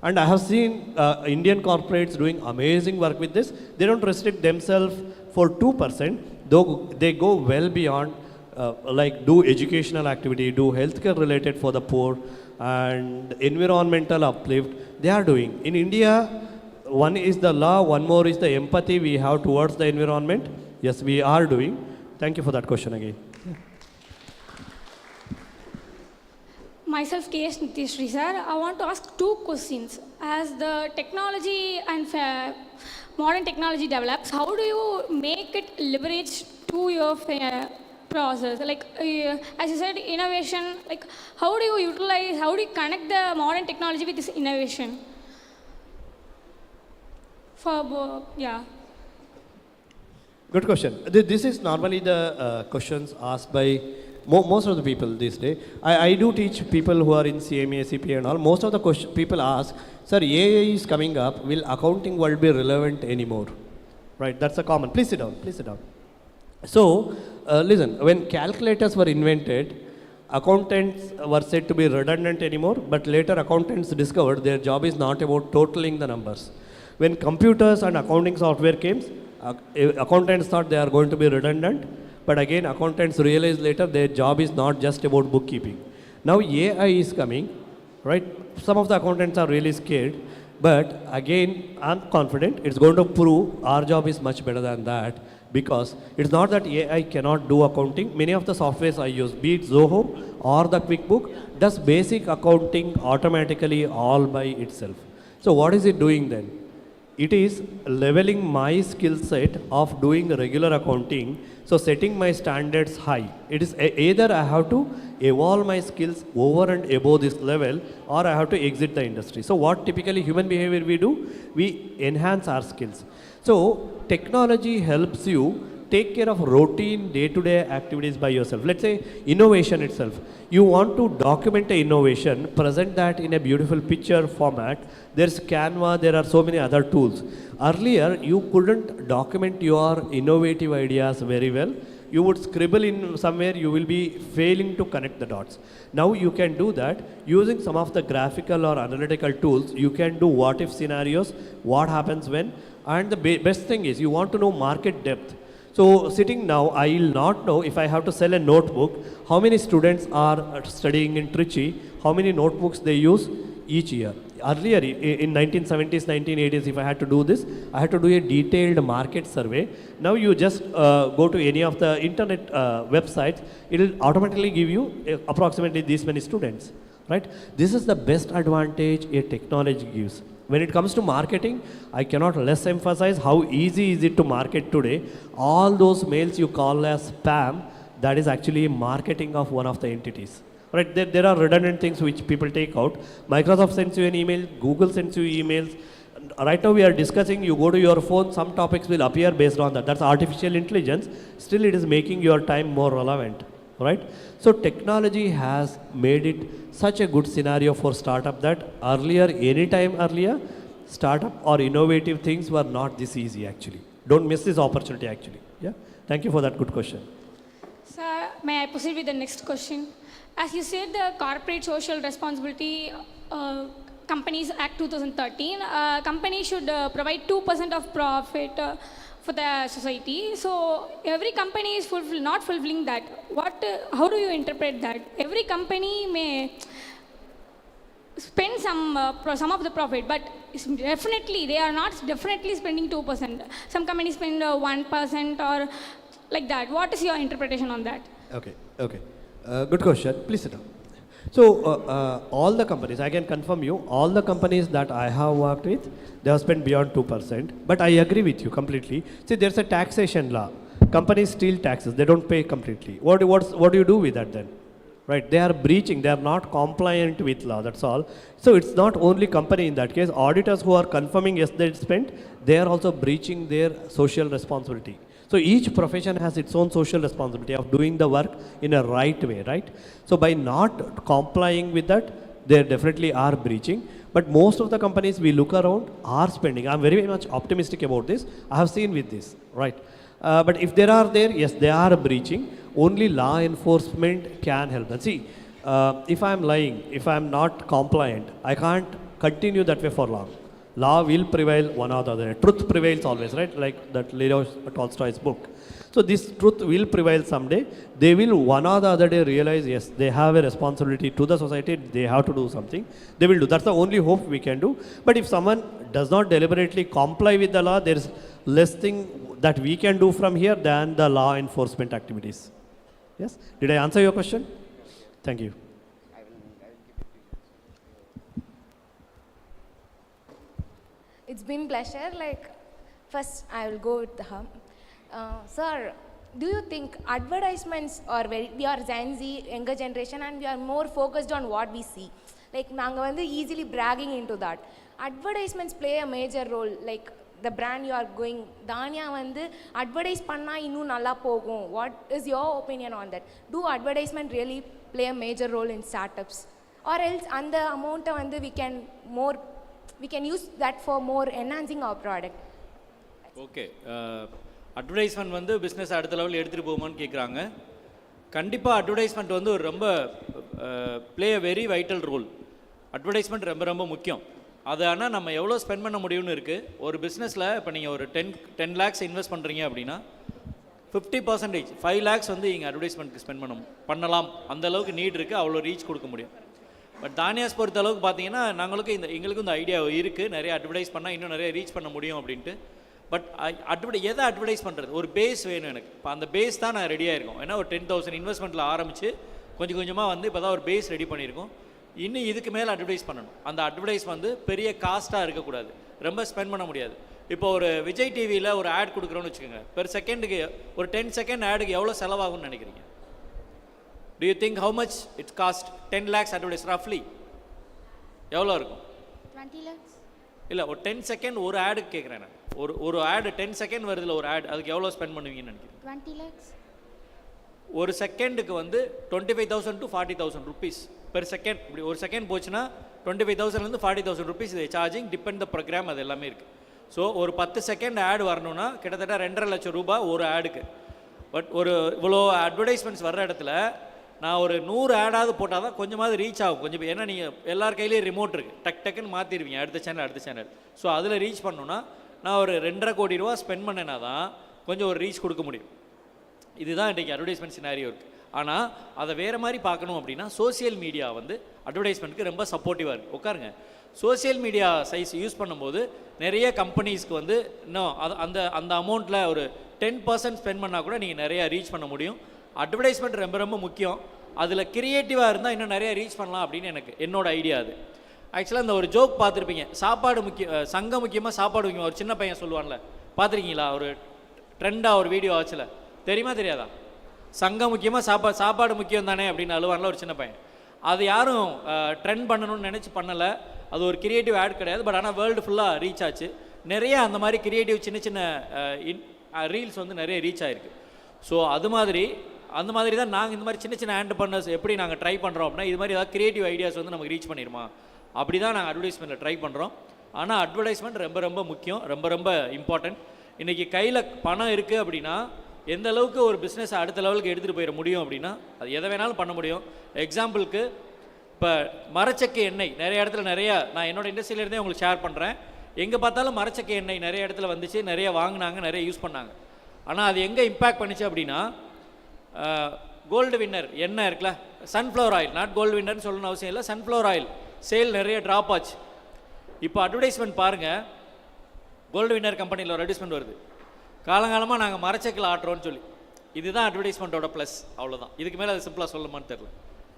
And I have seen Indian corporates doing amazing work with this. They don't restrict themselves for 2%, though they go well beyond, like do educational activity, do healthcare related for the poor, and environmental uplift. They are doing. In India, one is the law, one more is the empathy we have towards the environment. Yes, we are doing. Thank you for that question again. Myself, K.S. Nitishri, sir. I want to ask two questions. As the technology and modern technology develops, how do you make it leverage to your process? Like, as you said, innovation, like, how do you utilize, how do you connect the modern technology with this innovation? Yeah. Good question. This is normally the questions asked by most of the people these days. I do teach people who are in CMA, CPA and all. Most of the people ask, sir, AI is coming up. Will accounting world be relevant anymore? Right, that's a common. Please sit down, please sit down. So, listen, when calculators were invented, accountants were said to be redundant anymore, but later accountants discovered their job is not about totaling the numbers. When computers and accounting software came, accountants thought they are going to be redundant, but again accountants realized later their job is not just about bookkeeping. Now AI is coming, right? Some of the accountants are really scared, but again I'm confident it's going to prove our job is much better than that, because it's not that AI cannot do accounting. Many of the softwares I use, be it Zoho or the QuickBook, does basic accounting automatically all by itself. So what is it doing then? It is leveling my skill set of doing regular accounting, so setting my standards high. It is either I have to evolve my skills over and above this level, or I have to exit the industry. So what typically human behavior we do? We enhance our skills. So technology helps you take care of routine day-to-day activities by yourself. Let's say innovation itself. You want to document an innovation, present that in a beautiful picture format. There's Canva, there are so many other tools. Earlier, you couldn't document your innovative ideas very well. You would scribble in somewhere, you will be failing to connect the dots. Now you can do that using some of the graphical or analytical tools. You can do what if scenarios, what happens when, and the best thing is you want to know market depth. So sitting now, I will not know if I have to sell a notebook, how many students are studying in Trichy, how many notebooks they use each year. Earlier, in 1970s, 1980s, if I had to do this, I had to do a detailed market survey. Now you just go to any of the internet websites, it will automatically give you approximately this many students, right? This is the best advantage a technology gives. When it comes to marketing, I cannot less emphasize how easy is it to market today. All those mails you call as spam, that is actually marketing of one of the entities. Right? There are redundant things which people take out. Microsoft sends you an email, Google sends you emails. Right now we are discussing, you go to your phone, some topics will appear based on that. That's artificial intelligence. Still it is making your time more relevant. Right? So technology has made it such a good scenario for startup that anytime earlier, startup or innovative things were not this easy actually. Don't miss this opportunity actually. Yeah. Thank you for that good question. Sir, may I proceed with the next question? As you said, the Corporate Social Responsibility Companies Act 2013, companies should provide 2% of profit for the society. So every company is not fulfilling that. How do you interpret that? Every company may spend some of the profit, but they are not definitely spending 2%. Some companies spend 1% or like that. What is your interpretation on that? Okay. Good question. Please sit down. So all the companies, I can confirm you, all the companies that I have worked with, they have spent beyond 2%. But I agree with you completely. See, there's a taxation law. Companies steal taxes. They don't pay completely. What do you do with that then? Right? They are breaching. They are not compliant with law. That's all. So it's not only company in that case. Auditors who are confirming yes they spent, they are also breaching their social responsibility. So each profession has its own social responsibility of doing the work in a right way, right? So by not complying with that, they definitely are breaching. But most of the companies we look around are spending. I'm very much optimistic about this. I have seen with this, right? But if there are yes, they are breaching. Only law enforcement can help them. See, if I'm lying, if I'm not compliant, I can't continue that way for long. Law will prevail one or the other. Truth prevails always, right? Like that Leo Tolstoy's book. So this truth will prevail someday. They will one or the other day realize, yes, they have a responsibility to the society. They have to do something. They will do. That's the only hope we can do. But if someone does not deliberately comply with the law, there is less thing that we can do from here than the law enforcement activities. Yes? Did I answer your question? Thank you. It's been pleasure. Like, first I will go with her. Sir, do you think advertisements are we are Gen Z, younger generation, and we are more focused on what we see. Like, நாங்கள் வந்து easily bragging into that. Advertisements play a major role. Like, the brand you are going, Tania வந்து advertise பண்ணால் இன்னும் நல்லா போகும். What is your opinion on that? Do advertisement really play a major role in startups? Or else அந்த amount வந்து we can use that for more enhancing our product. Okay, advertisement வந்து business அடுத்த லெவலில் எடுத்துகிட்டு போகுமான்னு கேட்குறாங்க. கண்டிப்பாக அட்வர்டைஸ்மெண்ட் வந்து ஒரு ரொம்ப play a very vital role. Advertisement ரொம்ப ரொம்ப முக்கியம். அது ஆனால் நம்ம எவ்வளோ ஸ்பெண்ட் பண்ண முடியும்னு இருக்குது. ஒரு பிஸ்னஸில் இப்போ நீங்கள் ஒரு 10 lakhs இன்வெஸ்ட் பண்ணுறீங்க அப்படின்னா 50%, 5 lakhs வந்து இங்கே அட்வர்டைஸ்மெண்ட்டுக்கு ஸ்பெண்ட் பண்ணலாம். அந்தளவுக்கு நீட் இருக்குது, அவ்வளோ ரீச் கொடுக்க முடியும். பட் தானியாஸ் பொறுத்த அளவுக்கு பார்த்தீங்கன்னா எங்களுக்கும் இந்த ஐடியா இருக்குது, நிறைய அட்வர்டைஸ் பண்ணால் இன்னும் நிறைய ரீச் பண்ண முடியும் அப்படின்ட்டு. பட் எதை அட்வர்டைஸ் பண்ணுறது, ஒரு பேஸ் வேணும் எனக்கு. இப்போ அந்த பேஸ் தான் நான் ரெடியாக இருக்கோம். ஏன்னா ஒரு 10,000 இன்வெஸ்ட்மெண்ட்டில் ஆரம்பித்து கொஞ்சம் கொஞ்சமாக வந்து இப்போ தான் ஒரு பேஸ் ரெடி பண்ணியிருக்கோம். இன்னும் இதுக்கு மேலே அட்வர்டைஸ் பண்ணணும். அந்த அட்வர்டைஸ் வந்து பெரிய காஸ்ட்டாக இருக்கக்கூடாது, ரொம்ப ஸ்பெண்ட் பண்ண முடியாது. இப்போ ஒரு விஜய் டிவியில் ஒரு ஆட் கொடுக்குறோன்னு வச்சுக்கோங்க, பெர் செகண்டுக்கு ஒரு 10 செகண்ட் ஆடுக்கு எவ்வளோ செலவாகும்னு நினைக்கிறீங்க? Do you think how much it cost? 10 lakhs advertise roughly எவ்வளோ இருக்கும்? 20 lakhs. இல்லை, ஒரு 10 செகண்ட் ஒரு ஆடுக்கு கேட்குறேன் நான். ஒரு ஆடு 10 செகண்ட் வருதுல ஒரு ஆட், அதுக்கு எவ்வளோ ஸ்பெண்ட் பண்ணுவீங்கன்னு நினைக்கிறேன்? 20 lakhs. ஒரு செகண்டுக்கு வந்து 25,000 to 40,000 rupees பெர் செகண்ட். இப்படி ஒரு செகண்ட் போச்சுன்னா 25,000 40,000 rupees இது சார்ஜிங், டிபெண்ட் த ப்ரோக்ராம், அது எல்லாமே இருக்குது. ஸோ ஒரு 10 செகண்ட் ஆட் வரணும்னா கிட்டத்தட்ட 2.5 லட்சம் ரூபாய் ஒரு ஆடுக்கு. பட் ஒரு இவ்வளோ அட்வர்டைஸ்மெண்ட்ஸ் வர்ற இடத்துல நான் ஒரு 100 ஆடாவது போட்டால் தான் கொஞ்சமாவது ரீச் ஆகும். கொஞ்சம் ஏன்னா நீங்கள் எல்லார் கையிலேயும் ரிமோட் இருக்குது, டக்குன்னு மாற்றிடுவீங்க அடுத்த சேனல். ஸோ அதில் ரீச் பண்ணணுன்னா நான் ஒரு 2.5 கோடி ரூபா ஸ்பெண்ட் பண்ணேன்னா தான் கொஞ்சம் ஒரு ரீச் கொடுக்க முடியும். இதுதான் இன்றைக்கி அட்வர்டைஸ்மெண்ட் சினாரியோ இருக்குது. ஆனால் அதை வேறு மாதிரி பார்க்கணும் அப்படின்னா சோசியல் மீடியா வந்து அட்வர்டைஸ்மெண்ட்டுக்கு ரொம்ப சப்போர்ட்டிவாக இருக்குது. உட்காருங்க, சோசியல் மீடியா சைஸ் யூஸ் பண்ணும்போது நிறைய கம்பெனிஸ்க்கு வந்து இன்னும் அந்த அமௌண்ட்டில் ஒரு 10% ஸ்பெண்ட் பண்ணால் கூட நீங்கள் நிறையா ரீச் பண்ண முடியும். அட்வர்டைஸ்மெண்ட் ரொம்ப ரொம்ப முக்கியம். அதில் க்ரியேட்டிவாக இருந்தால் இன்னும் நிறையா ரீச் பண்ணலாம் அப்படின்னு என்னோட ஐடியா. அது ஆக்சுவலாக இந்த ஒரு ஜோக் பார்த்துருப்பீங்க, சாப்பாடு சங்கம் முக்கியமாக சாப்பாடு முக்கியமாக. ஒரு சின்ன பையன் சொல்லுவான்ல, பார்த்துருக்கீங்களா? ஒரு ட்ரெண்டாக ஒரு வீடியோ ஆச்சுல, தெரியுமா தெரியாதா? சங்கம் முக்கியமாக சாப்பாடு முக்கியம் தானே அப்படின்னு அழுவான்ல ஒரு சின்ன பையன். அது யாரும் ட்ரெண்ட் பண்ணணும்னு நினச்சி பண்ணலை. அது ஒரு கிரியேட்டிவ் ஆட் கிடையாது. பட் ஆனால் வேர்ல்டு ஃபுல்லாக ரீச் ஆச்சு. நிறைய அந்த மாதிரி கிரியேட்டிவ் சின்ன சின்ன ரீல்ஸ் வந்து நிறைய ரீச் ஆகிருக்கு. ஸோ அந்த மாதிரி தான் நாங்கள் இந்த மாதிரி சின்ன சின்ன ஆண்டர்பிரனர்ஸ் எப்படி நாங்கள் ட்ரை பண்ணுறோம் அப்படின்னா, இது மாதிரி ஏதாவது கிரியேட்டிவ் ஐடியாஸ் வந்து நமக்கு ரீச் பண்ணிடுமா, அப்படி தான் நாங்கள் அட்வர்டைஸ்மெண்ட்டில் ட்ரை பண்ணுறோம். ஆனால் அட்வர்டைஸ்மெண்ட் ரொம்ப ரொம்ப முக்கியம், ரொம்ப ரொம்ப இம்பார்ட்டன்ட். இன்றைக்கி கையில் பணம் இருக்குது அப்படின்னா எந்த அளவுக்கு ஒரு பிஸ்னஸ் அடுத்த லெவலுக்கு எடுத்துகிட்டு போயிட முடியும் அப்படின்னா அது எதை வேணாலும் பண்ண முடியும். எக்ஸாம்பிளுக்கு இப்போ மரச்செக்கு எண்ணெய் நிறைய இடத்துல நான் என்னோடய இண்டஸ்ட்ரியிலேருந்தே உங்களுக்கு ஷேர் பண்ணுறேன். எங்கே பார்த்தாலும் மரச்செக்கு எண்ணெய் நிறைய இடத்துல வந்துச்சு, நிறைய வாங்கினாங்க, நிறைய யூஸ் பண்ணாங்க. ஆனால் அது எங்கே இம்பேக்ட் பண்ணிச்சு அப்படின்னா, கோல்டு வின்னர் எண்ணெய் இருக்குல்ல, சன்ஃப்ளவர் ஆயில், நாட் கோல்டு வின்னர்னு சொல்லணும்னு அவசியம் இல்லை, சன்ஃப்ளவர் ஆயில் சேல் நிறைய ட்ராப் ஆச்சு. இப்போ அட்வர்டைஸ்மெண்ட் பாருங்கள், கோல்டு வின்னர் கம்பெனியில் ஒரு அட்வர்டைஸ்மெண்ட் வருது, காலங்காலமாக நாங்கள் மரச்செக்கில் ஆட்டுறோன்னு சொல்லி. இதுதான் அட்வர்டைஸ்மெண்ட்டோட ப்ளஸ், அவ்வளோதான். இதுக்கு மேலே அது சிம்பிளாக சொல்லமான்னு தெரில.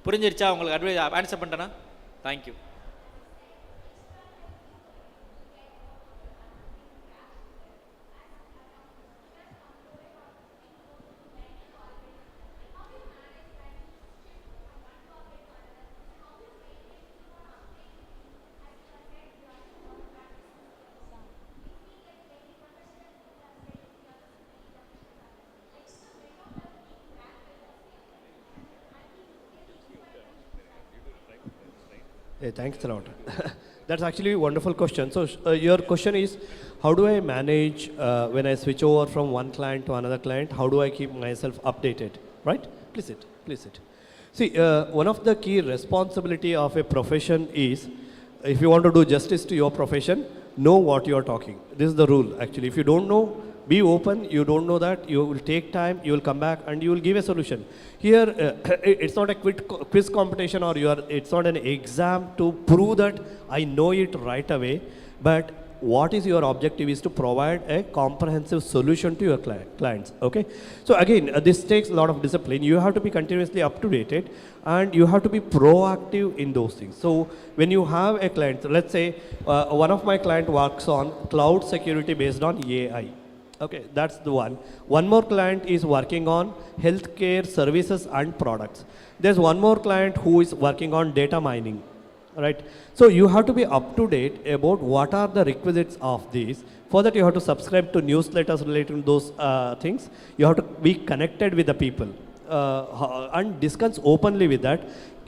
புரிஞ்சிருச்சா உங்களுக்கு? ஆன்சர் பண்ணிட்டேன்னா thank you. Hey, thanks a lot. That's actually a wonderful question. So your question is, how do I manage when I switch over from one client to another client? How do I keep myself updated? Right? Please sit. Please sit. See, one of the key responsibility of a profession is, if you want to do justice to your profession, know what you are talking. This is the rule, actually. If you don't know, be open. You don't know that, you will take time, you will come back, and you will give a solution. Here, it's not a quiz competition, or it's not an exam to prove that I know it right away, but what is your objective is to provide a comprehensive solution to your clients, okay? So again, this takes a lot of discipline. You have to be continuously up to date, and you have to be proactive in those things. So when you have a client, let's say one of my client works on cloud security based on AI. Okay, that's the one. One more client is working on healthcare services and products. There's one more client who is working on data mining, right? So you have to be up to date about what are the requisites of these. For that, you have to subscribe to newsletters related to those things. You have to be connected with the people and discuss openly with that.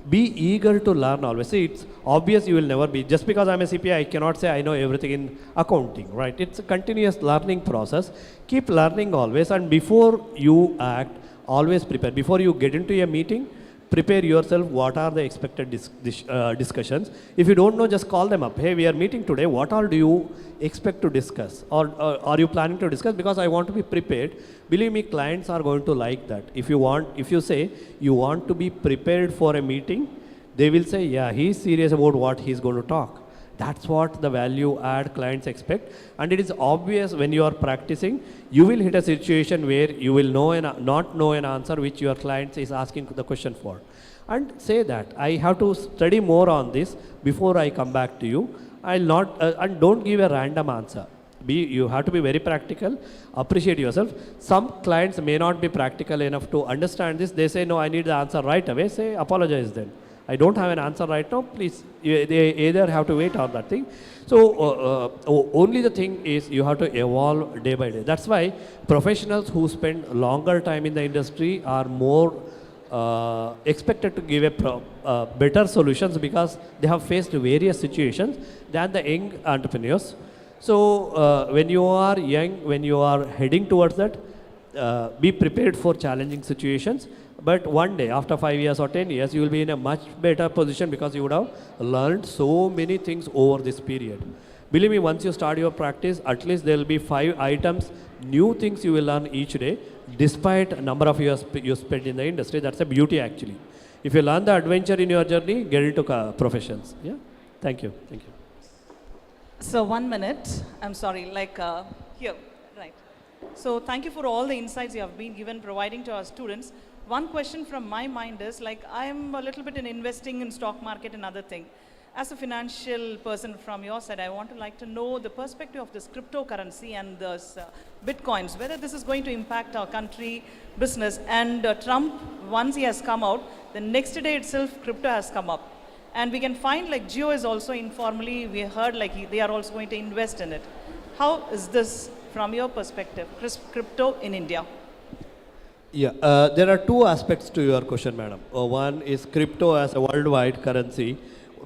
Be eager to learn always. See, it's obvious you will never be. Just because I'm a CPA, I cannot say I know everything in accounting, right? It's a continuous learning process. Keep learning always, and before you act, always prepare. Before you get into a meeting, prepare yourself what are the expected discussions. If you don't know, just call them up. Hey, we are meeting today. What all do you expect to discuss? Or are you planning to discuss? Because I want to be prepared. Believe me, clients are going to like that. If you say you want to be prepared for a meeting, they will say, yeah, he's serious about what he's going to talk. That's what the value add clients expect. And it is obvious when you are practicing, you will hit a situation where you will not know an answer which your client is asking the question for. And say that, I have to study more on this before I come back to you. I'll not, and don't give a random answer. You have to be very practical, appreciate yourself. Some clients may not be practical enough to understand this. They say, no, I need the answer right away. Say, apologize then. I don't have an answer right now, please. They either have to wait on that thing. So only the thing is you have to evolve day by day. That's why professionals who spend longer time in the industry are more expected to give better solutions because they have faced various situations than the young entrepreneurs. So when you are young, when you are heading towards that, be prepared for challenging situations. But one day, after 5 years or 10 years, you will be in a much better position because you would have learned so many things over this period. Believe me, once you start your practice, at least there will be 5 items, new things you will learn each day, despite a number of years you spent in the industry. That's a beauty actually. If you learn the adventure in your journey, get into professions. Yeah. Thank you. Thank you. So 1 minute. I'm sorry. Here. Right. So thank you for all the insights you have been given, providing to our students. One question from my mind is, I'm a little bit in investing in stock market and other thing. As a financial person from your side, I want to know the perspective of this cryptocurrency and this bitcoins, whether this is going to impact our country, business. And Trump, once he has come out, the next day itself, crypto has come up. And we can find Jio is also informally, we heard they are also going to invest in it. How is this from your perspective, crypto in India? Yeah, there are 2 aspects to your question, madam. One is crypto as a worldwide currency.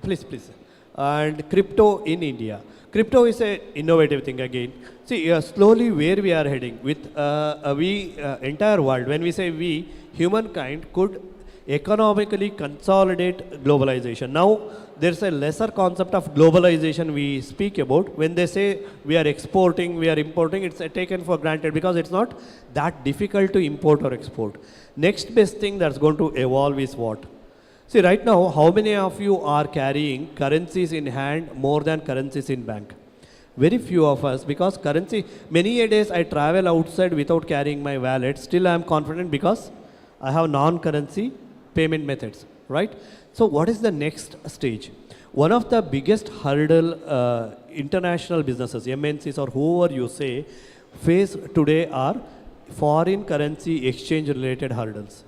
Please. And crypto in India. Crypto is an innovative thing again. See, slowly where we are heading with entire world, when we say we, humankind could economically consolidate globalization. Now, there's a lesser concept of globalization we speak about. When they say we are exporting, we are importing, it's taken for granted because it's not that difficult to import or export. Next best thing that's going to evolve is what? See, right now, how many of you are carrying currencies in hand more than currencies in bank? Very few of us, because currency, many a days I travel outside without carrying my wallet. Still I am confident because I have non-currency payment methods, right? So what is the next stage? One of the biggest hurdle international businesses, MNCs or whoever you say, face today are foreign currency exchange related hurdles.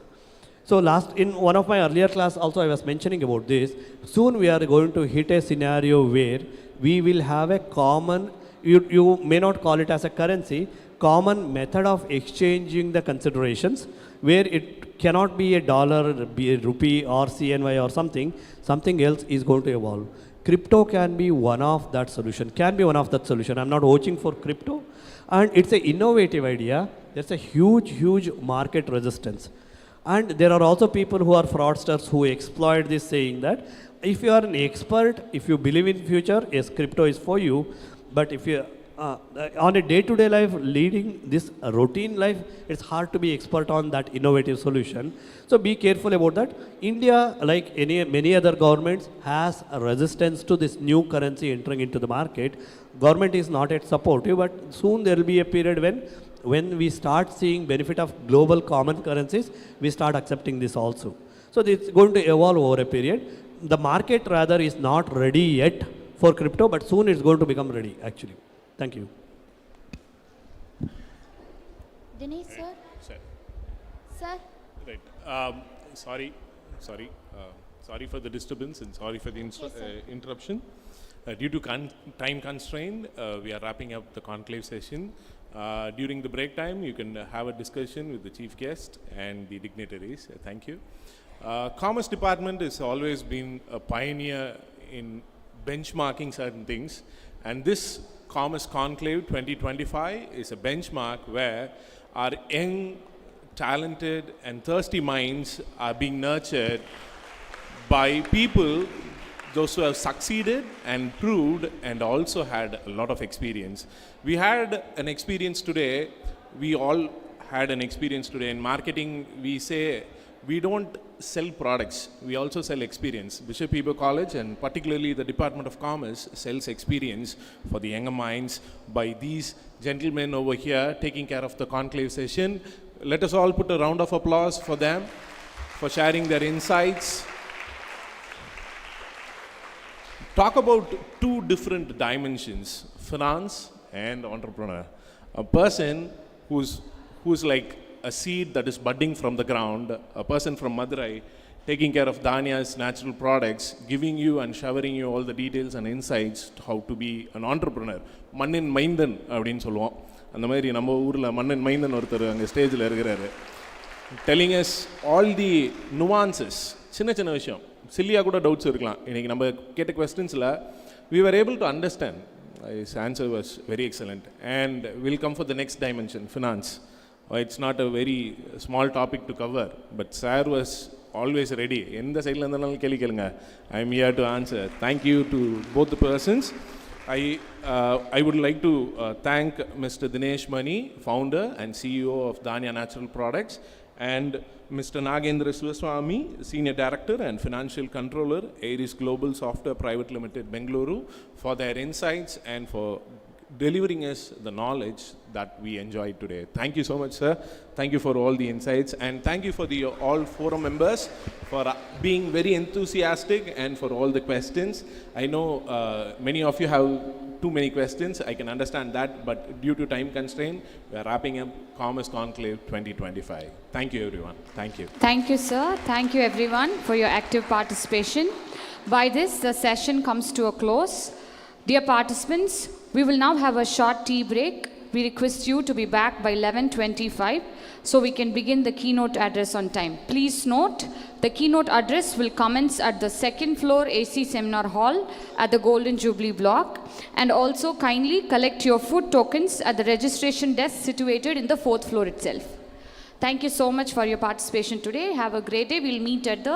So in one of my earlier class also I was mentioning about this. Soon we are going to hit a scenario where we will have a common, you may not call it as a currency, common method of exchanging the considerations where it cannot be a dollar, be a rupee or CNY or something else is going to evolve. Crypto can be one of that solution, I'm not watching for crypto, and it's an innovative idea. There's a huge market resistance. And there are also people who are fraudsters who exploit this, saying that if you are an expert, if you believe in future, yes, crypto is for you. But if you on a day-to-day life, leading this routine life, it's hard to be expert on that innovative solution. So be careful about that. India, like many other governments, has a resistance to this new currency entering into the market. Government is not yet supportive, but soon there will be a period when we start seeing benefit of global common currencies, we start accepting this also. So it's going to evolve over a period. The market rather is not ready yet for crypto, but soon it's going to become ready actually. Thank you. Dinesh, sir. Sir. Sir. Right. Sorry for the disturbance and sorry for the interruption. Due to time constraint, we are wrapping up the conclave session. During the break time, you can have a discussion with the chief guest and the dignitaries. Thank you. Commerce Department has always been a pioneer in benchmarking certain things, and this Commerce Conclave 2025 is a benchmark where our young, talented and thirsty minds are being nurtured by people, those who have succeeded and proved and also had a lot of experience. We had an experience today, we all had an experience today. In marketing, we say we don't sell products, we also sell experience. Bishop Heber College and particularly the Department of Commerce sells experience for the younger minds by these gentlemen over here taking care of the conclave session. Let us all put a round of applause for them, for sharing their insights. Talk about two different dimensions, finance and entrepreneur. A person who's like a seed that is budding from the ground, a person from Madurai taking care of Danya's natural products, giving you and showering you all the details and insights to how to be an entrepreneur. Mannin Maindan அப்படின்னு சொல்லுவோம். அந்த மாதிரி நம்ம ஊரில் மன்னன் மைந்தன் ஒருத்தர் அங்கே ஸ்டேஜில் இருக்கிறாரு. Telling us all the nuances, சின்ன சின்ன விஷயம், சில்லியாக கூட டவுட்ஸ் இருக்கலாம். இன்றைக்கி நம்ம கேட்ட கொஸ்டின்ஸில் we were able to understand. His answer was very excellent. And we'll come for the next dimension, finance. It's not a very small topic to cover, but sir was always ready. எந்த சைடில் இருந்தாலும் கேள்வி கேளுங்க. I am here to answer. Thank you to both the persons. I would like to thank Mr. Dinesh Mani, founder and CEO of Danya Natural Products, and Mr. Nagendra Shivaswami, Senior Director and Financial Controller, Aries Global Software Private Limited, Bengaluru, for their insights and for delivering us the knowledge that we enjoyed today. Thank you so much, sir. Thank you for all the insights, and thank you for the all forum members for being very enthusiastic and for all the questions. I know many of you have too many questions. I can understand that, but due to time constraint, we are wrapping up Commerce Conclave 2025. Thank you, everyone. Thank you. Thank you, sir. Thank you, everyone, for your active participation. By this, the session comes to a close. Dear participants, we will now have a short tea break. We request you to be back by 11:25 so we can begin the keynote address on time. Please note, the keynote address will commence at the second floor AC Seminar Hall at the Golden Jubilee block, and also kindly collect your food tokens at the registration desk situated in the 4th floor itself. Thank you so much for your participation today. Have a great day. We'll meet at the